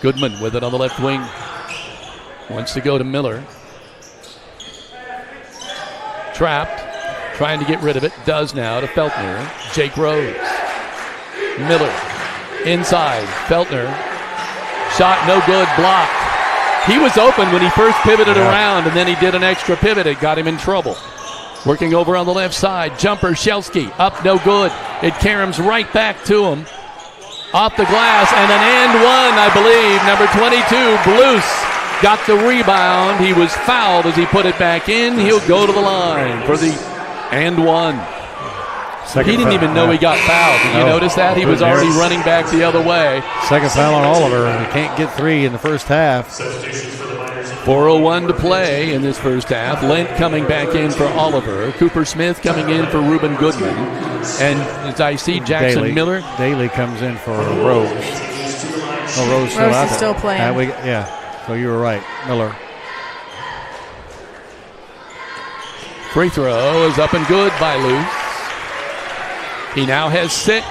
Speaker 1: Goodman with it on the left wing. Wants to go to Miller. Trapped. Trying to get rid of it. Does now to Feltner. Jake Rose. Miller. Inside. Feltner. Shot no good. Blocked. He was open when he first pivoted around, and then he did an extra pivot. It got him in trouble. Working over on the left side. Jumper Shelsky. Up no good. It caroms right back to him. Off the glass and an and one, I believe. Number 22, Blues, got the rebound. He was fouled as he put it back in. He'll go to the line for the and one. He didn't even know he got fouled. Did you notice that? He was already running back the other way.
Speaker 3: Second foul on Oliver, and he can't get 3 in the first half.
Speaker 1: 4:01 to play in this first half. Lent coming back in for Oliver. Cooper Smith coming in for Reuben Goodman. And as I see Jackson Miller.
Speaker 3: Daly comes in for Rose. Oh, Rose still out
Speaker 4: is still playing.
Speaker 3: Yeah, so you were right. Miller.
Speaker 1: Free throw is up and good by Luce. He now has 6.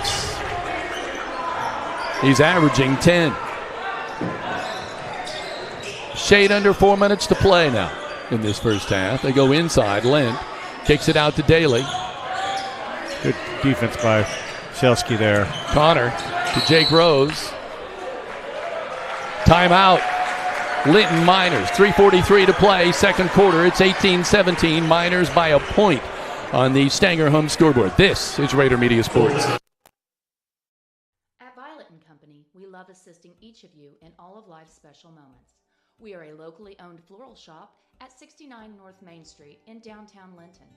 Speaker 1: He's averaging 10. Shade under 4 minutes to play now in this first half. They go inside. Lent kicks it out to Daly.
Speaker 3: Good defense by Shelsky there.
Speaker 1: Connor to Jake Rose. Timeout. Linton Miners. 3:43 to play. Second quarter. It's 18-17. Miners by a point on the Stanger home scoreboard. This is Raider Media Sports.
Speaker 18: At Violet & Company, we love assisting each of you in all of life's special moments. We are a locally owned floral shop at 69 North Main Street in downtown Linton.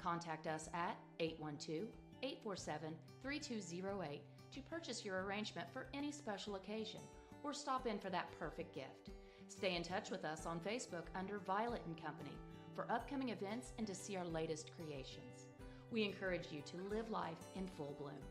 Speaker 18: Contact us at 812-847-3208 to purchase your arrangement for any special occasion or stop in for that perfect gift. Stay in touch with us on Facebook under Violet & Company for upcoming events and to see our latest creations. We encourage you to live life in full bloom.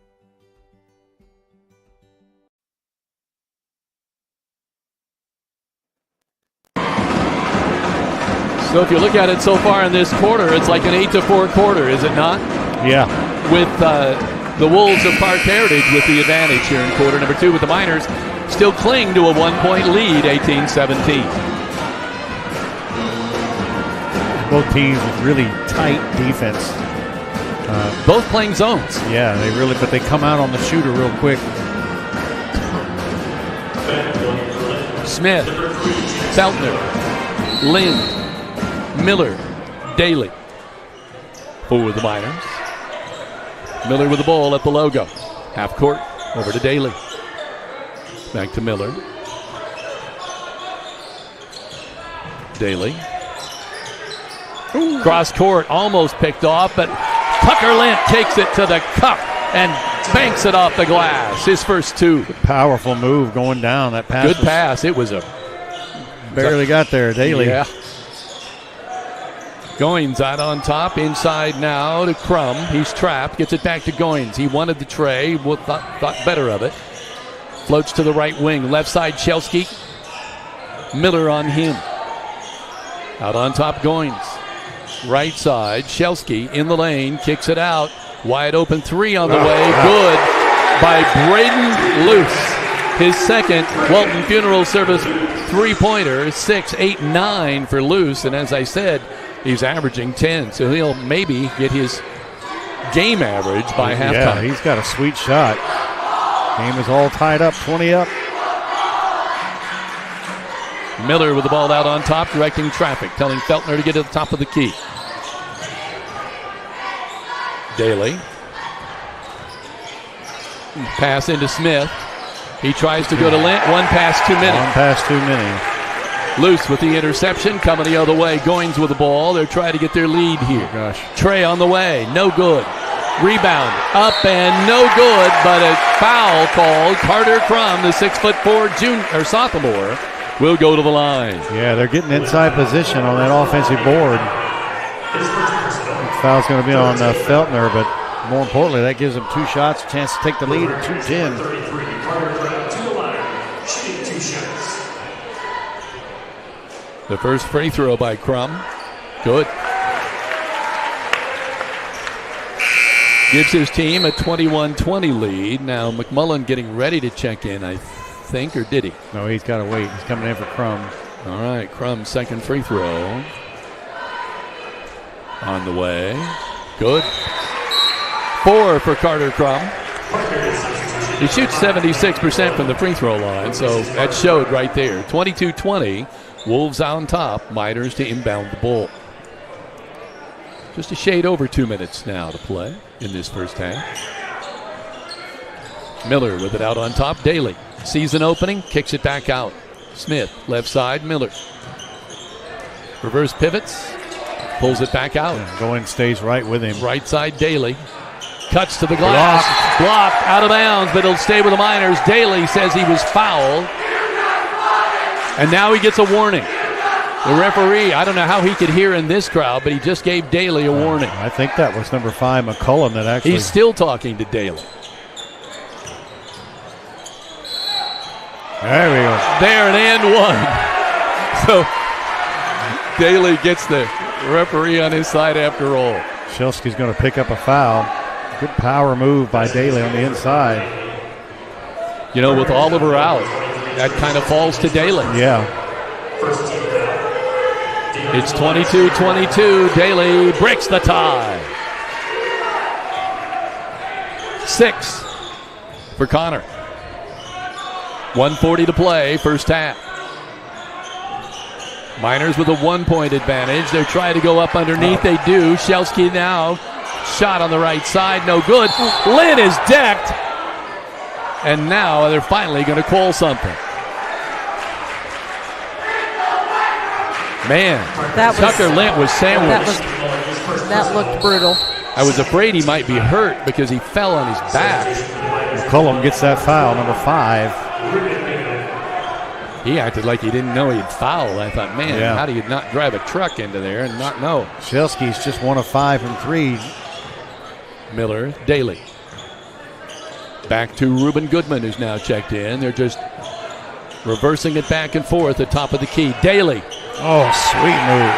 Speaker 1: So if you look at it so far in this quarter, it's like an 8-4 quarter, is it not?
Speaker 3: Yeah.
Speaker 1: With the Wolves of Parke Heritage with the advantage here in quarter number 2 with the Miners. still cling to a 1-point lead, 18-17.
Speaker 3: Both teams with really tight defense.
Speaker 1: Both playing zones.
Speaker 3: Yeah, but they come out on the shooter real quick.
Speaker 1: Smith, Feltner, Lind, Miller, Daly for the Miners. Miller with the ball at the logo. Half court, over to Daly. Back to Miller. Daly. Ooh. Cross court, almost picked off, but Tucker Lent takes it to the cup and banks it off the glass. His first two.
Speaker 3: Powerful move going down. That pass.
Speaker 1: Good pass. It was
Speaker 3: barely got there, Daly.
Speaker 1: Yeah. Goins out on top, inside now to Crum. He's trapped, gets it back to Goins. He wanted the tray, thought better of it. Floats to the right wing, left side Shelsky. Miller on him. Out on top Goins. Right side, Shelsky in the lane, kicks it out. Wide open three on the way, good by Braden Luce. His second Walton Funeral Service three-pointer, 6, 8, 9 for Luce. And as I said, he's averaging 10, so he'll maybe get his game average by halftime.
Speaker 3: Yeah, he's got a sweet shot. Game is all tied up, 20 up.
Speaker 1: Miller with the ball out on top, directing traffic, telling Feltner to get to the top of the key. Daly. Pass into Smith. He tries to go to Lent. One pass too many.
Speaker 3: One pass too many.
Speaker 1: Luce with the interception, coming the other way. Goins with the ball. They're trying to get their lead here.
Speaker 3: Oh, gosh.
Speaker 1: Trey on the way. No good. Rebound. Up and no good, but a foul called. Carter Crum, the 6'4" sophomore, will go to the line.
Speaker 3: Yeah, they're getting inside position on that offensive board. The foul's going to be on Feltner, but more importantly, that gives them two shots, a chance to take the lead at 2:10.
Speaker 1: The first free throw by Crum. Good. Gives his team a 21-20 lead. Now McMullen getting ready to check in, I think, or did he?
Speaker 3: No, he's got to wait. He's coming in for Crum.
Speaker 1: All right, Crum's second free throw. On the way. Good. 4 for Carter Crum. He shoots 76% from the free throw line, so that showed right there. 22-20. Wolves on top. Miners to inbound the ball. Just a shade over 2 minutes now to play in this first half. Miller with it out on top. Daly sees an opening, kicks it back out. Smith, left side, Miller. Reverse pivots, pulls it back out.
Speaker 3: Yeah, Goins stays right with him.
Speaker 1: Right side, Daly. Cuts to the glass. Blocked out of bounds, but it'll stay with the Miners. Daly says he was fouled. And now he gets a warning. The referee, I don't know how he could hear in this crowd, but he just gave Daly a warning.
Speaker 3: I think that was number 5, McCullum, that actually...
Speaker 1: He's still talking to Daly.
Speaker 3: There we go.
Speaker 1: There, and one. So Daly gets the referee on his side after all.
Speaker 3: Shelsky's going to pick up a foul. Good power move by Daly on the inside.
Speaker 1: You know, with Oliver out, that kind of falls to Daly.
Speaker 3: Yeah.
Speaker 1: It's 22-22. Daly breaks the tie. 6 for Connor. 1:40 to play, first half. Miners with a 1-point advantage. They're trying to go up underneath. They do. Shelsky now. Shot on the right side. No good. Lynn is decked. And now they're finally going to call something. Man, Tucker Lent was sandwiched.
Speaker 4: That looked brutal.
Speaker 1: I was afraid he might be hurt because he fell on his back.
Speaker 3: McCullum gets that foul, number 5.
Speaker 1: He acted like he didn't know he'd foul. I thought, man, how do you not drive a truck into there and not know?
Speaker 3: Shelsky's just 1 of 5 from 3.
Speaker 1: Miller, Daly. Back to Reuben Goodman, who's now checked in. They're just reversing it back and forth at top of the key. Daly.
Speaker 3: Oh, sweet move.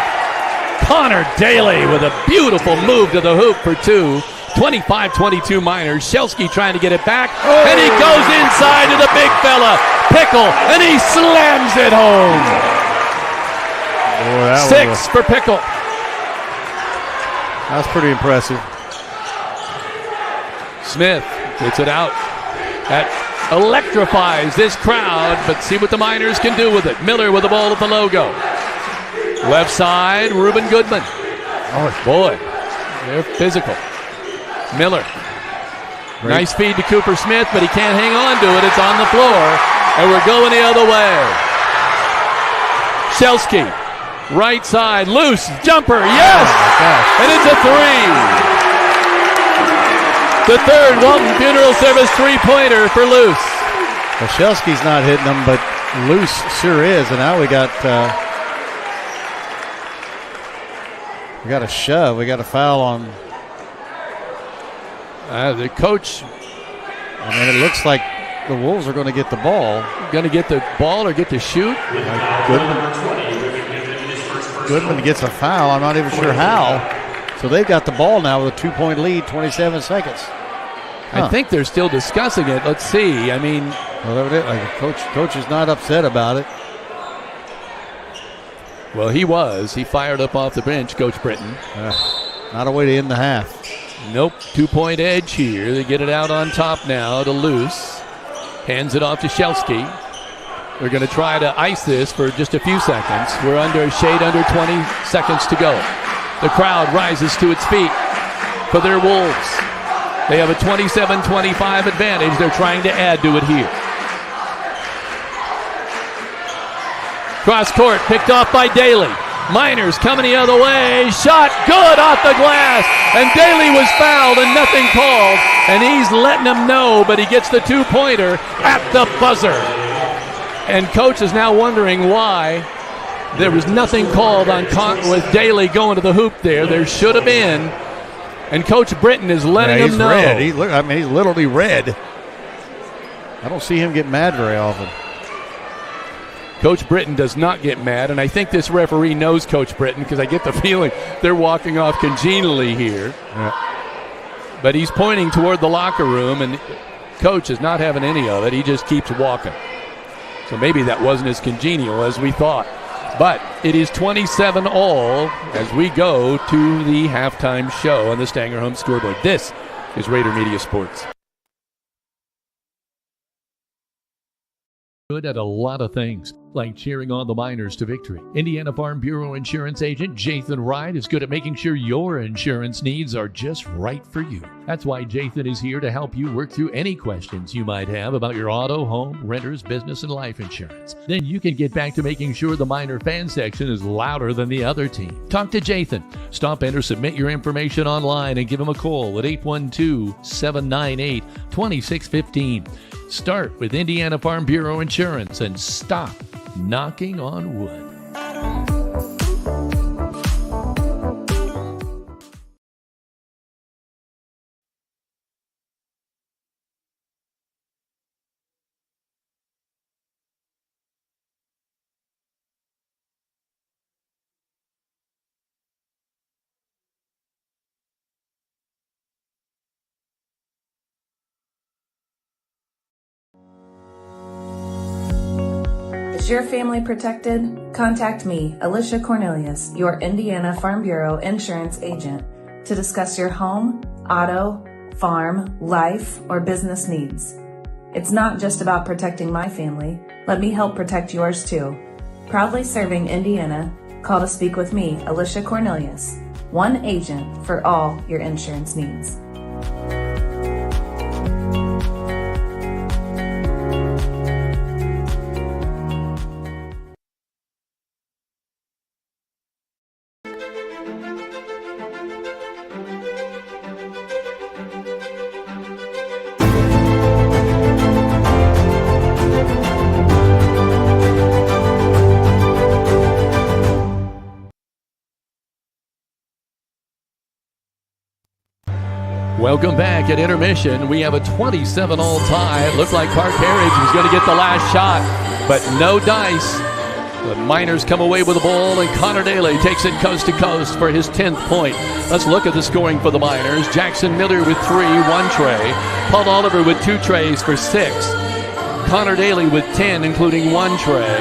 Speaker 1: Connor Daly with a beautiful move to the hoop for 2. 25-22 Miners. Shelsky trying to get it back, and he goes inside to the big fella. Pickle, and he slams it home.
Speaker 3: Boy,
Speaker 1: 6 for Pickle.
Speaker 3: That's pretty impressive.
Speaker 1: Smith gets it out. That electrifies this crowd, but see what the Miners can do with it. Miller with the ball at the logo. Left side, Reuben Goodman. Oh, boy, they're physical. Miller.
Speaker 3: Great.
Speaker 1: Nice feed to Cooper Smith, but he can't hang on to it. It's on the floor, and we're going the other way. Shelsky, right side, loose, jumper, yes!
Speaker 3: Oh,
Speaker 1: and it's a 3. The third Walton Funeral Service three-pointer for Luce.
Speaker 3: Well, Shelsky's not hitting them, but Luce sure is, and now we got a shove. We got a foul on.
Speaker 1: The coach.
Speaker 3: I mean, it looks like the Wolves are going to get the ball.
Speaker 1: Going to get the ball or get the shoot?
Speaker 3: Goodman gets a foul. I'm not even sure how. So they've got the ball now with a 2-point lead, 27 seconds.
Speaker 1: I think they're still discussing it. Let's see. I mean,
Speaker 3: well, coach is not upset about it.
Speaker 1: Well, he was. He fired up off the bench, Coach Britton.
Speaker 3: Not a way to end the half.
Speaker 1: Nope. 2-point edge here. They get it out on top now to Luce. Hands it off to Shelsky. They're going to try to ice this for just a few seconds. We're under 20 seconds to go. The crowd rises to its feet for their Wolves. They have a 27-25 advantage. They're trying to add to it here. Cross court, picked off by Daly. Miners coming the other way. Shot good off the glass. And Daly was fouled and nothing called. And he's letting them know, but he gets the 2-pointer at the buzzer. And coach is now wondering why there was nothing called on with Daly going to the hoop there. There should have been. And Coach Britton is letting him know.
Speaker 3: Red. He's literally red. I don't see him get mad very often.
Speaker 1: Coach Britton does not get mad, and I think this referee knows Coach Britton because I get the feeling they're walking off congenially here.
Speaker 3: Yeah.
Speaker 1: But he's pointing toward the locker room, and Coach is not having any of it. He just keeps walking. So maybe that wasn't as congenial as we thought. But it is 27-all as we go to the halftime show on the Stanger Home Scoreboard. This is Raider Media Sports. Good at a lot of things, like cheering on the Miners to victory. Indiana Farm Bureau Insurance Agent Jathan Wright is good at making sure your insurance needs are just right for you. That's why Jathan is here to help you work through any questions you might have about your auto, home, renters, business, and life insurance. Then you can get back to making sure the Miner fan section is louder than the other team. Talk to Jathan. Stop in or submit your information online and give him a call at 812-798-2615. Start with Indiana Farm Bureau Insurance and stop knocking on wood.
Speaker 19: Is your family protected? Contact me, Alicia Cornelius, your Indiana Farm Bureau insurance agent, to discuss your home, auto, farm, life, or business needs. It's not just about protecting my family. Let me help protect yours too. Proudly serving Indiana, call to speak with me, Alicia Cornelius, one agent for all your insurance needs.
Speaker 1: Welcome back at intermission. We have a 27-all tie. It looked like Parke was going to get the last shot, but no dice. The Miners come away with the ball, and Connor Daly takes it coast to coast for his 10th point. Let's look at the scoring for the Miners. Jackson Miller with 3, 1 tray. Paul Oliver with 2 trays for 6. Connor Daly with 10, including 1 tray,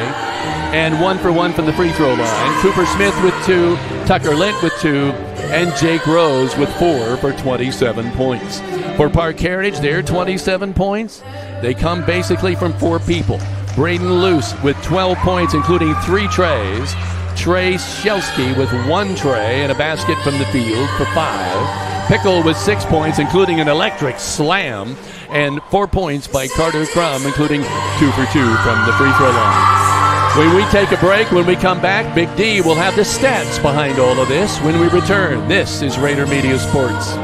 Speaker 1: and 1 for 1 from the free throw line. Cooper Smith with 2, Tucker Lent with 2, and Jake Rose with 4 for 27 points. For Parke Heritage, their 27 points, they come basically from 4 people. Braden Luce with 12 points, including 3 trays. Trey Shelsky with 1 tray and a basket from the field for 5. Pickle with 6 points, including an electric slam, and 4 points by Carter Crum, including 2 for 2 from the free throw line. When we take a break, when we come back, Big D will have the stats behind all of this when we return. This is Raider Media Sports.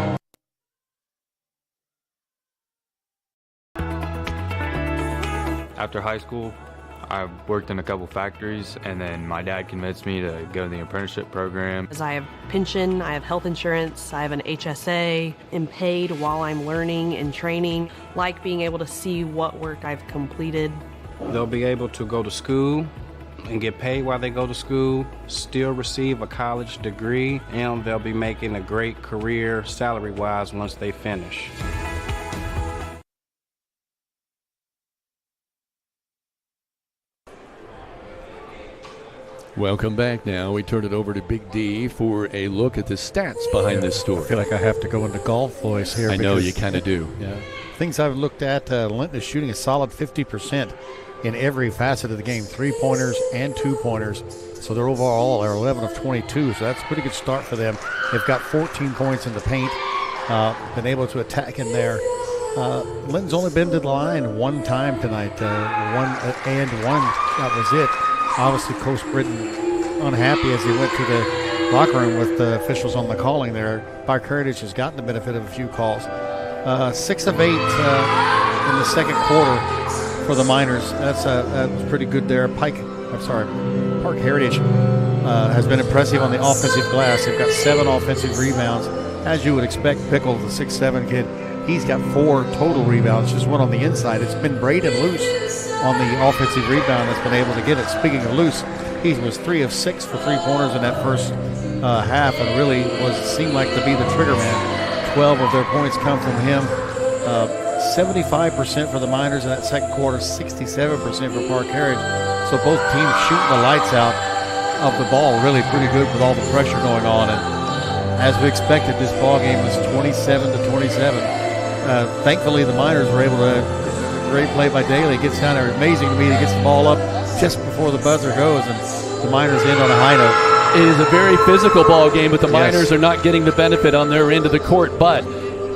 Speaker 20: After high school, I worked in a couple factories, and then my dad convinced me to go to the apprenticeship program.
Speaker 21: I have pension, I have health insurance, I have an HSA, am paid while I'm learning and training. Like being able to see what work I've completed.
Speaker 22: They'll be able to go to school and get paid while they go to school, still receive a college degree, and they'll be making a great career salary-wise once they finish.
Speaker 1: Welcome back now. We turn it over to Big D for a look at the stats behind this story.
Speaker 3: I feel like I have to go into golf voice here.
Speaker 1: I know you kind of do.
Speaker 3: Yeah. Things I've looked at, Linton is shooting a solid 50% in every facet of the game, 3-pointers and 2-pointers. So they're overall are 11 of 22, so that's a pretty good start for them. They've got 14 points in the paint, been able to attack in there. Linton's only been to the line 1 time tonight, 1 and 1. That was it. Obviously, Coach Britton unhappy as he went to the locker room with the officials on the calling there. Parke Heritage has gotten the benefit of a few calls. 6 of 8 in the second quarter for the Miners. That was pretty good there. Parke Heritage has been impressive on the offensive glass. They've got 7 offensive rebounds. As you would expect, Pickle, the 6'7" kid, he's got 4 total rebounds, just 1 on the inside. It's been Braden Luce on the offensive rebound that's been able to get it. Speaking of Luce, he was 3 of 6 for 3-pointers in that first half, and really seemed like to be the trigger man. 12 of their points come from him. 75% for the Miners in that second quarter, 67% for Parke Heritage. So both teams shooting the lights out of the ball really pretty good with all the pressure going on. And as we expected, this ball game was 27-27. Thankfully, the Miners were able to. Great play by Daly. Gets down there. Amazing to me. He gets the ball up just before the buzzer goes, and the Miners end on a high note.
Speaker 1: It is a very physical ball game, but the Miners are not getting the benefit on their end of the court. But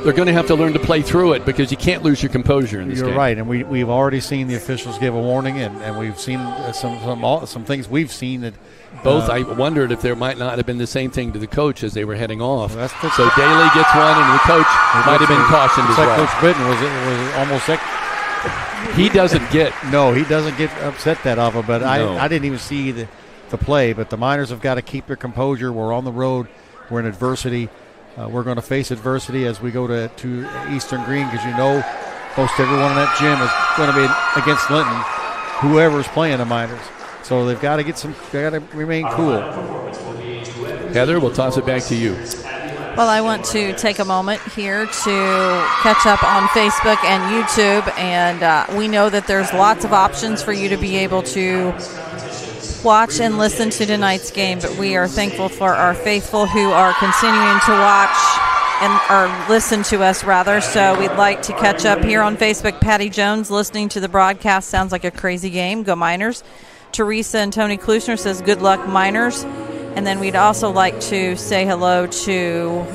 Speaker 1: they're going to have to learn to play through it because you can't lose your composure in this game.
Speaker 3: You're right, and we've already seen the officials give a warning, and we've seen some things we've seen that.
Speaker 1: Both, I wondered if there might not have been the same thing to the coach as they were heading off. So Daly gets one, and the coach might have been cautioned as well.
Speaker 3: Coach Britton was almost.
Speaker 1: He doesn't get
Speaker 3: upset that often, but I didn't even see the play. But the Miners have got to keep their composure. We're on the road. We're in adversity. We're going to face adversity as we go to Eastern Green, because most everyone in that gym is going to be against Linton, whoever's playing the Miners. So they've got to remain cool.
Speaker 1: Heather, we'll toss it back to you.
Speaker 4: Well, I want to take a moment here to catch up on Facebook and YouTube, and we know that there's lots of options for you to be able to watch and listen to tonight's game, but we are thankful for our faithful who are continuing to watch or listen to us, rather. So we'd like to catch up here on Facebook. Patty Jones listening to the broadcast, sounds like a crazy game. Go Miners. Teresa and Tony Klusner says, good luck, Miners. And then we'd also like to say hello to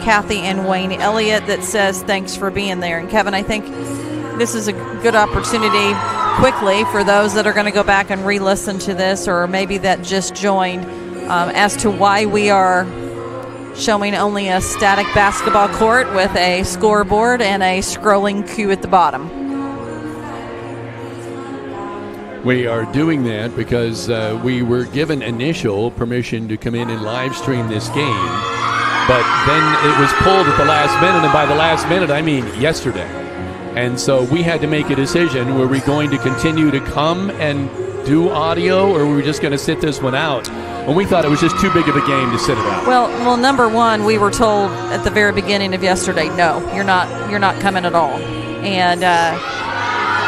Speaker 4: Kathy and Wayne Elliott that says thanks for being there. And Kevin, I think this is a good opportunity quickly for those that are going to go back and re-listen to this, or maybe that just joined, as to why we are showing only a static basketball court with a scoreboard and a scrolling cue at the bottom.
Speaker 1: We are doing that because we were given initial permission to come in and live stream this game, but then it was pulled at the last minute, and by the last minute, I mean yesterday. And so we had to make a decision. Were we going to continue to come and do audio, or were we just going to sit this one out? And we thought it was just too big of a game to sit it out.
Speaker 4: Well, number one, we were told at the very beginning of yesterday, no, you're not coming at all. And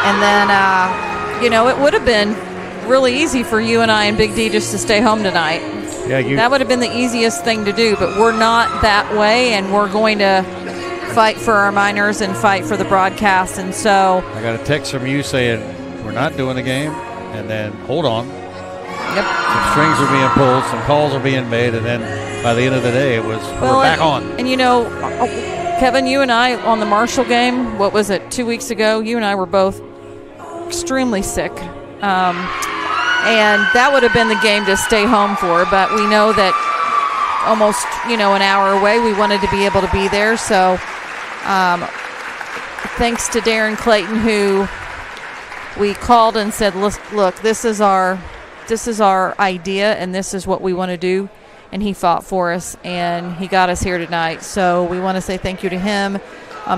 Speaker 4: And then, it would have been really easy for you and I and Big D just to stay home tonight.
Speaker 3: Yeah,
Speaker 4: that would have been the easiest thing to do, but we're not that way, and we're going to fight for our minors and fight for the broadcast. And so
Speaker 3: I got a text from you saying we're not doing the game, and then hold on.
Speaker 4: Yep.
Speaker 3: Some strings are being pulled, some calls are being made, and then by the end of the day, we're back on.
Speaker 4: And Kevin, you and I on the Marshall game, what was it, 2 weeks ago? You and I were both extremely sick. And that would have been the game to stay home for, but we know that almost, an hour away, we wanted to be able to be there. So thanks to Darren Clayton, who we called and said, look, this is our idea, and this is what we want to do. And he fought for us, and he got us here tonight. So we want to say thank you to him.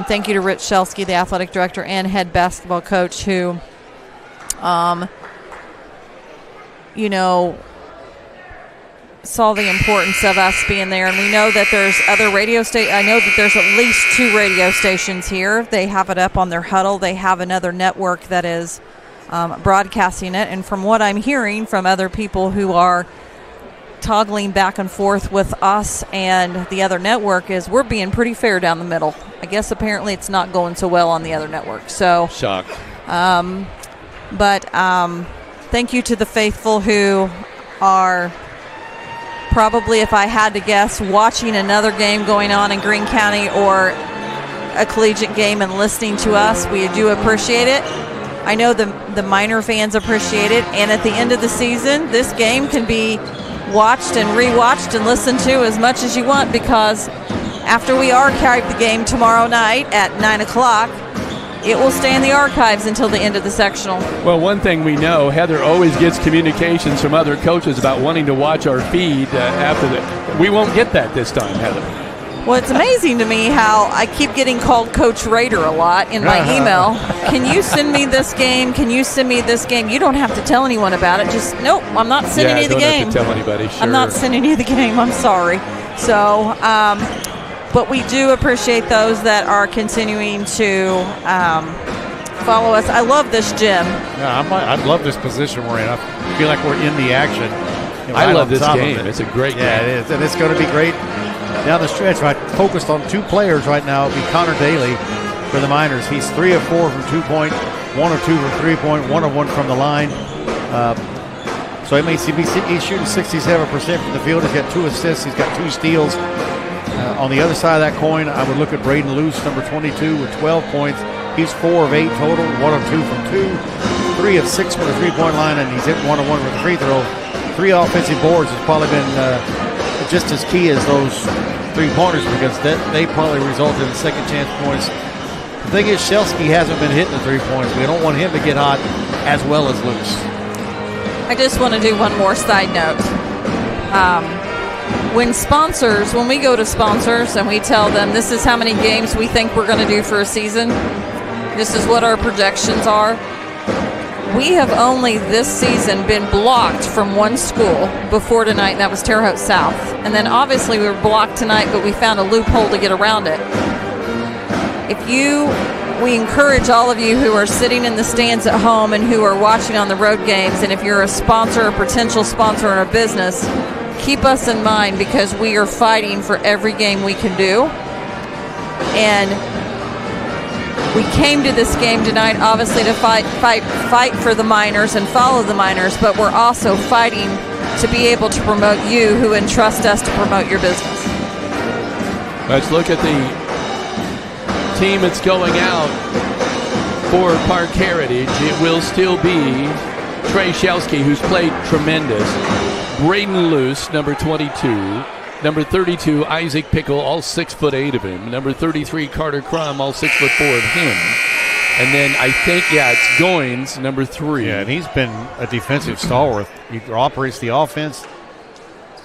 Speaker 4: Thank you to Rich Shelsky, the athletic director and head basketball coach, who, saw the importance of us being there. And we know that there's other radio stations. I know that there's at least 2 radio stations here. They have it up on their huddle. They have another network that is broadcasting it. And from what I'm hearing from other people who are toggling back and forth with us and the other network, is we're being pretty fair down the middle. I guess apparently it's not going so well on the other network. So
Speaker 1: shocked.
Speaker 4: But thank you to the faithful who are probably, if I had to guess, watching another game going on in Greene County or a collegiate game and listening to us. We do appreciate it. I know the minor fans appreciate it. And at the end of the season, this game can be watched and rewatched and listened to as much as you want, because after we archive the game tomorrow night at 9 o'clock, it will stay in the archives until the end of the sectional.
Speaker 1: Well, one thing we know, Heather always gets communications from other coaches about wanting to watch our feed after the. We won't get that this time, Heather.
Speaker 4: Well, it's amazing to me how I keep getting called Coach Rader a lot in my email. Can you send me this game? Can you send me this game? You don't have to tell anyone about it. Just, nope, I'm not sending you the game.
Speaker 1: Have to tell anybody, sure.
Speaker 4: I'm not sending you the game. I'm sorry. So, but we do appreciate those that are continuing to follow us. I love this gym.
Speaker 3: Yeah, I love this position we're in. I feel like we're in the action.
Speaker 1: I love this game. It's a great game.
Speaker 3: Yeah, it is. And it's going to be great down the stretch. Right, focused on 2 players right now. It'll be Connor Daly for the Miners. He's 3 of 4 from 2-point, 1 of 2 from 3-point, 1 of 1 from the line. So he's shooting 67% from the field. He's got 2 assists. He's got 2 steals. On the other side of that coin, I would look at Braden Luce, number 22, with 12 points. He's 4 of 8 total, 1 of 2 from 2, 3 of 6 from the 3-point line, and he's hit 1 of 1 with the free throw. 3 offensive boards has probably been just as key as those 3-pointers, because they probably resulted in second chance points. The thing is, Shelsky hasn't been hitting the 3-pointers. We don't want him to get hot as well as Luce.
Speaker 4: I just want to do one more side note. When we go to sponsors and we tell them this is how many games we think we're going to do for a season, this is what our projections are, we have only this season been blocked from one school before tonight, and that was Terre Haute South. And then obviously we were blocked tonight, but we found a loophole to get around it. We encourage all of you who are sitting in the stands at home and who are watching on the road games, and if you're a sponsor, a potential sponsor in a business, keep us in mind, because we are fighting for every game we can do. And we came to this game tonight obviously to fight for the Miners and follow the Miners, but we're also fighting to be able to promote you who entrust us to promote your business.
Speaker 1: Let's look at the team that's going out for Parke Heritage. It will still be Trey Shelsky, who's played tremendous. Braden Luce, number 22. Number 32, Isaac Pickle, all 6'8" of him. Number 33, Carter Crum, all 6'4" of him. And then I think, it's Goins, number 3.
Speaker 3: Yeah, and he's been a defensive stalwart. He operates the offense.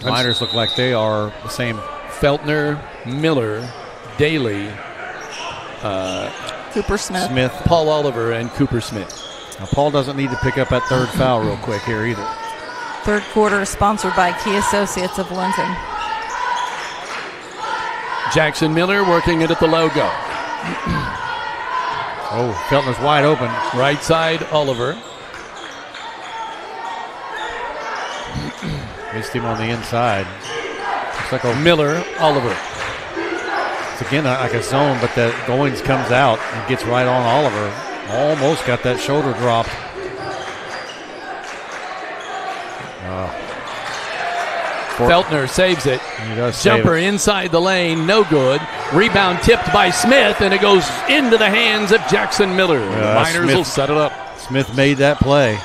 Speaker 3: The Miners look like they are the same.
Speaker 1: Feltner, Miller, Daly,
Speaker 4: Cooper Smith,
Speaker 1: Paul Oliver, and Cooper Smith.
Speaker 3: Now, Paul doesn't need to pick up that third foul real quick here either.
Speaker 4: Third quarter is sponsored by Key Associates of Linton.
Speaker 1: Jackson Miller working it at the logo.
Speaker 3: Oh, Feltner's wide open.
Speaker 1: Right side, Oliver.
Speaker 3: Missed him on the inside. Looks like a
Speaker 1: Miller, Oliver.
Speaker 3: It's again like a zone, but the Goins comes out and gets right on Oliver. Almost got that shoulder dropped.
Speaker 1: Feltner saves it.
Speaker 3: He does
Speaker 1: Jumper
Speaker 3: save it.
Speaker 1: inside the lane, no good. Rebound tipped by Smith, and it goes into the hands of Jackson Miller. The Miners will set it up.
Speaker 3: Smith made that play.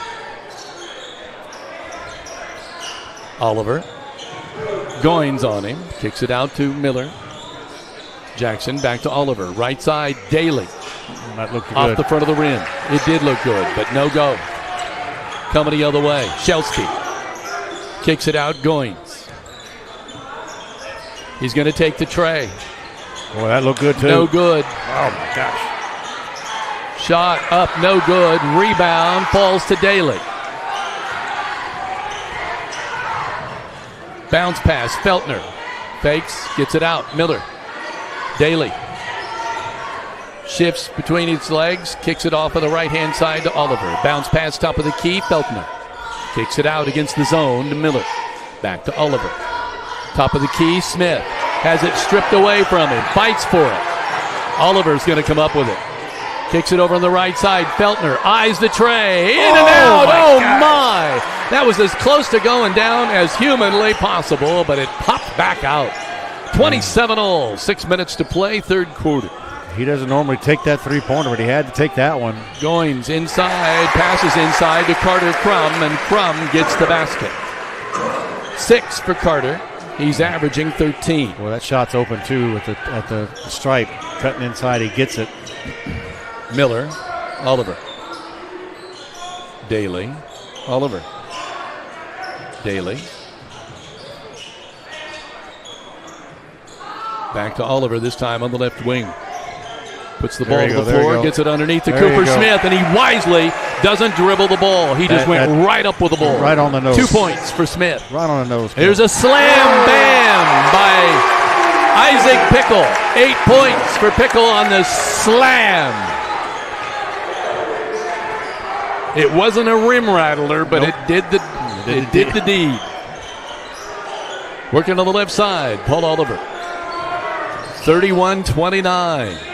Speaker 1: Oliver. Goins on him. Kicks it out to Miller. Jackson back to Oliver. Right side, Daly.
Speaker 3: That looked good.
Speaker 1: Off the front of the rim. It did look good, but no go. Coming the other way. Shelsky. Kicks it out, Goins. He's going to take the tray.
Speaker 3: Boy, that looked good, too.
Speaker 1: No good.
Speaker 3: Oh, my gosh.
Speaker 1: Shot up, no good. Rebound falls to Daly. Bounce pass, Feltner. Fakes, gets it out. Miller. Daly. Shifts between its legs, kicks it off of the right-hand side to Oliver. Bounce pass, top of the key, Feltner. Kicks it out against the zone to Miller. Back to Oliver. Top of the key, Smith. Has it stripped away from him. Fights for it. Oliver's going to come up with it. Kicks it over on the right side. Feltner eyes the tray. In and out. Oh, my. That was as close to going down as humanly possible, but it popped back out. 27-all. 6 minutes to play, third quarter.
Speaker 3: He doesn't normally take that three-pointer, but he had to take that one.
Speaker 1: Goins inside, passes inside to Carter Crum, and Crum gets the basket. 6 for Carter. He's averaging 13.
Speaker 3: Well, that shot's open, too, at the stripe. Cutting inside, he gets it.
Speaker 1: Miller, Oliver. Daly, Oliver. Daly. Back to Oliver, this time on the left wing. Puts the ball to the floor, gets it underneath to Cooper Smith, and he wisely doesn't dribble the ball. He just went right up with the ball.
Speaker 3: Right on the nose.
Speaker 1: 2 points for Smith.
Speaker 3: Right on the nose.
Speaker 1: Here's a slam bam by Isaac Pickle. 8 points for Pickle on the slam. It wasn't a rim rattler, but it did the deed. Working on the left side, Paul Oliver. 31-29.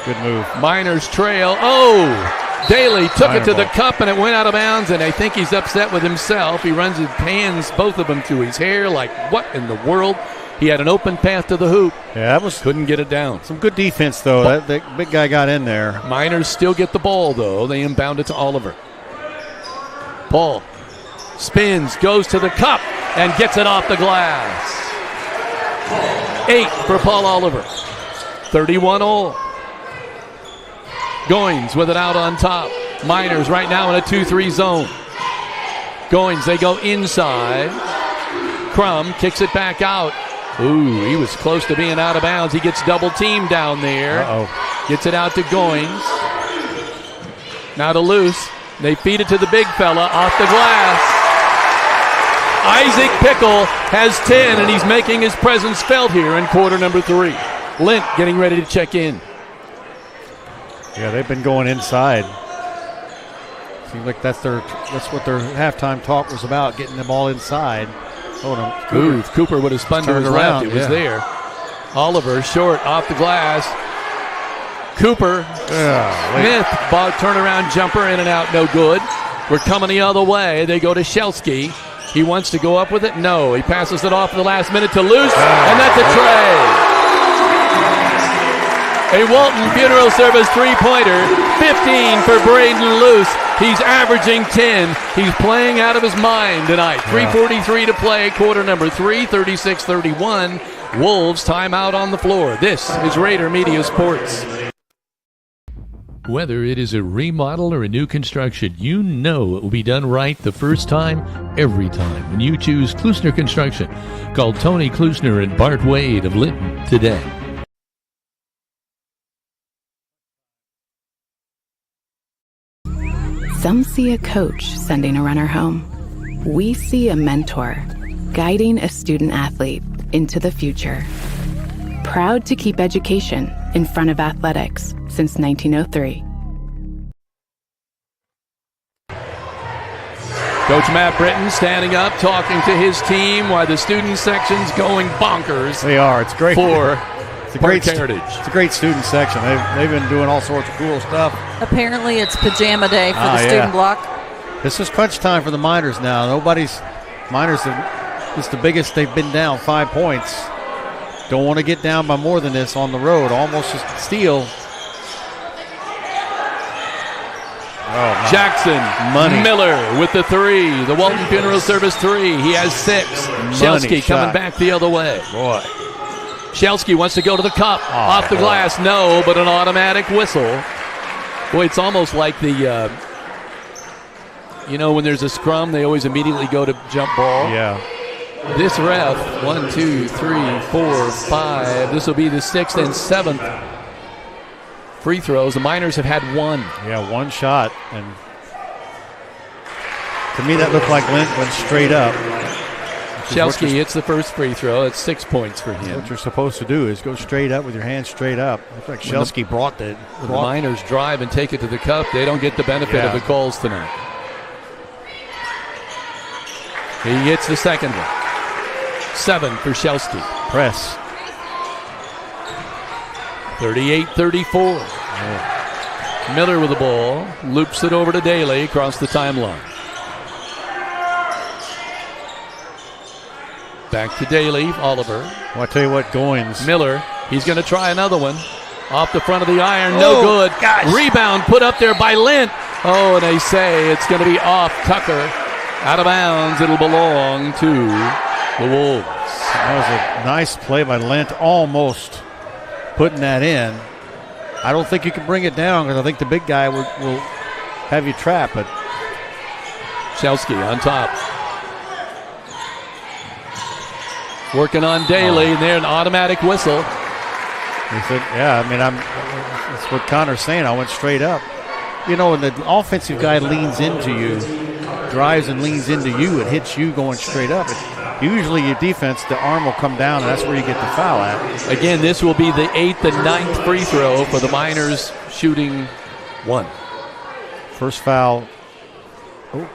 Speaker 3: Good move.
Speaker 1: Miners trail. Oh, Daly took it to the cup and it went out of bounds, and I think he's upset with himself. He runs his hands, both of them, to his hair like, what in the world? He had an open path to the hoop.
Speaker 3: Yeah,
Speaker 1: couldn't get it down.
Speaker 3: Some good defense, though. That big guy got in there.
Speaker 1: Miners still get the ball, though. They inbound it to Oliver. Paul spins, goes to the cup, and gets it off the glass. 8 for Paul Oliver. 31-all. Goins with it out on top. Miners right now in a 2-3 zone. Goins, they go inside. Crum kicks it back out. Ooh, he was close to being out of bounds. He gets double teamed down there. Gets it out to Goins. Now to Luce. They feed it to the big fella off the glass. Isaac Pickle has 10, and he's making his presence felt here in quarter number 3. Lint getting ready to check in.
Speaker 3: Yeah, they've been going inside. Seems like that's what their halftime talk was about, getting the ball inside.
Speaker 1: Cooper would have spun to his left. It was there. Oliver short off the glass. Cooper, Smith, turnaround jumper, in and out, no good. We're coming the other way. They go to Shelsky. He wants to go up with it. No, he passes it off at the last minute to Luce, and that's a tray. A Walton Funeral Service three-pointer, 15 for Braden Luce. He's averaging 10. He's playing out of his mind tonight. 3:43 to play, quarter number 3, 36-31. Wolves timeout on the floor. This is Rader Media Sports.
Speaker 5: Whether it is a remodel or a new construction, you know it will be done right the first time, every time, when you choose Klusner Construction. Call Tony Klusner and Bart Wade of Linton today.
Speaker 10: Some see a coach sending a runner home. We see a mentor guiding a student athlete into the future. Proud to keep education in front of athletics since 1903.
Speaker 1: Coach Matt Britton standing up, talking to his team while the student section's going bonkers.
Speaker 3: They are. It's great.
Speaker 1: It's a great Heritage.
Speaker 3: It's a great student section. They've been doing all sorts of cool stuff.
Speaker 4: Apparently it's pajama day for the student block.
Speaker 3: This is crunch time for the Miners now. Miners, it's the biggest they've been down, 5 points. Don't want to get down by more than this on the road. Almost a steal. Oh,
Speaker 1: Jackson, Miller with the 3. The Walton Funeral Service 3. He has 6. Shelsky coming back the other way.
Speaker 3: Boy.
Speaker 1: Shelsky wants to go to the cup. Off the glass, no, but an automatic whistle. Boy, it's almost like the, when there's a scrum, they always immediately go to jump ball.
Speaker 3: Yeah.
Speaker 1: This ref, 1, 2, 3, 4, 5. This will be the 6th and 7th free throws. The Miners have had 1.
Speaker 3: Yeah, 1 shot. And to me, that looked like Linton went straight up.
Speaker 1: Shelsky hits the first free throw. It's 6 points for him.
Speaker 3: What you're supposed to do is go straight up with your hands straight up. Looks like Shelsky brought the
Speaker 1: Miners drive and take it to the cup. They don't get the benefit of the calls tonight. He hits the second one. 7 for Shelsky.
Speaker 3: Press.
Speaker 1: 38-34. Miller with the ball. Loops it over to Daly across the timeline. Back to Daly. Oliver.
Speaker 3: Well, I tell you what, Goins.
Speaker 1: Miller. He's going to try another one. Off the front of the iron. No good.
Speaker 3: Gosh.
Speaker 1: Rebound put up there by Lint. Oh, and they say it's going to be off Tucker. Out of bounds. It'll belong to the Wolves.
Speaker 3: That was a nice play by Lint. Almost putting that in. I don't think you can bring it down because I think the big guy will have you trapped. But
Speaker 1: Shelsky on top. Working on Daly, and there an automatic whistle.
Speaker 3: He said, that's what Connor's saying. I went straight up. When the offensive guy leans into you, drives and leans into you, it hits you going straight up. Usually your defense, the arm will come down, and that's where you get the foul at.
Speaker 1: Again, this will be the 8th and 9th free throw for the Miners, shooting 1.
Speaker 3: First foul.
Speaker 1: Oh.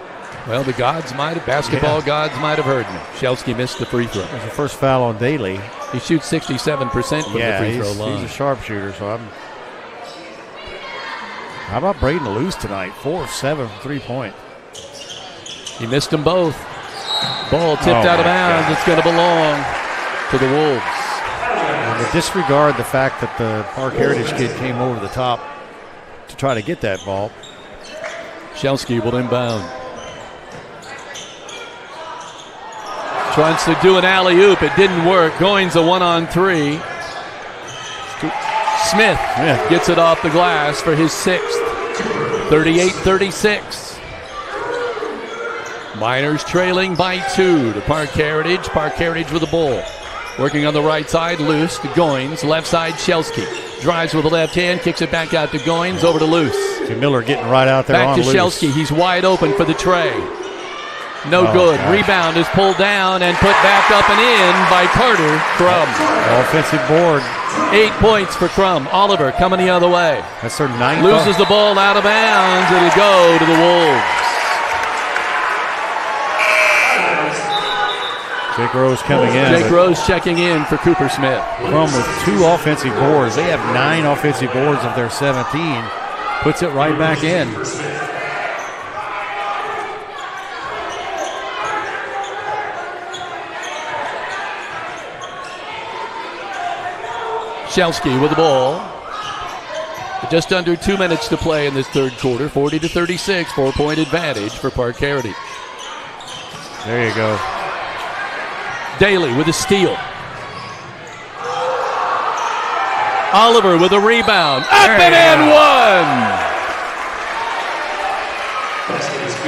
Speaker 1: Well, the gods basketball gods might have heard me. Shelsky missed the free throw.
Speaker 3: It was the first foul on Daly.
Speaker 1: He shoots 67% from the free throw line.
Speaker 3: He's a sharpshooter, so How about Braden Luce tonight? 4 of 7 from 3-point.
Speaker 1: He missed them both. Ball tipped out of bounds. God. It's going to belong to the Wolves.
Speaker 3: And to disregard the fact that the Parke Heritage kid came over the top to try to get that ball.
Speaker 1: Shelsky will inbound. Tries to do an alley-oop. It didn't work. Goins a 1-on-3. Smith gets it off the glass for his 6th. 38-36. Miners trailing by 2 to Parke Heritage. Parke Heritage with the ball. Working on the right side, Luce to Goins. Left side, Shelsky. Drives with the left hand, kicks it back out to Goins, over to Luce.
Speaker 3: See Miller getting right out there
Speaker 1: back
Speaker 3: on
Speaker 1: to Shelsky. He's wide open for the tray. No good.
Speaker 3: Gosh.
Speaker 1: Rebound is pulled down and put back up and in by Carter Crum.
Speaker 3: Offensive board.
Speaker 1: 8 points for Crum. Oliver coming the other way.
Speaker 3: That's their 9th.
Speaker 1: Loses the ball out of bounds. It'll go to the Wolves.
Speaker 3: Jake Rose coming in.
Speaker 1: Jake Rose checking in for Cooper Smith.
Speaker 3: Crum with 2 offensive boards. They have 9 offensive boards of their 17. Puts it right back in.
Speaker 1: Shelsky with the ball. Just under 2 minutes to play in this third quarter. 40-36, 4-point advantage for Parke Heritage.
Speaker 3: There you go.
Speaker 1: Daly with a steal. Oliver with a rebound. Up and in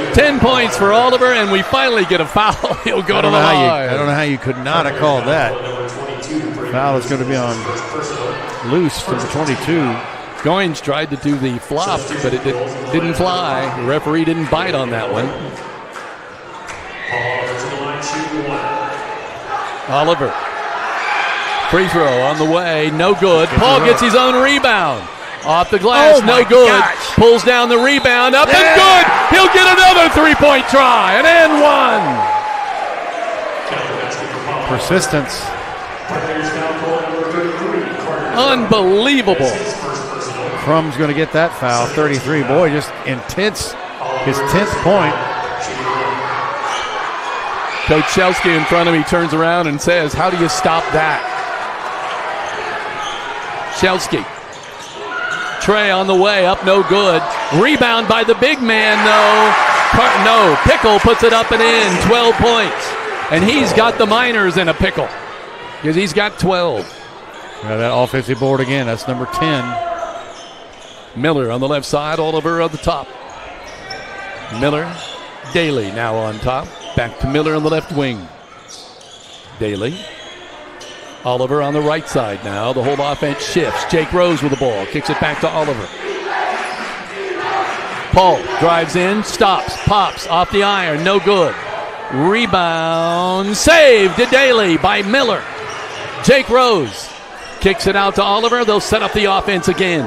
Speaker 1: 1. 10 points for Oliver, and we finally get a foul. He'll go to the line.
Speaker 3: I don't know how you could not have called that. Foul is going to be on Luce, number 22.
Speaker 1: Goins tried to do the flop, but it didn't fly. The referee didn't bite on that one. Oliver. Free throw on the way. No good. Paul gets his own rebound. Off the glass, no good.
Speaker 14: Gosh.
Speaker 1: Pulls down the rebound, up and good. He'll get another three-point try, and one.
Speaker 3: Persistence.
Speaker 1: Unbelievable.
Speaker 3: Crum's going to get that foul. 33. Boy, just intense. His 10th point.
Speaker 1: Coach Shelsky in front of me turns around and says, how do you stop that? Shelsky. Trey on the way, up no good. Rebound by the big man, no. Pickle puts it up and in, 12 points. And he's got the Miners in a pickle because he's got 12.
Speaker 3: Yeah, that offensive board again, that's number 10.
Speaker 1: Miller on the left side, Oliver on the top. Miller, Daly now on top. Back to Miller on the left wing. Daly. Oliver on the right side now. The whole offense shifts. Jake Rose with the ball. Kicks it back to Oliver. Paul drives in, stops, pops, off the iron, no good. Rebound, saved to Daly by Miller. Jake Rose kicks it out to Oliver. They'll set up the offense again.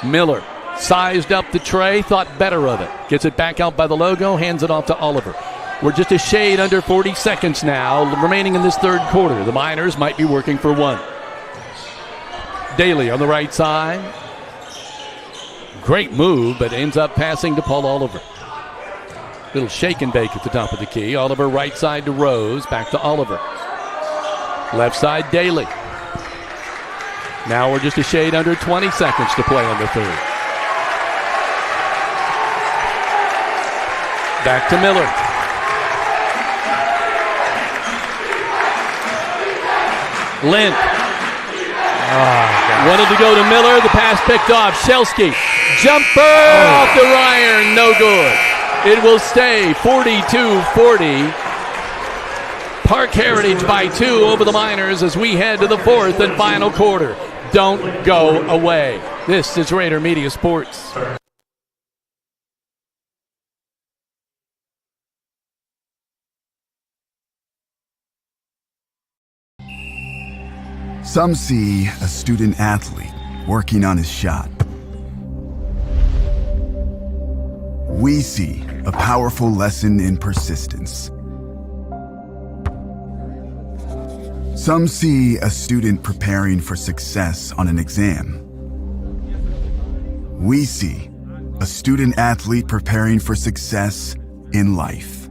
Speaker 1: Miller sized up the Trey, thought better of it. Gets it back out by the logo, hands it off to Oliver. We're just a shade under 40 seconds now remaining in this third quarter. The Miners might be working for one. Daly on the right side. Great move, but ends up passing to Paul Oliver. Little shake and bake at the top of the key. Oliver right side to Rose, back to Oliver. Left side, Daly. Now we're just a shade under 20 seconds to play on the third. Back to Miller. Lint. Wanted to go to Miller. The pass picked off. Shelsky. Jumper off the iron. No good. It will stay 42-40. Parke Heritage by 2 over the Miners as we head to the fourth and final quarter. Don't go away. This is Rader Media Sports.
Speaker 11: Some see a student athlete working on his shot. We see a powerful lesson in persistence. Some see a student preparing for success on an exam. We see a student athlete preparing for success in life.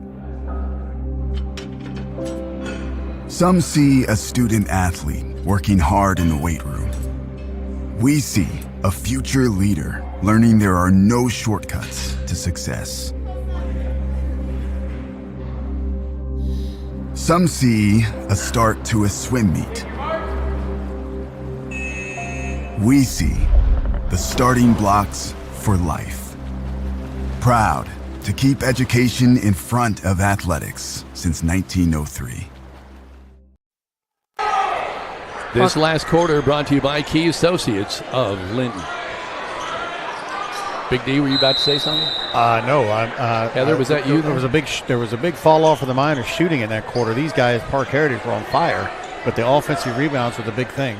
Speaker 11: Some see a student athlete working hard in the weight room. We see a future leader learning there are no shortcuts to success. Some see a start to a swim meet. We see the starting blocks for life. Proud to keep education in front of athletics since 1903.
Speaker 1: This last quarter brought to you by Key Associates of Linton. Big D, were you about to say something?
Speaker 3: No.
Speaker 1: Heather, was that you?
Speaker 3: There was a big fall off for the Miners shooting in that quarter. These guys, Parke Heritage, were on fire, but the offensive rebounds were the big thing.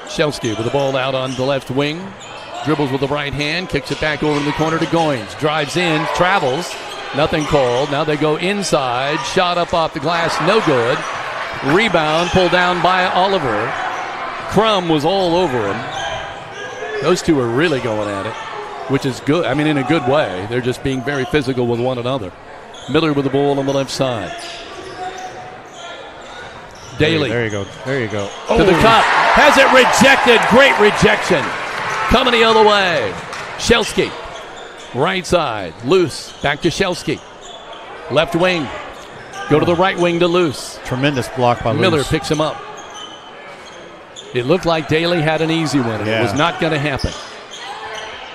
Speaker 1: Shelsky with the ball out on the left wing. Dribbles with the right hand, kicks it back over in the corner to Goins. Drives in, travels. Nothing called. Now they go inside. Shot up off the glass. No good. Rebound pulled down by Oliver. Crum was all over him. Those two are really going at it, which is good. I mean, in a good way. They're just being very physical with one another. Miller with the ball on the left side. Daly.
Speaker 3: There you go.
Speaker 1: To the cup. Has it rejected. Great rejection. Coming the other way. Shelsky. Right side, Loose, back to Shelsky. Left wing, go to the right wing to Loose.
Speaker 3: Tremendous block by
Speaker 1: Miller
Speaker 3: Loose.
Speaker 1: picks him up. It looked like Daly had an easy one, and it was not going to happen.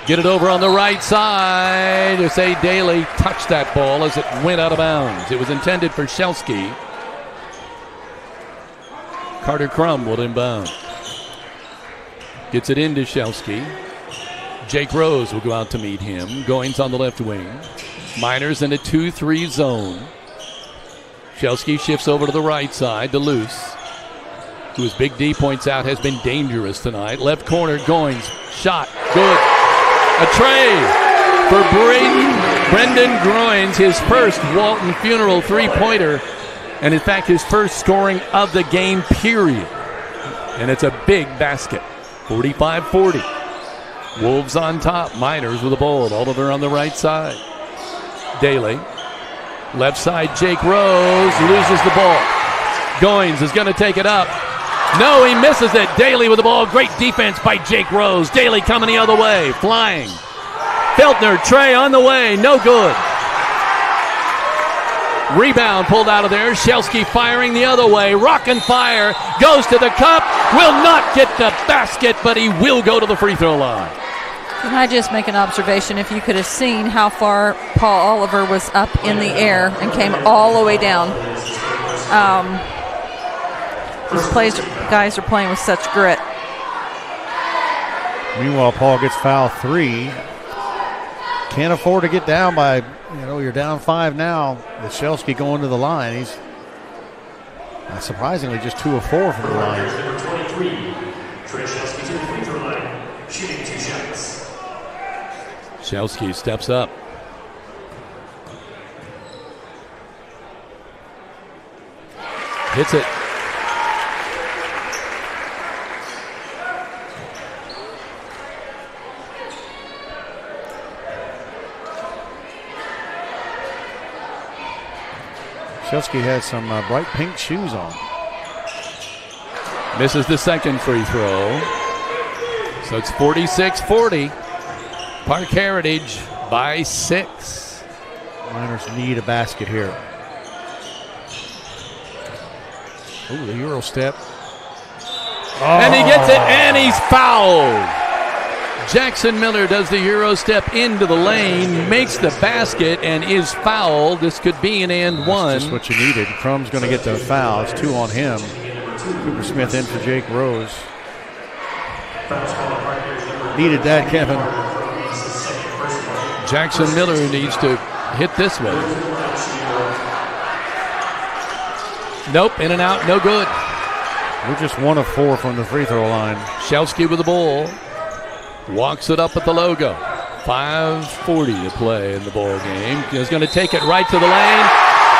Speaker 1: Get it over on the right side. They say Daly touched that ball as it went out of bounds. It was intended for Shelsky. Carter Crum will inbound. Gets it into Shelsky. Jake Rose will go out to meet him. Goins on the left wing. Miners in a 2-3 zone. Shelsky shifts over to the right side to Loose. who, as Big D points out, has been dangerous tonight. Left corner, Goins, shot, good. A tray for Brendan Groins, his first Walton Funeral three-pointer, and in fact his first scoring of the game, period. And it's a big basket, 45-40. Wolves on top, Miners with the ball, Oliver on the right side. Daly, left side, Jake Rose loses the ball. Goins is going to take it up. No, he misses it. Daly with the ball. Great defense by Jake Rose. Daly coming the other way, flying. Feltner, Trey on the way, no good. Rebound pulled out of there. Shelsky firing the other way. Rock and fire. Goes to the cup. Will not get the basket, but he will go to the free throw line.
Speaker 4: Can I just make an observation? If you could have seen how far Paul Oliver was up in the air and came all the way down. These guys are playing with such grit.
Speaker 3: Meanwhile, Paul gets foul 3. Can't afford to get down by, you're down 5 now. With Shelsky going to the line. He's surprisingly just 2 of 4 from the line.
Speaker 7: Number 23, Trey Shelsky to the free throw line, shooting 2 shots.
Speaker 1: Shelsky steps up. Hits it.
Speaker 3: Shelsky has some bright pink shoes on.
Speaker 1: Misses the second free throw. So it's 46-40. Parke Heritage by 6.
Speaker 3: Miners need a basket here. Ooh, the Euro step.
Speaker 1: And he gets it, and he's fouled. Jackson Miller does the Euro step into the lane, makes the basket, and is fouled. This could be an and one.
Speaker 3: That's just what you needed. Crumb's going to get the foul. It's 2 on him. Cooper Smith in for Jake Rose. Needed that, Kevin.
Speaker 1: Jackson Miller needs to hit this one. Nope, in and out, no good.
Speaker 3: We're just 1 of 4 from the free throw line.
Speaker 1: Shelsky with the ball. Walks it up at the logo. 5:40 to play in the ball game. He's going to take it right to the lane,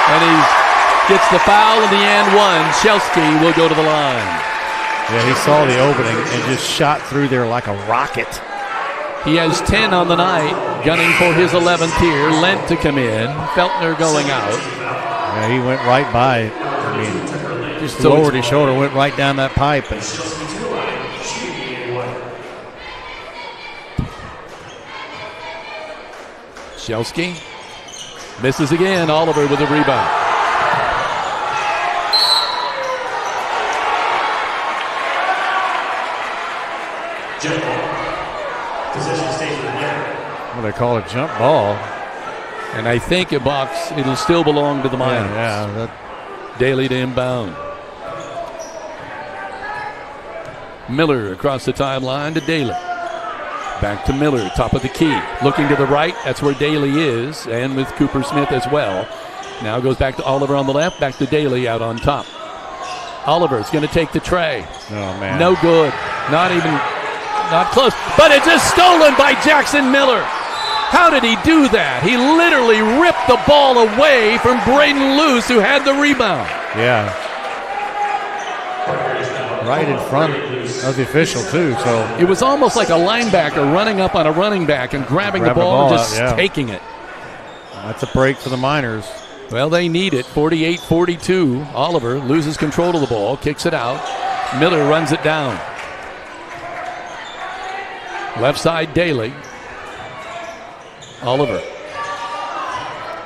Speaker 1: and he gets the foul in the and one. Shelsky will go to the line.
Speaker 3: Yeah, he saw the opening and just shot through there like a rocket.
Speaker 1: He has 10 on the night, gunning for his 11th here. Lent to come in. Feltner going out.
Speaker 3: Yeah, he went right by. I mean, just lowered his shoulder, went right down that pipe. And
Speaker 1: Shelsky misses again. Oliver with a rebound.
Speaker 7: Jump ball. Possession stays with the
Speaker 3: Well, they call it jump ball.
Speaker 1: And I think it'll still belong to the Miners.
Speaker 3: Yeah.
Speaker 1: Daly to inbound. Miller across the timeline to Daly. Back to Miller, top of the key. Looking to the right, that's where Daly is, and with Cooper Smith as well. Now goes back to Oliver on the left, back to Daly out on top. Oliver's going to take the tray.
Speaker 3: Oh, man.
Speaker 1: No good. Not close. But it's just stolen by Jackson Miller. How did he do that? He literally ripped the ball away from Braden Luce, who had the rebound.
Speaker 3: Yeah. Right in front of the official, too. So
Speaker 1: it was almost like a linebacker running up on a running back and grabbing the ball and just taking it.
Speaker 3: That's a break for the Miners.
Speaker 1: Well, they need it. 48-42. Oliver loses control of the ball, kicks it out. Miller runs it down. Left side, Daly. Oliver.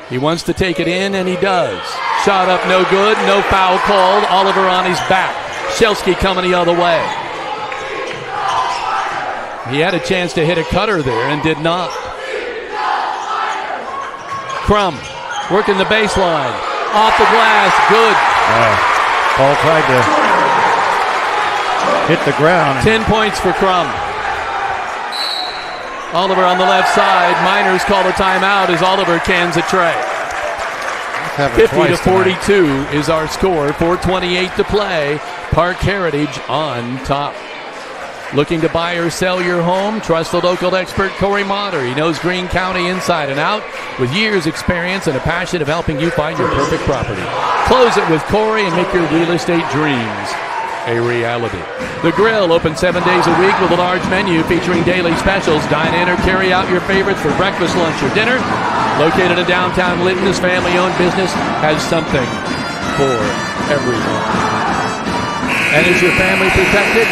Speaker 1: He wants to take it in, and he does. Shot up, no good. No foul called. Oliver on his back. Shelsky coming the other way. He had a chance to hit a cutter there and did not. Crum working the baseline. Off the glass, good.
Speaker 3: Paul tried to hit the ground.
Speaker 1: 10 points for Crum. Oliver on the left side. Miners call the timeout as Oliver cans a tray. 50-42 is our score. 4:28 to play. Parke Heritage on top. Looking to buy or sell your home? Trust the local expert Corey Motter. He knows Greene County inside and out with years experience and a passion of helping you find your perfect property. Close it with Corey and make your real estate dreams a reality. The Grill open 7 days a week with a large menu featuring daily specials. Dine in or carry out your favorites for breakfast, lunch, or dinner. Located in downtown Linton, this family-owned business has something for everyone. And is your family protected?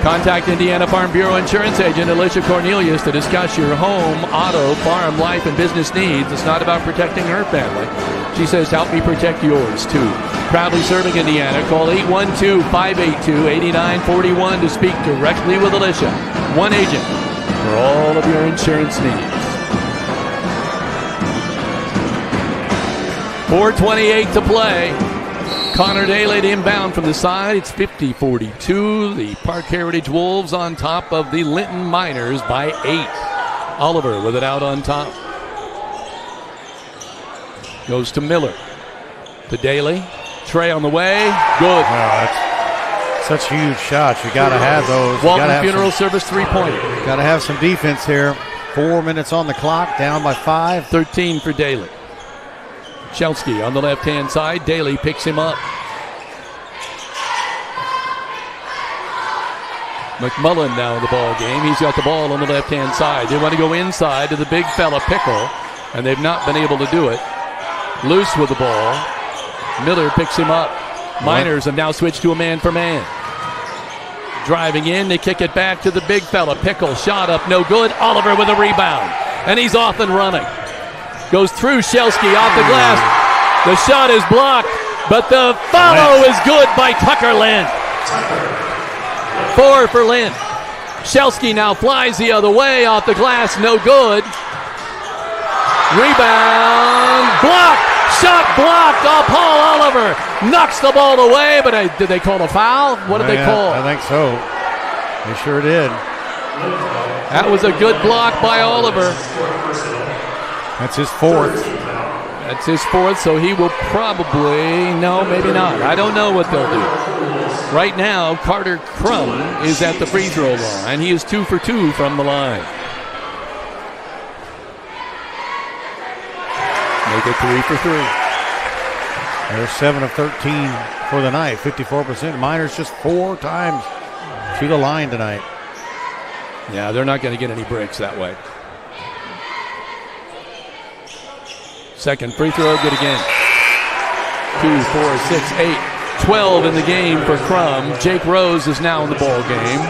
Speaker 1: Contact Indiana Farm Bureau Insurance Agent Alicia Cornelius to discuss your home, auto, farm, life, and business needs. It's not about protecting her family. She says, help me protect yours, too. Proudly serving Indiana. Call 812-582-8941 to speak directly with Alicia. One agent for all of your insurance needs. 4:28 to play. Connor Daly to inbound from the side. It's 50-42. The Parke Heritage Wolves on top of the Linton Miners by 8. Oliver with it out on top. Goes to Miller. To Daly. Trey on the way. Good.
Speaker 3: That's such huge shots. You got to have those.
Speaker 1: Walton Funeral Service 3-pointer.
Speaker 3: Got to have some defense here. 4 minutes on the clock. Down by 5.
Speaker 1: 13 for Daly. Shelsky on the left-hand side. Daly picks him up. McMullen now in the ball game. He's got the ball on the left-hand side. They want to go inside to the big fella, Pickle, and they've not been able to do it. Loose with the ball. Miller picks him up. Miners have now switched to a man-for-man. Driving in, they kick it back to the big fella. Pickle, shot up, no good. Oliver with a rebound, and he's off and running. Goes through Shelsky off the glass. The shot is blocked, but the follow is good by Tucker Lynn. 4 for Lynn. Shelsky now flies the other way off the glass, no good. Rebound, blocked. Shot blocked off Paul Oliver. Knocks the ball away, but did they call a foul? What did they call?
Speaker 3: I think so. They sure did.
Speaker 1: That was a good block by Oliver.
Speaker 3: That's his 4th.
Speaker 1: That's his 4th, so he will probably, no, maybe not. I don't know what they'll do. Right now, Carter Crum is at the free throw line. He is 2 for 2 from the line. Make it 3 for 3.
Speaker 3: They're 7 of 13 for the night, 54%. Miners just 4 times to the line tonight.
Speaker 1: Yeah, they're not going to get any breaks that way. Second free throw, good again. 2, 4, 6, 8, 12 in the game for Crum. Jake Rose is now in the ball game.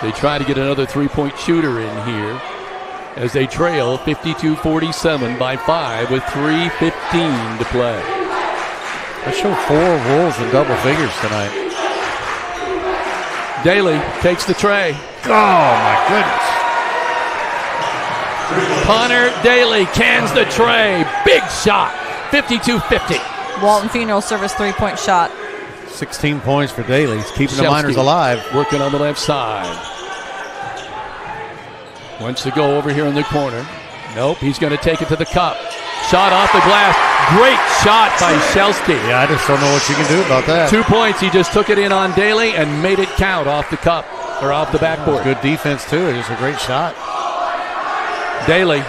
Speaker 1: They try to get another three-point shooter in here as they trail 52-47 by 5 with 3:15 to play.
Speaker 3: Let's show 4 Wolves in double figures tonight.
Speaker 1: Daly takes the tray.
Speaker 3: Oh, my goodness.
Speaker 1: Connor Daly cans the tray. Big shot. 52-50.
Speaker 4: Walton Funeral Service 3-point shot.
Speaker 3: 16 points for Daly. He's keeping
Speaker 1: Shelsky
Speaker 3: the Miners alive.
Speaker 1: Working on the left side. Wants to go over here in the corner. Nope, he's going to take it to the cup. Shot off the glass. Great shot by Shelsky.
Speaker 3: Yeah, I just don't know what you can do about that.
Speaker 1: 2 points. He just took it in on Daly and made it count off the cup or off the backboard.
Speaker 3: Good defense, too. Just a great shot.
Speaker 1: Daly.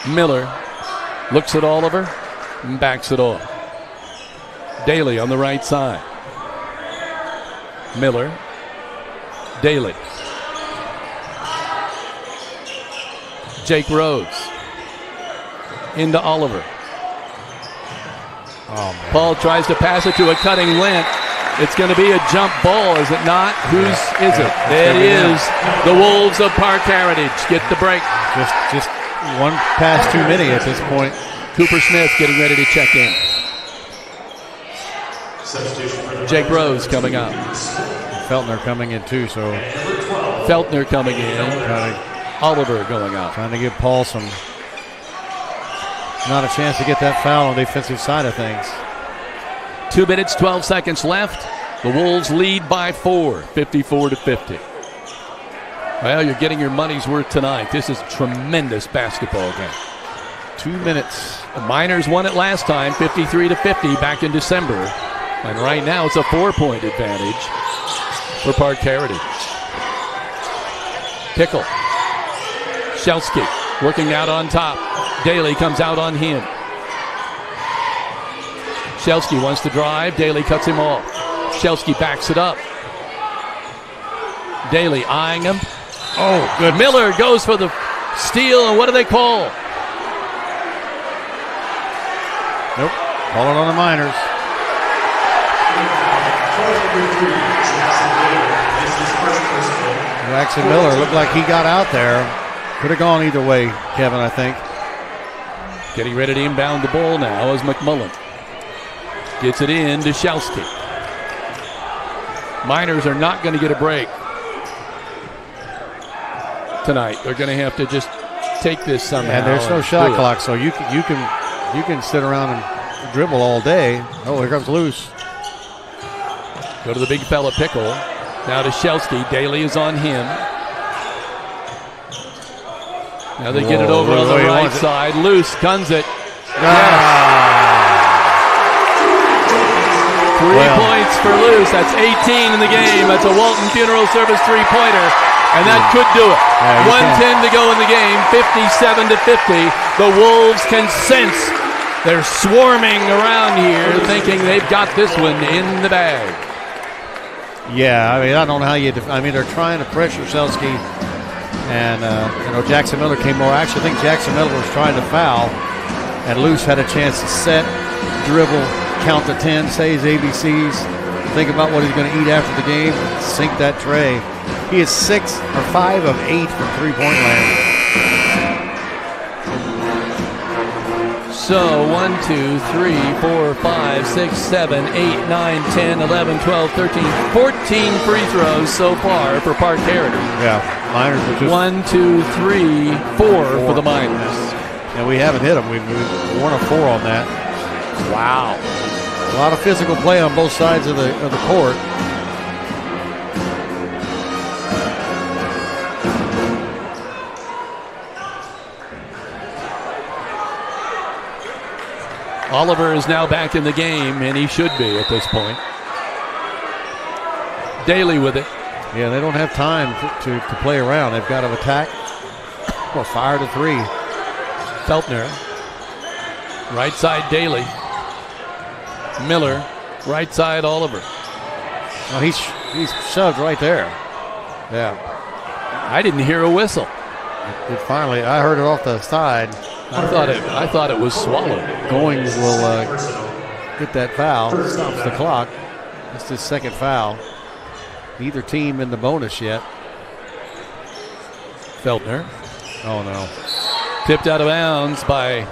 Speaker 1: Miller looks at Oliver and backs it off. Daly on the right side. Miller. Daly. Jake Rose. Into Oliver.
Speaker 3: Oh, man.
Speaker 1: Paul tries to pass it to a cutting Lint. It's going to be a jump ball, is it not? Whose is it? It is the Wolves of Parke Heritage. Get the break.
Speaker 3: Just one pass too many at this point.
Speaker 1: Cooper Smith getting ready to check in. Jake Rose coming up.
Speaker 3: Feltner coming in too, so.
Speaker 1: Feltner coming in. Oliver going out.
Speaker 3: Trying to give Paul not a chance to get that foul on the defensive side of things.
Speaker 1: 2 minutes, 12 seconds left. The Wolves lead by 4, 54-50. Well, you're getting your money's worth tonight. This is a tremendous basketball game.
Speaker 3: 2 minutes.
Speaker 1: The Miners won it last time, 53-50, back in December. And right now it's a 4-point advantage for Parke Heritage. Pickle. Shelsky working out on top. Daly comes out on him. Shelsky wants to drive. Daly cuts him off. Shelsky backs it up. Daly eyeing him. Oh, good. Miller goes for the steal, and what do they call?
Speaker 3: Nope. Calling on the Miners. Jackson Miller looked like he got out there. Could have gone either way, Kevin, I think.
Speaker 1: Getting ready to inbound the ball now as McMullen gets it in to Shelsky. Miners are not going to get a break tonight. They're going to have to just take this somehow.
Speaker 3: And there's no shot clock, so you can sit around and dribble all day. Oh, here comes Luce.
Speaker 1: Go to the big fella Pickle. Now to Shelsky. Daly is on him. Now they get it over on the right side. Luce guns it. Three points for Luce. That's 18 in the game. That's a Walton Funeral Service three-pointer, and that could do it. 1:10 to go in the game, 57-50. The Wolves can sense they're swarming around here, thinking they've got this one in the bag.
Speaker 3: Yeah, I mean, I don't know how you. They're trying to pressure Shelsky, and Jackson Miller came more. I actually think Jackson Miller was trying to foul, and Luce had a chance to set, dribble, count to 10, say his ABCs, think about what he's going to eat after the game, sink that tray. He is 5 of 8 from three-point land.
Speaker 1: So 1, 2, 3, 4, 5, 6, 7, 8, 9, 10, 11, 12, 13, 14 free throws so far for Parke Heritage.
Speaker 3: Yeah, Miners were just
Speaker 1: 1, 2, 3, 4 for the Miners.
Speaker 3: And we haven't hit them. We've 1 of 4 on that.
Speaker 1: Wow.
Speaker 3: A lot of physical play on both sides of the court.
Speaker 1: Oliver is now back in the game, and he should be at this point. Daly with it.
Speaker 3: Yeah, they don't have time to play around. They've got to attack or fire to three.
Speaker 1: Feltner. Right side Daly. Miller. Right side Oliver.
Speaker 3: Oh, he's shoved right there. Yeah.
Speaker 1: I didn't hear a whistle.
Speaker 3: It finally, I heard it off the side.
Speaker 1: I thought it was swallowed.
Speaker 3: Goings will get that foul. Stops the clock. That's his second foul. Neither team in the bonus yet.
Speaker 1: Feltner.
Speaker 3: Oh, no.
Speaker 1: Tipped out of bounds by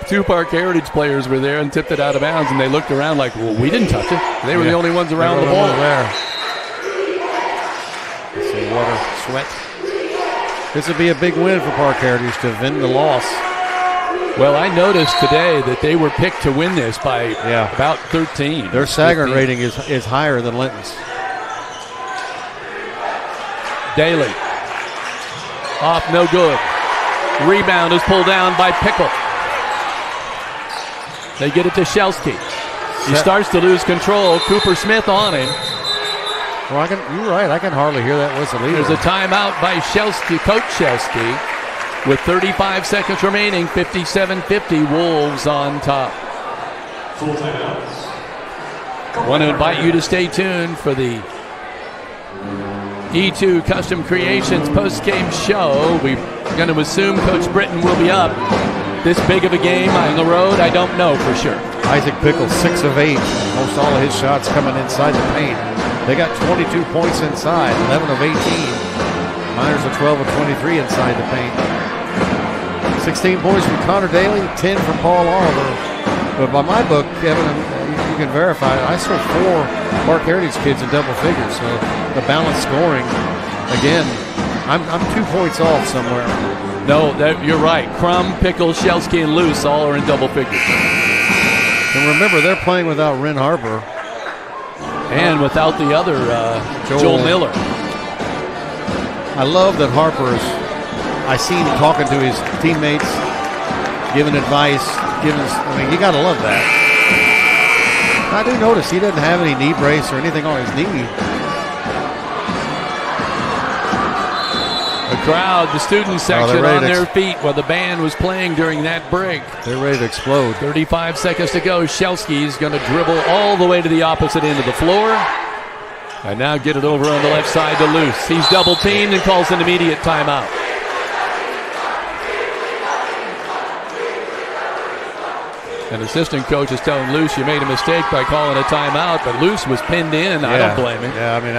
Speaker 1: two Parke Heritage players were there and tipped it out of bounds, and they looked around like, well, we didn't touch it. They were the only ones around the ball.
Speaker 3: There. Let's see, water, sweat. This would be a big win for Parke Heritage to win the loss.
Speaker 1: Well, I noticed today that they were picked to win this by about 13.
Speaker 3: Their Sagard rating is higher than Linton's.
Speaker 1: Daly. Off, no good. Rebound is pulled down by Pickle. They get it to Shelsky. He starts to lose control. Cooper Smith on him.
Speaker 3: Well, you're right. I can hardly hear that whistle either.
Speaker 1: There's a timeout by Shelsky, Coach Shelsky, with 35 seconds remaining. 57-50. Wolves on top.
Speaker 7: Full timeouts.
Speaker 1: Want to invite you to stay tuned for the E2 Custom Creations post-game show. We're going to assume Coach Britton will be up. This big of a game on the road, I don't know for sure.
Speaker 3: Isaac Pickle, 6 of 8. Most all of his shots coming inside the paint. They got 22 points inside, 11 of 18. Miners are 12 of 23 inside the paint. 16 points from Connor Daly, 10 from Paul Oliver. But by my book, Kevin, you can verify it, I saw 4 Parke Heritage kids in double figures. So the balanced scoring, again, I'm 2 points off somewhere.
Speaker 1: No, you're right. Crum, Pickle, Shelsky, and Luce all are in double figures.
Speaker 3: And remember, they're playing without Ren Harper.
Speaker 1: And without the other, Joel Miller.
Speaker 3: I love that I see him talking to his teammates, giving advice. You got to love that. I do notice he doesn't have any knee brace or anything on his knee.
Speaker 1: The crowd, the student section on their feet while the band was playing during that break.
Speaker 3: They're ready to explode.
Speaker 1: 35 seconds to go. Shelsky's going to dribble all the way to the opposite end of the floor. And now get it over on the left side to Luce. He's double teamed and calls an immediate timeout. An assistant coach is telling Luce, you made a mistake by calling a timeout, but Luce was pinned in. I don't blame him.
Speaker 3: Yeah, I mean,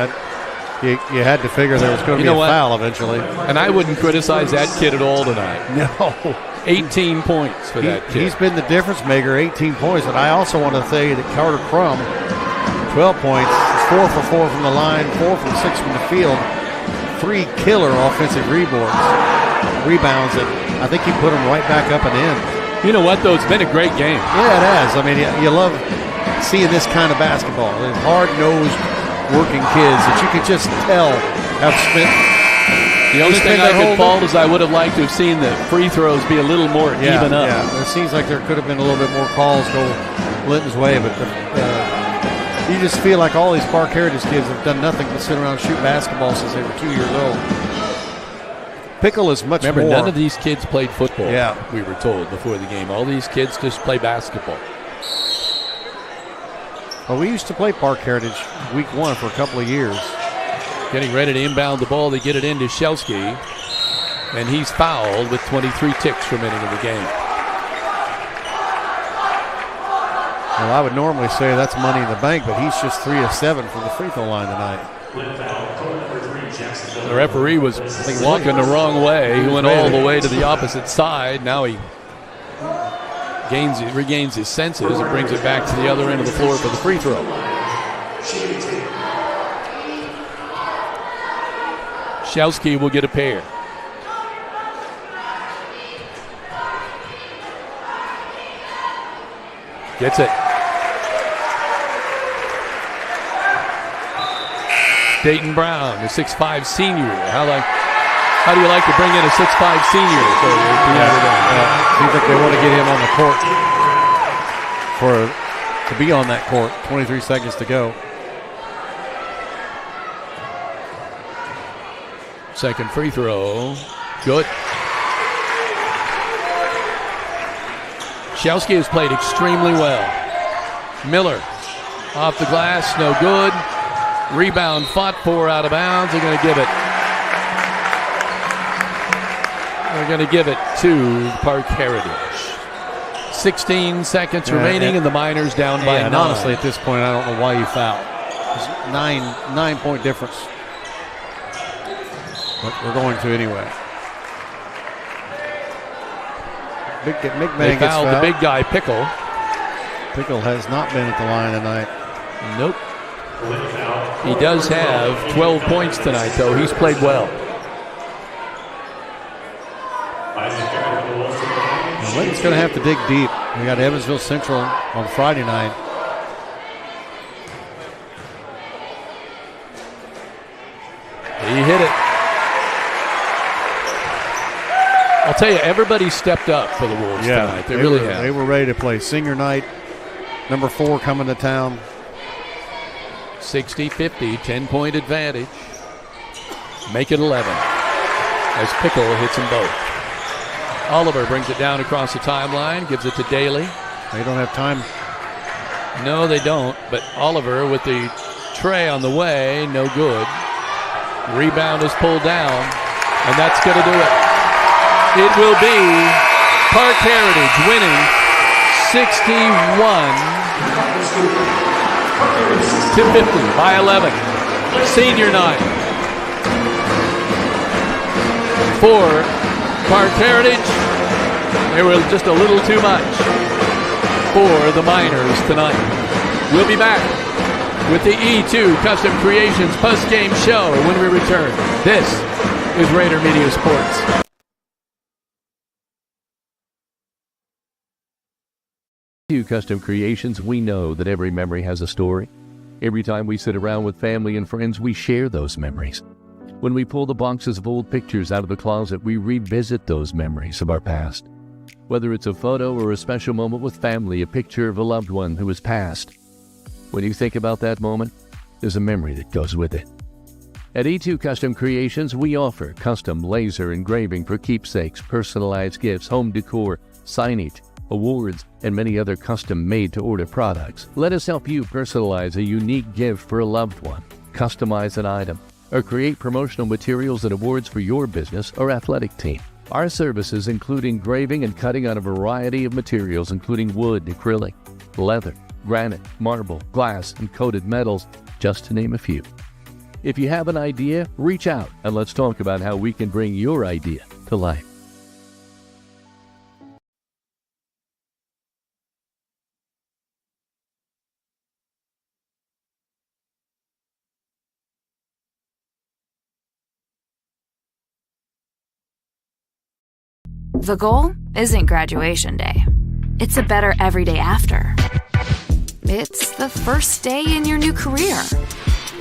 Speaker 3: you had to figure there was going to be a foul eventually.
Speaker 1: And I wouldn't criticize that kid at all tonight.
Speaker 3: No.
Speaker 1: 18 points for that kid.
Speaker 3: He's been the difference maker, 18 points. And I also want to say that Carter Crum, 12 points, 4 for 4 from the line, 4 from 6 from the field, 3 killer offensive rebounds, and I think he put them right back up and in.
Speaker 1: You know what, though? It's been a great game.
Speaker 3: Yeah, it has. I mean, you love seeing this kind of basketball. Hard-nosed, working kids that you could just tell have spent.
Speaker 1: The only thing I could fault is I would have liked to have seen the free throws be a little more even up.
Speaker 3: Yeah, it seems like there could have been a little bit more calls go Linton's way, but you just feel like all these Parke Heritage kids have done nothing but sit around and shoot basketball since they were 2 years old. Pickle is much more.
Speaker 1: Remember, none of these kids played football.
Speaker 3: Yeah,
Speaker 1: we were told before the game. All these kids just play basketball.
Speaker 3: Well, we used to play Parke Heritage week 1 for a couple of years.
Speaker 1: Getting ready to inbound the ball. They get it into Shelsky, and he's fouled with 23 ticks remaining in the game.
Speaker 3: Well, I would normally say that's money in the bank, but he's just 3 of 7 from the free throw line tonight.
Speaker 1: The referee was walking the wrong way. He went all the way to the opposite side. Now he regains his senses and brings it back to the other end of the floor for the free throw. Shelsky will get a pair. Gets it. Dayton Brown, the 6'5 senior. How do you like to bring in a 6'5 senior?
Speaker 3: Seems like they want to get him on the court to be on that court. 23 seconds to go.
Speaker 1: Second free throw. Good. Shelsky has played extremely well. Miller off the glass, no good. Rebound fought for, out of bounds. They're going to give it. They're going to give it to Parke Heritage. 16 seconds remaining, and the Miners down by 9.
Speaker 3: And honestly, at this point, I don't know why you fouled. It's 9-point difference. But we're going to anyway.
Speaker 1: They fouled the big guy, Pickle.
Speaker 3: Pickle has not been at the line tonight.
Speaker 1: Nope. He does have 12 points tonight, though. He's played well.
Speaker 3: Linton's going to have to dig deep. We got Evansville Central on Friday night.
Speaker 1: He hit it. I'll tell you, everybody stepped up for the Wolves tonight. They really have.
Speaker 3: They were ready to play. Senior night, number 4 coming to town.
Speaker 1: 60-50, 10-point advantage. Make it 11 as Pickle hits them both. Oliver brings it down across the timeline, gives it to Daly.
Speaker 3: They don't have time.
Speaker 1: No, they don't, but Oliver with the tray on the way, no good. Rebound is pulled down, and that's going to do it. It will be Parke Heritage winning 61-50 by 11. Senior night for Parke Heritage. They were just a little too much for the Miners tonight. We'll be back with the E2 Custom Creations post-game show when we return. This is Rader Media Sports.
Speaker 5: Custom Creations, we know that every memory has a story. Every time we sit around with family and friends, we share those memories. When we pull the boxes of old pictures out of the closet, we revisit those memories of our past. Whether it's a photo or a special moment with family, a picture of a loved one who has passed. When you think about that moment, there's a memory that goes with it. At E2 Custom Creations, we offer custom laser engraving for keepsakes, personalized gifts, home decor, signage, awards, and many other custom made-to-order products. Let us help you personalize a unique gift for a loved one, customize an item, or create promotional materials and awards for your business or athletic team. Our services include engraving and cutting on a variety of materials, including wood, acrylic, leather, granite, marble, glass, and coated metals, just to name a few. If you have an idea, reach out and let's talk about how we can bring your idea to life.
Speaker 2: The goal isn't graduation day. It's a better every day after. It's the first day in your new career.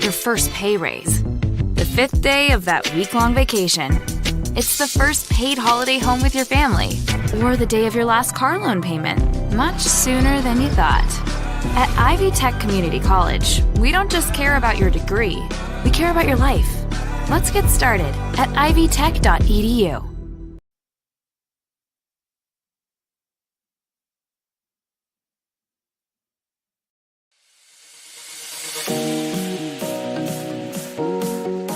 Speaker 2: Your first pay raise. The 5th day of that week-long vacation. It's the first paid holiday home with your family. Or the day of your last car loan payment. Much sooner than you thought. At Ivy Tech Community College, we don't just care about your degree. We care about your life. Let's get started at ivytech.edu.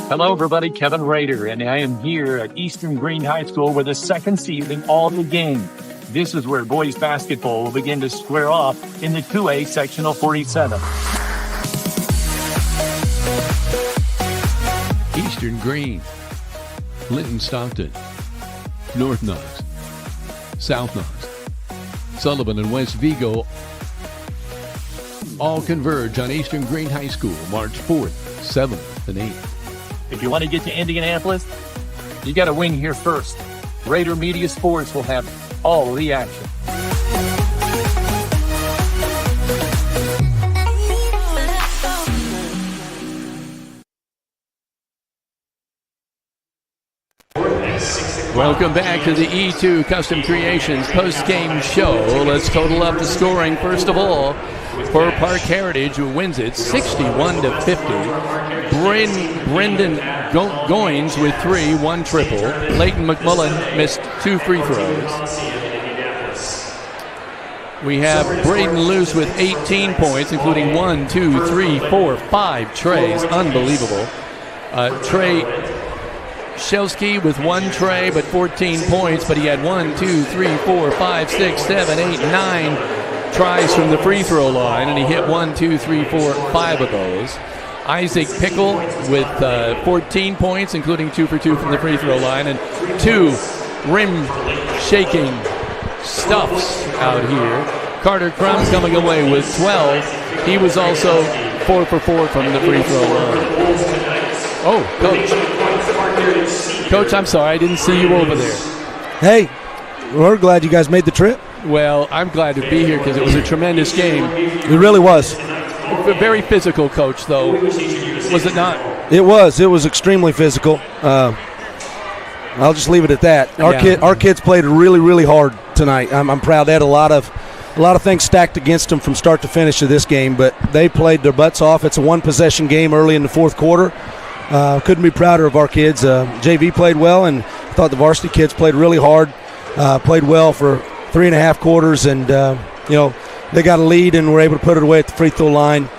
Speaker 16: Hello, everybody. Kevin Rader, and I am here at Eastern Green High School with the second season all the game. This is where boys basketball will begin to square off in the 2A sectional 47.
Speaker 1: Eastern Green, Linton Stockton, North Knox, South Knox, Sullivan and West Vigo all converge on Eastern Green High School March 4th, 7th, and 8th.
Speaker 16: If you want to get to Indianapolis, you got to win here first. Rader Media Sports will have all the action.
Speaker 1: Welcome back to the E2 Custom Creations post-game show. Let's total up the scoring first of all for Parke Heritage, who wins it 61-50. Brendan Goins with 3, 1 triple. Leighton McMullen missed 2 free throws. We have Braden Luce with 18 points, including 1, 2, 3, 4, 5 trays. Unbelievable. Trey Shelsky with 1 tray, but 14 points, but he had 1, 2, 3, 4, 5, 6, 7, 8, 9 tries from the free throw line, and he hit 1, 2, 3, 4, 5 of those. Isaac Pickle with 14 points, including 2 for 2 from the free throw line, and 2 rim-shaking stuffs out here. Carter Crum coming away with 12. He was also 4 for 4 from the free throw line. Oh, Coach. Coach, I'm sorry, I didn't see you over there.
Speaker 6: Hey, we're glad you guys made the trip.
Speaker 1: Well, I'm glad to be here because it was a tremendous game.
Speaker 6: It really was.
Speaker 1: Very physical, Coach, though. Was it not?
Speaker 6: It was. It was extremely physical. I'll just leave it at that. Our kids played really, really hard tonight. I'm proud. They had a lot of things stacked against them from start to finish of this game, but they played their butts off. It's a one-possession game early in the fourth quarter. Couldn't be prouder of our kids. JV played well, and I thought the varsity kids played really hard. Played well for 3.5 quarters, and they got a lead and were able to put it away at the free throw line.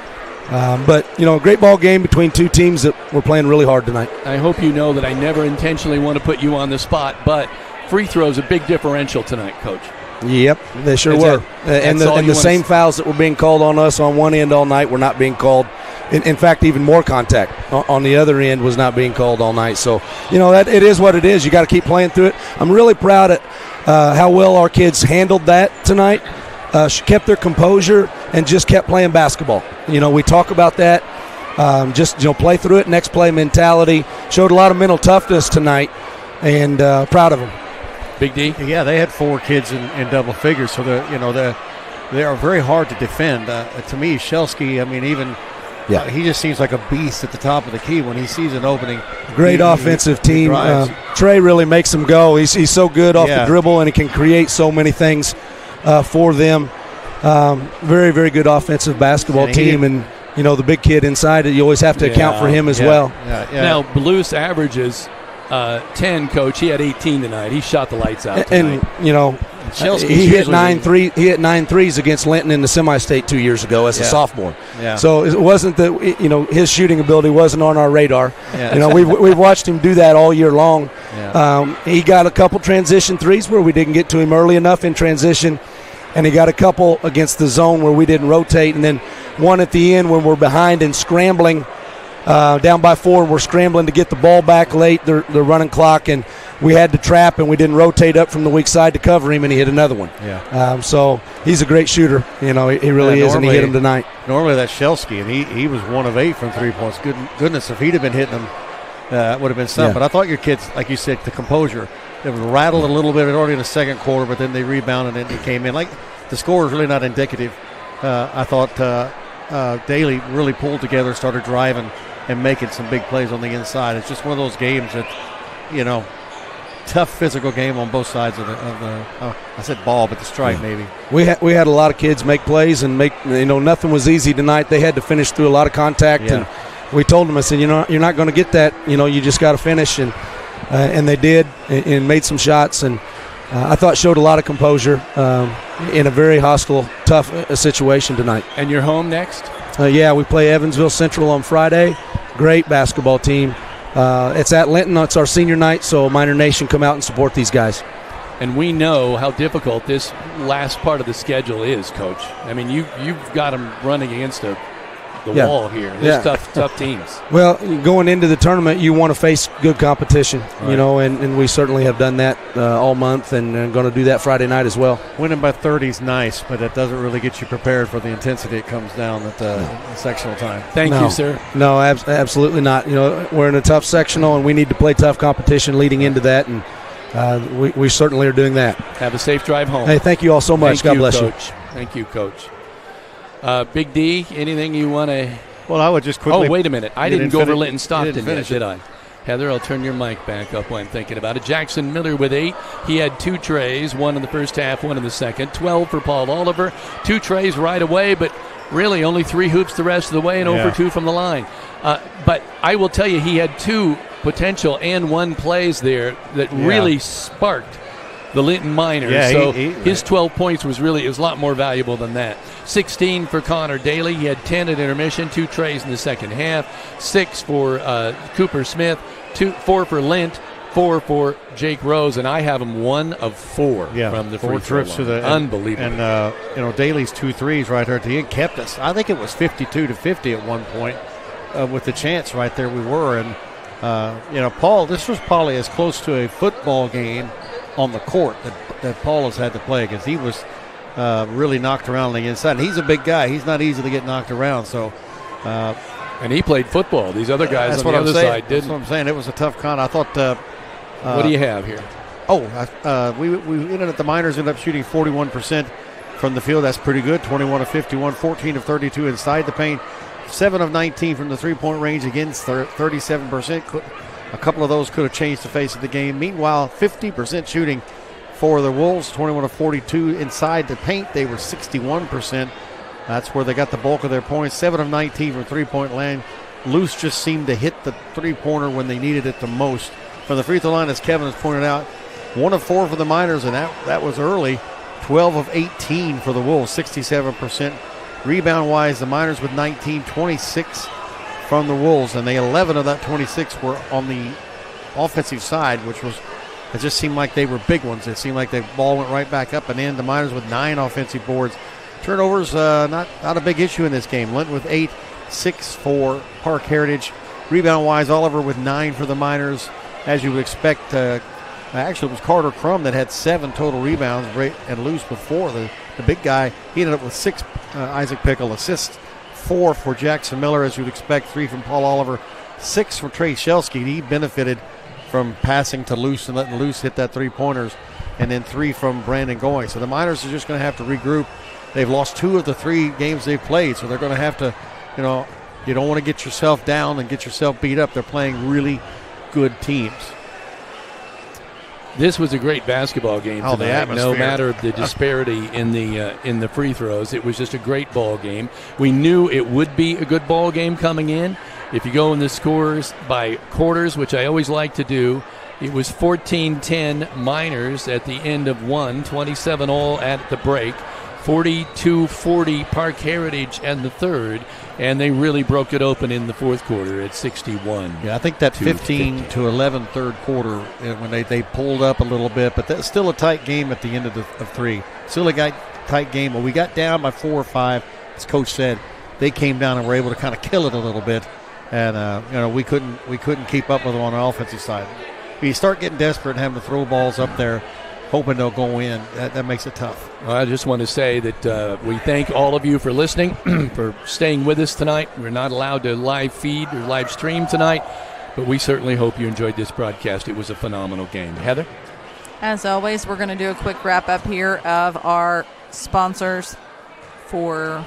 Speaker 6: But a great ball game between two teams that were playing really hard tonight.
Speaker 1: I hope you know that I never intentionally want to put you on the spot, but free throws a big differential tonight, Coach.
Speaker 6: Yep, they sure were. And the same fouls that were being called on us on one end all night were not being called. In fact, even more contact on the other end was not being called all night. So, that it is what it is. You got to keep playing through it. I'm really proud of how well our kids handled that tonight. She kept their composure and just kept playing basketball. We talk about that. Play through it, next play mentality. Showed a lot of mental toughness tonight, and proud of them.
Speaker 1: Big D?
Speaker 3: Yeah, they had 4 kids in double figures, so they are very hard to defend. To me, Shelsky, he just seems like a beast at the top of the key when he sees an opening.
Speaker 6: Great offensive team. Trey really makes them go. He's so good off the dribble, and he can create so many things for them. Very, very good offensive basketball team. And, you know, the big kid inside it, you always have to account for him as well.
Speaker 5: Now, Blues averages 10, Coach. He had 18 tonight. He shot the lights out tonight.
Speaker 6: And, you know, he hit 9 threes against Linton in the semi-state 2 years ago as a sophomore.
Speaker 3: Yeah.
Speaker 6: So it wasn't that, you know, his shooting ability wasn't on our radar.
Speaker 3: Yeah.
Speaker 6: You know, we've watched him do that all year long.
Speaker 3: Yeah.
Speaker 6: He got a couple transition threes where we didn't get to him early enough in transition, and he got a couple against the zone where we didn't rotate, and then one at the end when we're behind and scrambling down by 4, and we're scrambling to get the ball back late. They're running clock, and we had to trap, and we didn't rotate up from the weak side to cover him, and he hit another one.
Speaker 3: Yeah.
Speaker 6: So he's a great shooter. You know, he really is, and he hit him tonight.
Speaker 3: Normally that's Shelsky, and he was 1 of 8 from 3 points. Goodness, if he'd have been hitting them, would have been something.
Speaker 6: Yeah.
Speaker 3: But I thought your kids, like you said, the composure, they rattled a little bit already in the second quarter, but then they rebounded and it came in. Like, the score is really not indicative. I thought Daly really pulled together, started driving, and making some big plays on the inside. It's just one of those games that, you know, tough physical game on both sides of the I said ball, but the stripe maybe.
Speaker 6: We had a lot of kids make plays and nothing was easy tonight. They had to finish through a lot of contact, and we told them, I said, you know, you're not going to get that. You know, you just got to finish, and they did and made some shots, and I thought showed a lot of composure in a very hostile, tough situation tonight.
Speaker 5: And you're home next?
Speaker 6: Yeah, we play Evansville Central on Friday. Great basketball team. It's at Linton. It's our senior night, so Miner Nation come out and support these guys.
Speaker 5: And we know how difficult this last part of the schedule is, Coach. I mean, you've got them running against the wall here. There's tough teams.
Speaker 6: Well, going into the tournament, you want to face good competition, you know, and we certainly have done that all month, and going to do that Friday night as well.
Speaker 3: Winning by 30 is nice, but it doesn't really get you prepared for the intensity that comes down at sectional time.
Speaker 5: Thank you, sir.
Speaker 6: No, absolutely not. You know, we're in a tough sectional, and we need to play tough competition leading into that, and we certainly are doing that.
Speaker 5: Have a safe drive home.
Speaker 6: Hey, thank you all so much. God bless you.
Speaker 5: Thank you, Coach. Big D, anything you want to?
Speaker 3: Well, I would just quickly.
Speaker 5: Oh, wait a minute. I didn't go over Linton Stockton yet, did I? Heather, I'll turn your mic back up while I'm thinking about it. Jackson Miller with 8. He had 2 trays, 1 in the first half, 1 in the second. 12 for Paul Oliver. 2 trays right away, but really only 3 hoops the rest of the way and 0 for 2 from the line. But I will tell you, he had 2 potential and 1 plays there that really sparked the Linton Miners.
Speaker 3: Yeah,
Speaker 5: so his 12 points was a lot more valuable than that. 16 for Connor Daly. He had 10 at intermission, 2 trays in the second half. 6 for Cooper Smith, 4 for Lint, 4 for Jake Rose, and I have him 1 of 4 from the
Speaker 3: 4 trips to the
Speaker 5: unbelievable.
Speaker 3: And you know, Daly's 2 threes right there at the end kept us. I think it was 52-50 at one point with the chance right there we were. And you know, Paul, this was probably as close to a football game on the court that Paul has had to play, because he was really knocked around on the inside. And he's a big guy. He's not easy to get knocked around. So,
Speaker 5: and he played football. These other guys on the other side didn't.
Speaker 3: That's what I'm saying. It was a tough con. I thought.
Speaker 5: What do you have here?
Speaker 3: We ended up, the Miners ended up shooting 41% from the field. That's pretty good. 21 of 51, 14 of 32 inside the paint, 7 of 19 from the 3-point range against 37%. A couple of those could have changed the face of the game. Meanwhile, 50% shooting for the Wolves, 21 of 42 inside the paint. They were 61%. That's where they got the bulk of their points. 7 of 19 from 3-point land. Luce just seemed to hit the 3-pointer when they needed it the most. From the free throw line, as Kevin has pointed out, 1 of 4 for the Miners, and that was early. 12 of 18 for the Wolves, 67%. Rebound-wise, the Miners with 19, 26 from the Wolves, and 11 of that 26 were on the offensive side, it just seemed like they were big ones. It seemed like the ball went right back up and in. The Miners with 9 offensive boards. Turnovers, not a big issue in this game. Linton with 8, 6 for Parke Heritage. Rebound-wise, Oliver with 9 for the Miners. As you would expect, actually it was Carter Crum that had 7 total rebounds, and Luce with 4. The big guy, he ended up with 6 Isaac Pickle assists. 4 for Jackson Miller, as you'd expect. 3 from Paul Oliver. 6 for Trey Shelsky. He benefited from passing to Luce and letting Luce hit that 3-pointers. And then 3 from Brandon Going. So the Miners are just going to have to regroup. They've lost 2 of the 3 games they've played, so they're going to have to, you know, you don't want to get yourself down and get yourself beat up. They're playing really good teams.
Speaker 1: This was a great basketball game
Speaker 3: Oh, the
Speaker 1: tonight.
Speaker 3: atmosphere.
Speaker 1: No matter the disparity in the free throws, it was just a great ball game. We knew it would be a good ball game coming in. If you go in the scores by quarters, which I always like to do, it was 14-10 Miners at the end of one, 27 all at the break, 42-40 Parke Heritage and the third, and they really broke it open in the fourth quarter at 61.
Speaker 3: Yeah, I think that 15-11 third quarter, when they pulled up a little bit, but that's still a tight game at the end of three. Still a tight game. When we got down by 4 or 5, as Coach said, they came down and were able to kind of kill it a little bit, and we couldn't keep up with them on the offensive side. But you start getting desperate and having to throw balls up there, hoping they'll go in. That makes it tough.
Speaker 1: Well, I just want to say that we thank all of you for listening, for staying with us tonight. We're not allowed to live feed or live stream tonight, but we certainly hope you enjoyed this broadcast. It was a phenomenal game. Heather?
Speaker 4: As always, we're going to do a quick wrap-up here of our sponsors for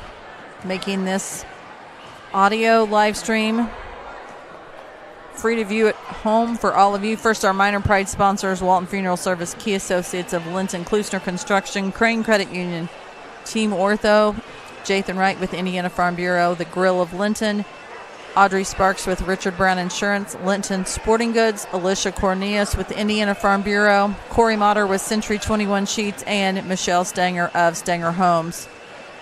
Speaker 4: making this audio live stream free to view at home for all of you. First, our Minor Pride sponsors, Walton Funeral Service, Key Associates of Linton, Klusner Construction, Crane Credit Union, Team Ortho, Jathan Wright with Indiana Farm Bureau, The Grill of Linton, Audrey Sparks with Richard Brown Insurance, Linton Sporting Goods, Alicia Cornelius with Indiana Farm Bureau, Corey Motter with Century 21 Sheets, and Michelle Stanger of Stanger Homes.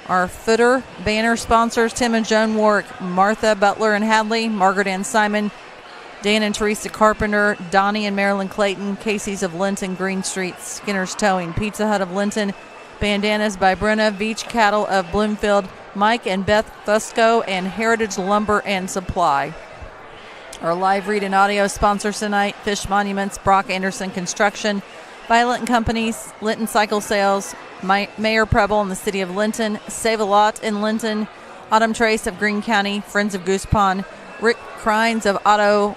Speaker 4: Our footer banner sponsors, Tim and Joan Warwick, Martha Butler and Hadley, Margaret Ann Simon, Dan and Teresa Carpenter, Donnie and Marilyn Clayton, Casey's of Linton, Green Street, Skinner's Towing, Pizza Hut of Linton, Bandanas by Brenna, Beach Cattle of Bloomfield, Mike and Beth Fusco, and Heritage Lumber and Supply. Our live read and audio sponsors tonight, Fish Monuments, Brock Anderson Construction, Violet and Companies, Linton Cycle Sales, Mayor Preble in the City of Linton, Save a Lot in Linton, Autumn Trace of Greene County, Friends of Goose Pond, Rick Crines Auto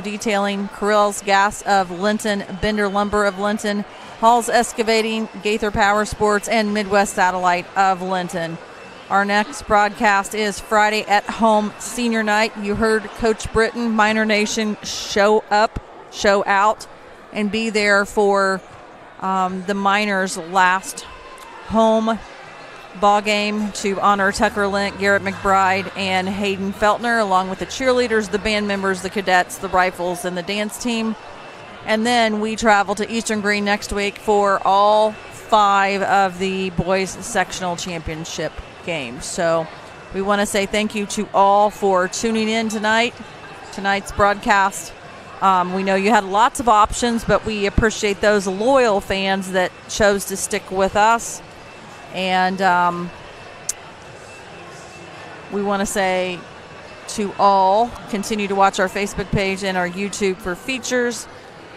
Speaker 4: Detailing, Carrill's Gas of Linton, Bender Lumber of Linton, Hall's Excavating, Gaither Power Sports, and Midwest Satellite of Linton. Our next broadcast is Friday at home senior night. You heard Coach Britton, Miner Nation, show up, show out, and be there for the Miners' last home ball game to honor Tucker Lent, Garrett McBride, and Hayden Feltner, along with the cheerleaders, the band members, the cadets, the rifles, and the dance team. And then we travel to Eastern Green next week for all 5 of the boys sectional championship games. So we want to say thank you to all for tuning in tonight's broadcast. We know you had lots of options, but we appreciate those loyal fans that chose to stick with us. And we want to say to all, continue to watch our Facebook page and our YouTube for features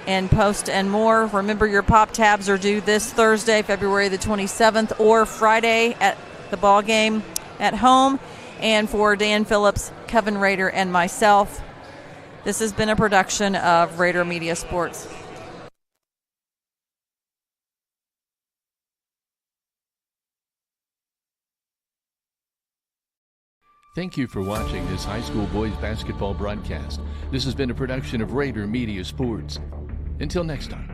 Speaker 4: and post and more. Remember, your pop tabs are due this Thursday, February the 27th, or Friday at the ball game at home. And for Dan Phillips, Kevin Rader, and myself, this has been a production of Rader Media Sports.
Speaker 1: Thank you for watching this high school boys basketball broadcast. This has been a production of Rader Media Sports. Until next time.